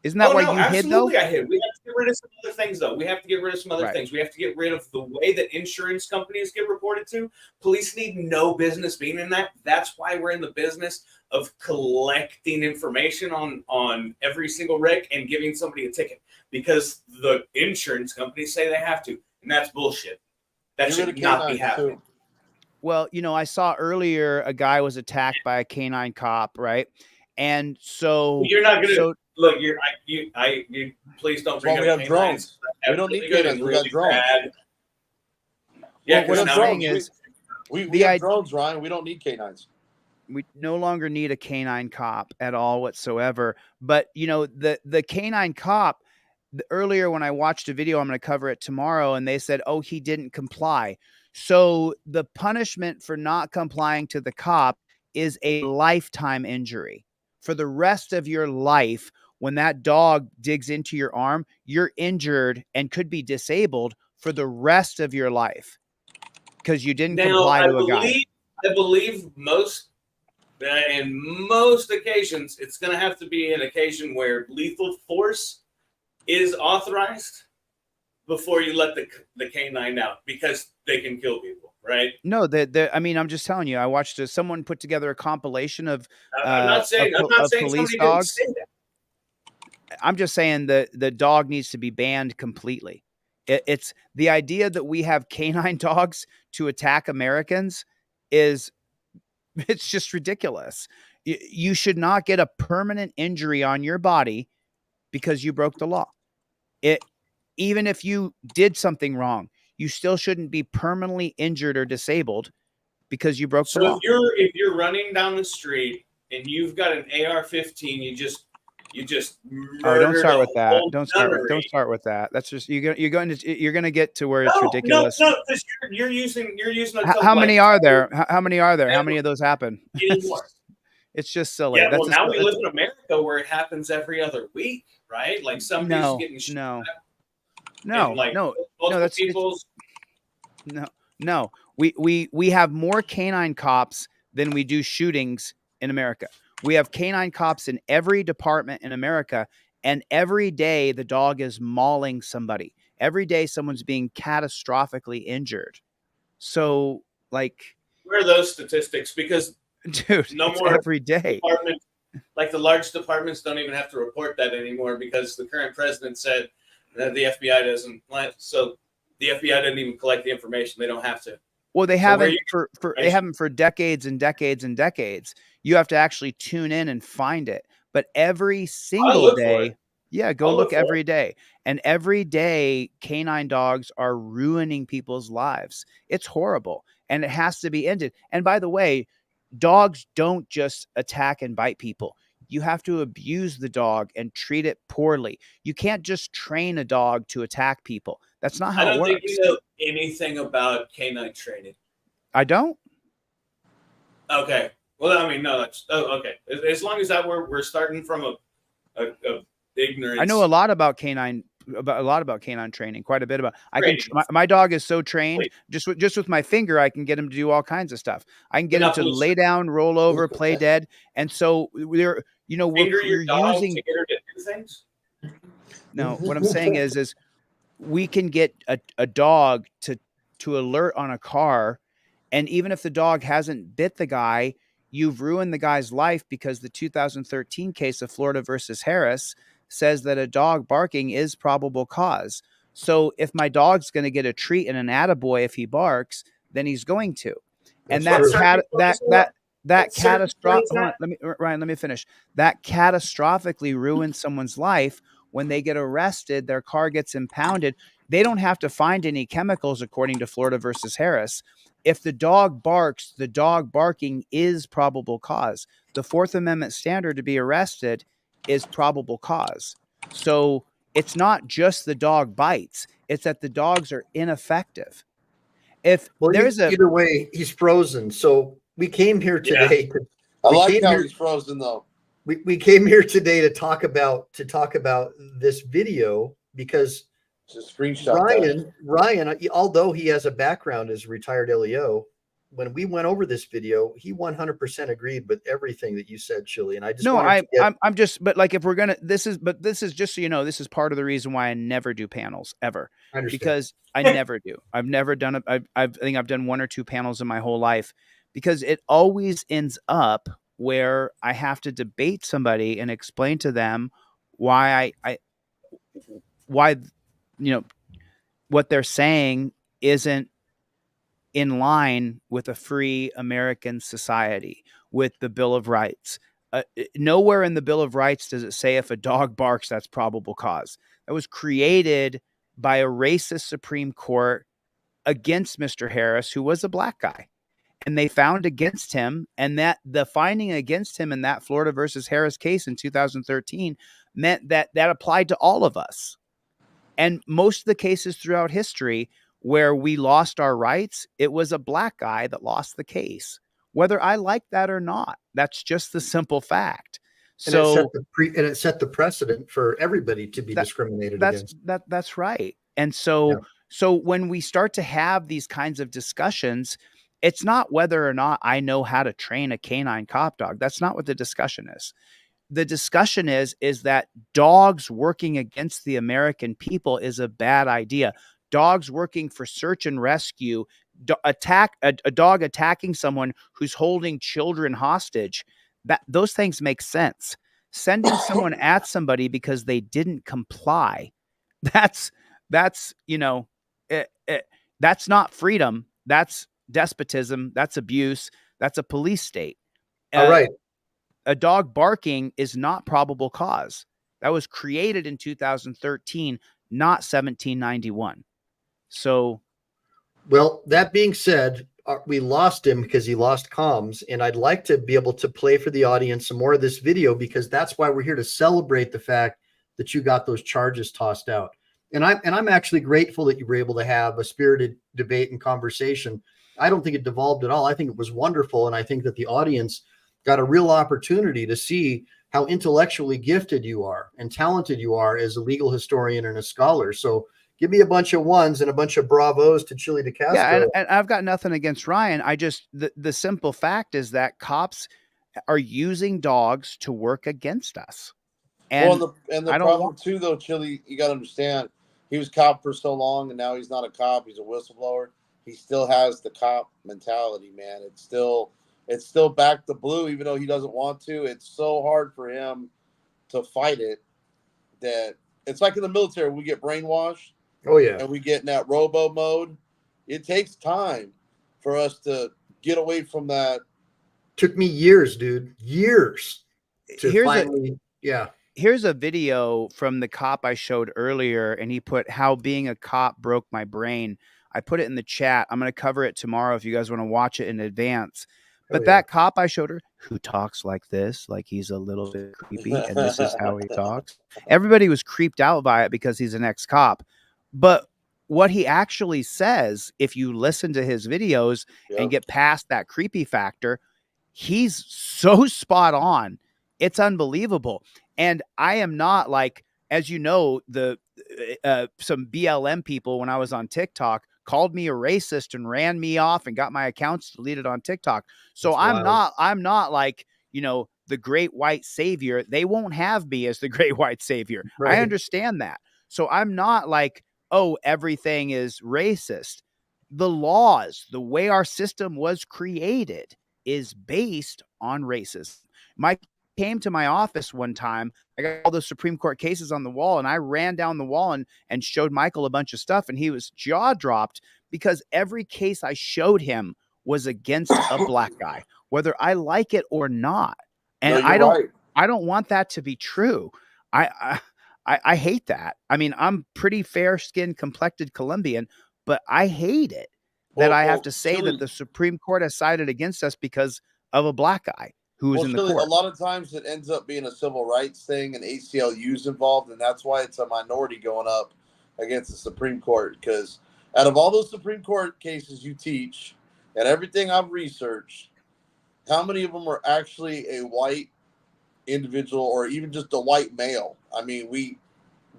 Speaker 14: Isn't that why you hid, though?
Speaker 7: Absolutely, I hid. We have to get rid of some other things, though. We have to get rid of some other things. We have to get rid of the way that insurance companies get reported to. Police need no business being in that. That's why we're in the business of collecting information on every single wreck and giving somebody a ticket because the insurance companies say they have to, and that's bullshit. That should not be happening.
Speaker 14: Well, I saw earlier a guy was attacked by a canine cop, right? And so
Speaker 7: you're not going to look. You please don't bring up.
Speaker 8: We have
Speaker 7: canines.
Speaker 8: drones. We don't need canines. We got drones.
Speaker 7: Yeah,
Speaker 8: what I'm saying
Speaker 14: is,
Speaker 8: we have drones, Ryan. We don't need canines.
Speaker 14: We no longer need a canine cop at all whatsoever. But the canine cop. Earlier, when I watched a video, I'm going to cover it tomorrow, and they said, "Oh, he didn't comply." So the punishment for not complying to the cop is a lifetime injury. For the rest of your life, when that dog digs into your arm, you're injured and could be disabled for the rest of your life because you didn't comply to a guy.
Speaker 7: I believe in most occasions, it's going to have to be an occasion where lethal force is authorized before you let the canine out because they can kill people, right?
Speaker 14: No, I mean, I'm just telling you. I watched someone put together a compilation of
Speaker 7: I'm not saying
Speaker 14: police dogs. I'm just saying that the dog needs to be banned completely. It's the idea that we have canine dogs to attack Americans it's just ridiculous. You should not get a permanent injury on your body because you broke the law. Even if you did something wrong, you still shouldn't be permanently injured or disabled because you broke the law.
Speaker 7: So if you're running down the street and you've got an AR-15, you just
Speaker 14: don't start with that. Don't start with that. That's just you're going to get to where it's ridiculous.
Speaker 7: No, because you're using
Speaker 14: how many are there? How many are there? How many of those happen? It's just silly.
Speaker 7: Yeah, well, now we live in America where it happens every other week, right? Like somebody's getting shot.
Speaker 14: No. We have more canine cops than we do shootings in America. We have canine cops in every department in America, And every day the dog is mauling somebody. Every day someone's being catastrophically injured. So, like,
Speaker 7: Where are those statistics? Because
Speaker 14: dude,
Speaker 7: no
Speaker 14: it's
Speaker 7: more
Speaker 14: every day.
Speaker 7: departments, like the large departments, don't even have to report that anymore because the current president said that the FBI doesn't. So the FBI doesn't even collect the information. They don't have to.
Speaker 14: Well, they
Speaker 7: So where
Speaker 14: haven't
Speaker 7: you-
Speaker 14: they haven't for decades and decades and decades. You have to actually tune in and find it. But every single
Speaker 7: look for
Speaker 14: day,
Speaker 7: it.
Speaker 14: yeah, go
Speaker 7: I'll
Speaker 14: look
Speaker 7: look for it.
Speaker 14: every day. And every day, canine dogs are ruining people's lives. It's horrible, and it has to be ended. And by the way, dogs don't just attack and bite people. You have to abuse the dog and treat it poorly. You can't just train a dog to attack people. That's not
Speaker 7: I
Speaker 14: how it
Speaker 7: don't think
Speaker 14: works.
Speaker 7: you know anything about canine training.
Speaker 14: I don't.
Speaker 7: Okay. Well, I mean, no. That's okay. As long as that we're starting from a ignorance.
Speaker 14: I know a lot about canine training, quite a bit about. I can
Speaker 7: Training.
Speaker 14: my dog is so trained just with my finger I can get him to do all kinds of stuff. I can get him to lay down, roll over, play dead. And so we're
Speaker 7: Finger your
Speaker 14: we're
Speaker 7: dog
Speaker 14: using
Speaker 7: to get her to do things.
Speaker 14: no, what I'm saying is we can get a dog to alert on a car, and even if the dog hasn't bit the guy, you've ruined the guy's life because the 2013 case of Florida versus Harris says that a dog barking is probable cause. So if my dog's going to get a treat and an attaboy if he barks, then he's going to. And
Speaker 1: That's
Speaker 14: that catastrophic. Ryan, let me finish. That catastrophically ruins someone's life when they get arrested. Their car gets impounded. They don't have to find any chemicals, according to Florida versus Harris. If the dog barks, the dog barking is probable cause. The Fourth Amendment standard to be arrested is probable cause. So it's not just the dog bites; it's that the dogs are ineffective. If there's
Speaker 1: either way, he's frozen. So we came here today.
Speaker 8: I like how he's frozen though.
Speaker 1: We came here today to talk about this video because
Speaker 8: just screenshot
Speaker 1: Ryan, although he has a background as a retired LEO, when we went over this video, he 100% agreed with everything that you said, Chilli. And I just
Speaker 14: I'm just, but like if we're gonna, this is just so you know, this is part of the reason why I never do panels ever.
Speaker 1: I understand.
Speaker 14: Because I never do. I've never done it. I think I've done one or two panels in my whole life because it always ends up where I have to debate somebody and explain to them why why what they're saying isn't in line with a free American society, with the Bill of Rights. Nowhere in the Bill of Rights does it say if a dog barks, that's probable cause. That was created by a racist Supreme Court against Mr. Harris, who was a black guy. And they found against him, and that the finding against him in that Florida versus Harris case in 2013 meant that applied to all of us. And most of the cases throughout history where we lost our rights, it was a black guy that lost the case, whether I like that or not. That's just the simple fact. So
Speaker 1: it set the precedent for everybody to be discriminated against.
Speaker 14: That's right. And so when we start to have these kinds of discussions, it's not whether or not I know how to train a canine cop dog. That's not what the discussion is. The discussion is that dogs working against the American people is a bad idea. Dogs working for search and rescue, a dog attacking someone who's holding children hostage, those things make sense. Sending someone at somebody because they didn't comply, that's that's not freedom. That's despotism. That's abuse. That's a police state.
Speaker 1: All right.
Speaker 14: A dog barking is not probable cause. That was created in 2013, not 1791. So,
Speaker 1: well, that being said, we lost him because he lost comms, and I'd like to be able to play for the audience some more of this video because that's why we're here to celebrate the fact that you got those charges tossed out. And I'm actually grateful that you were able to have a spirited debate and conversation. I don't think it devolved at all. I think it was wonderful, and I think that the audience got a real opportunity to see how intellectually gifted you are and talented you are as a legal historian and a scholar. So give me a bunch of ones and a bunch of bravos to Chilli DeCastro.
Speaker 14: Yeah, and I've got nothing against Ryan. I just the simple fact is that cops are using dogs to work against us. And
Speaker 8: and the
Speaker 14: I don't
Speaker 8: problem
Speaker 14: want,
Speaker 8: too, though, Chili, you got to understand, he was cop for so long, and now he's not a cop. He's a whistleblower. He still has the cop mentality, man. It's still back to blue, even though he doesn't want to. It's so hard for him to fight it that it's like in the military, we get brainwashed.
Speaker 1: Oh yeah.
Speaker 8: And we get in that robo mode. It takes time for us to get away from that.
Speaker 1: Took me years, dude. Years to
Speaker 14: here's
Speaker 1: finally, yeah.
Speaker 14: Here's a video from the cop I showed earlier, and he put how being a cop broke my brain. I put it in the chat. I'm going to cover it tomorrow if you guys want to watch it in advance. But that cop I showed her, who talks like this, like he's a little bit creepy, and this is how he talks. Everybody was creeped out by it because he's an ex-cop. But what he actually says, if you listen to his videos and get past that creepy factor, he's so spot on. It's unbelievable. And I am not like, as you know, some BLM people when I was on TikTok called me a racist and ran me off and got my accounts deleted on TikTok. So I'm not like, you know, the great white savior. They won't have me as the great white savior.
Speaker 1: Right.
Speaker 14: I understand that. So I'm not like, oh, everything is racist. The laws, the way our system was created is based on racism. Mike came to my office one time. I got all the Supreme Court cases on the wall, and I ran down the wall and showed Michael a bunch of stuff, and he was jaw dropped because every case I showed him was against a black guy, whether I like it or not. And I don't want that to be true. I hate that. I mean, I'm pretty fair-skinned, complected Colombian, but I hate it that I have to say that the Supreme Court has sided against us because of a black guy who was in the court.
Speaker 8: A lot of times it ends up being a civil rights thing and ACLU's involved, and that's why it's a minority going up against the Supreme Court. Because out of all those Supreme Court cases you teach and everything I've researched, how many of them are actually a white individual or even just a white male? I mean,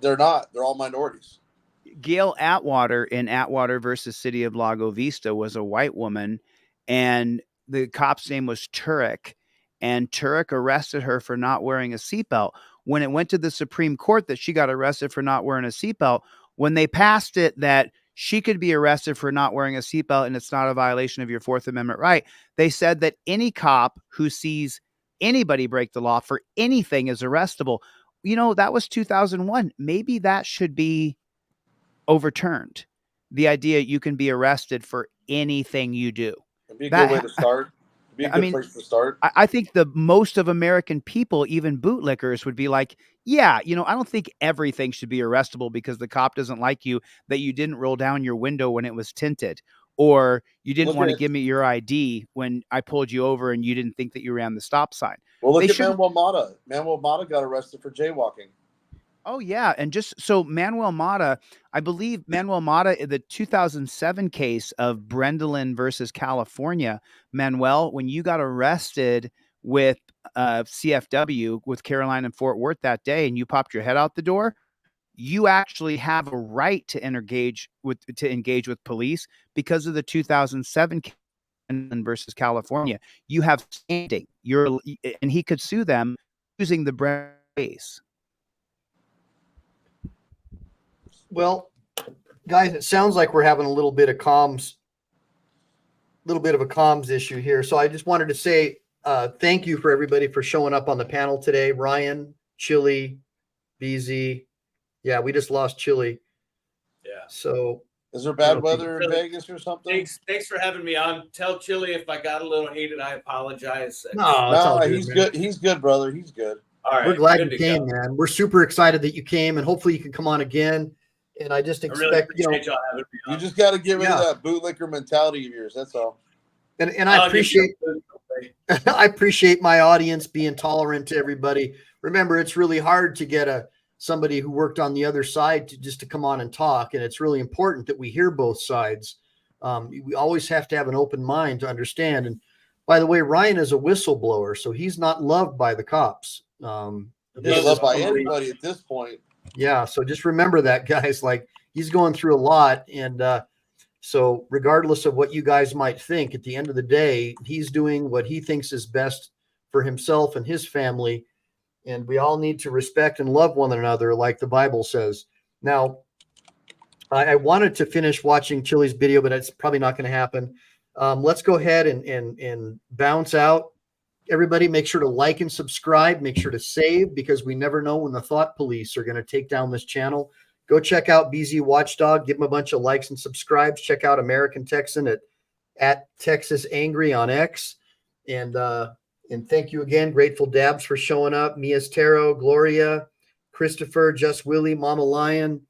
Speaker 8: they're not. They're all minorities.
Speaker 14: Gail Atwater in Atwater versus City of Lago Vista was a white woman, and the cop's name was Turek, and Turek arrested her for not wearing a seatbelt. When it went to the Supreme Court that she got arrested for not wearing a seatbelt, when they passed it that she could be arrested for not wearing a seatbelt and it's not a violation of your Fourth Amendment right, they said that any cop who sees anybody break the law for anything is arrestable. You know, that was 2001. Maybe that should be overturned. The idea you can be arrested for anything you do.
Speaker 8: It'd be a good way to start. It'd be a good place to start.
Speaker 14: I think the most of American people, even bootlickers, would be like, yeah, you know, I don't think everything should be arrestable because the cop doesn't like you, that you didn't roll down your window when it was tinted, or you didn't want to give me your ID when I pulled you over and you didn't think that you ran the stop sign.
Speaker 8: Well, look at Manuel Mata. Manuel Mata got arrested for jaywalking.
Speaker 14: Oh, yeah. And just so Manuel Mata, I believe Manuel Mata, in the 2007 case of Brendelin versus California, Manuel, when you got arrested with CFW with Caroline and Fort Worth that day and you popped your head out the door, you actually have a right to engage with police because of the 2007 case versus California. You have standing. And he could sue them using the Brendelin case.
Speaker 1: Well, guys, it sounds like we're having a little bit of a comms issue here. So I just wanted to say thank you for everybody for showing up on the panel today. Ryan, Chili, BZ. Yeah, we just lost Chili.
Speaker 7: Yeah.
Speaker 1: So
Speaker 8: is there bad weather in Vegas or something?
Speaker 7: Thanks for having me on. Tell Chili if I got a little heated, I apologize.
Speaker 8: No, he's good. He's good, brother. He's good.
Speaker 7: All right.
Speaker 1: We're glad you came, man. We're super excited that you came, and hopefully you can come on again. And I just expect,
Speaker 7: y'all having me on.
Speaker 8: You just got to get rid of that bootlicker mentality of yours. That's all.
Speaker 1: And I appreciate I appreciate my audience being tolerant to everybody. Remember, it's really hard to get somebody who worked on the other side to come on and talk, and it's really important that we hear both sides. We always have to have an open mind to understand. And by the way, Ryan is a whistleblower, so he's not loved by the cops.
Speaker 8: He's loved by anybody at this point.
Speaker 1: Yeah, so just remember that, guys. Like, he's going through a lot, and so regardless of what you guys might think, at the end of the day, he's doing what he thinks is best for himself and his family, and we all need to respect and love one another, like the Bible says. Now, I wanted to finish watching Chili's video, but it's probably not going to happen. Let's go ahead and bounce out. Everybody, make sure to like and subscribe. Make sure to save, because we never know when the thought police are going to take down this channel. Go check out BZ Watchdog. Give him a bunch of likes and subscribes. Check out American Texan at Texas Angry on X. And thank you again, Grateful Dabs, for showing up. Mia's Tarot, Gloria, Christopher, Just Willie, Mama Lion,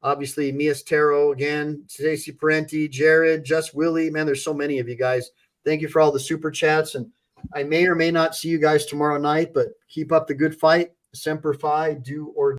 Speaker 1: obviously Mia's Tarot again, Stacy Parenti, Jared, Just Willie. Man, there's so many of you guys. Thank you for all the super chats. And I may or may not see you guys tomorrow night, but keep up the good fight. Semper Fi, do or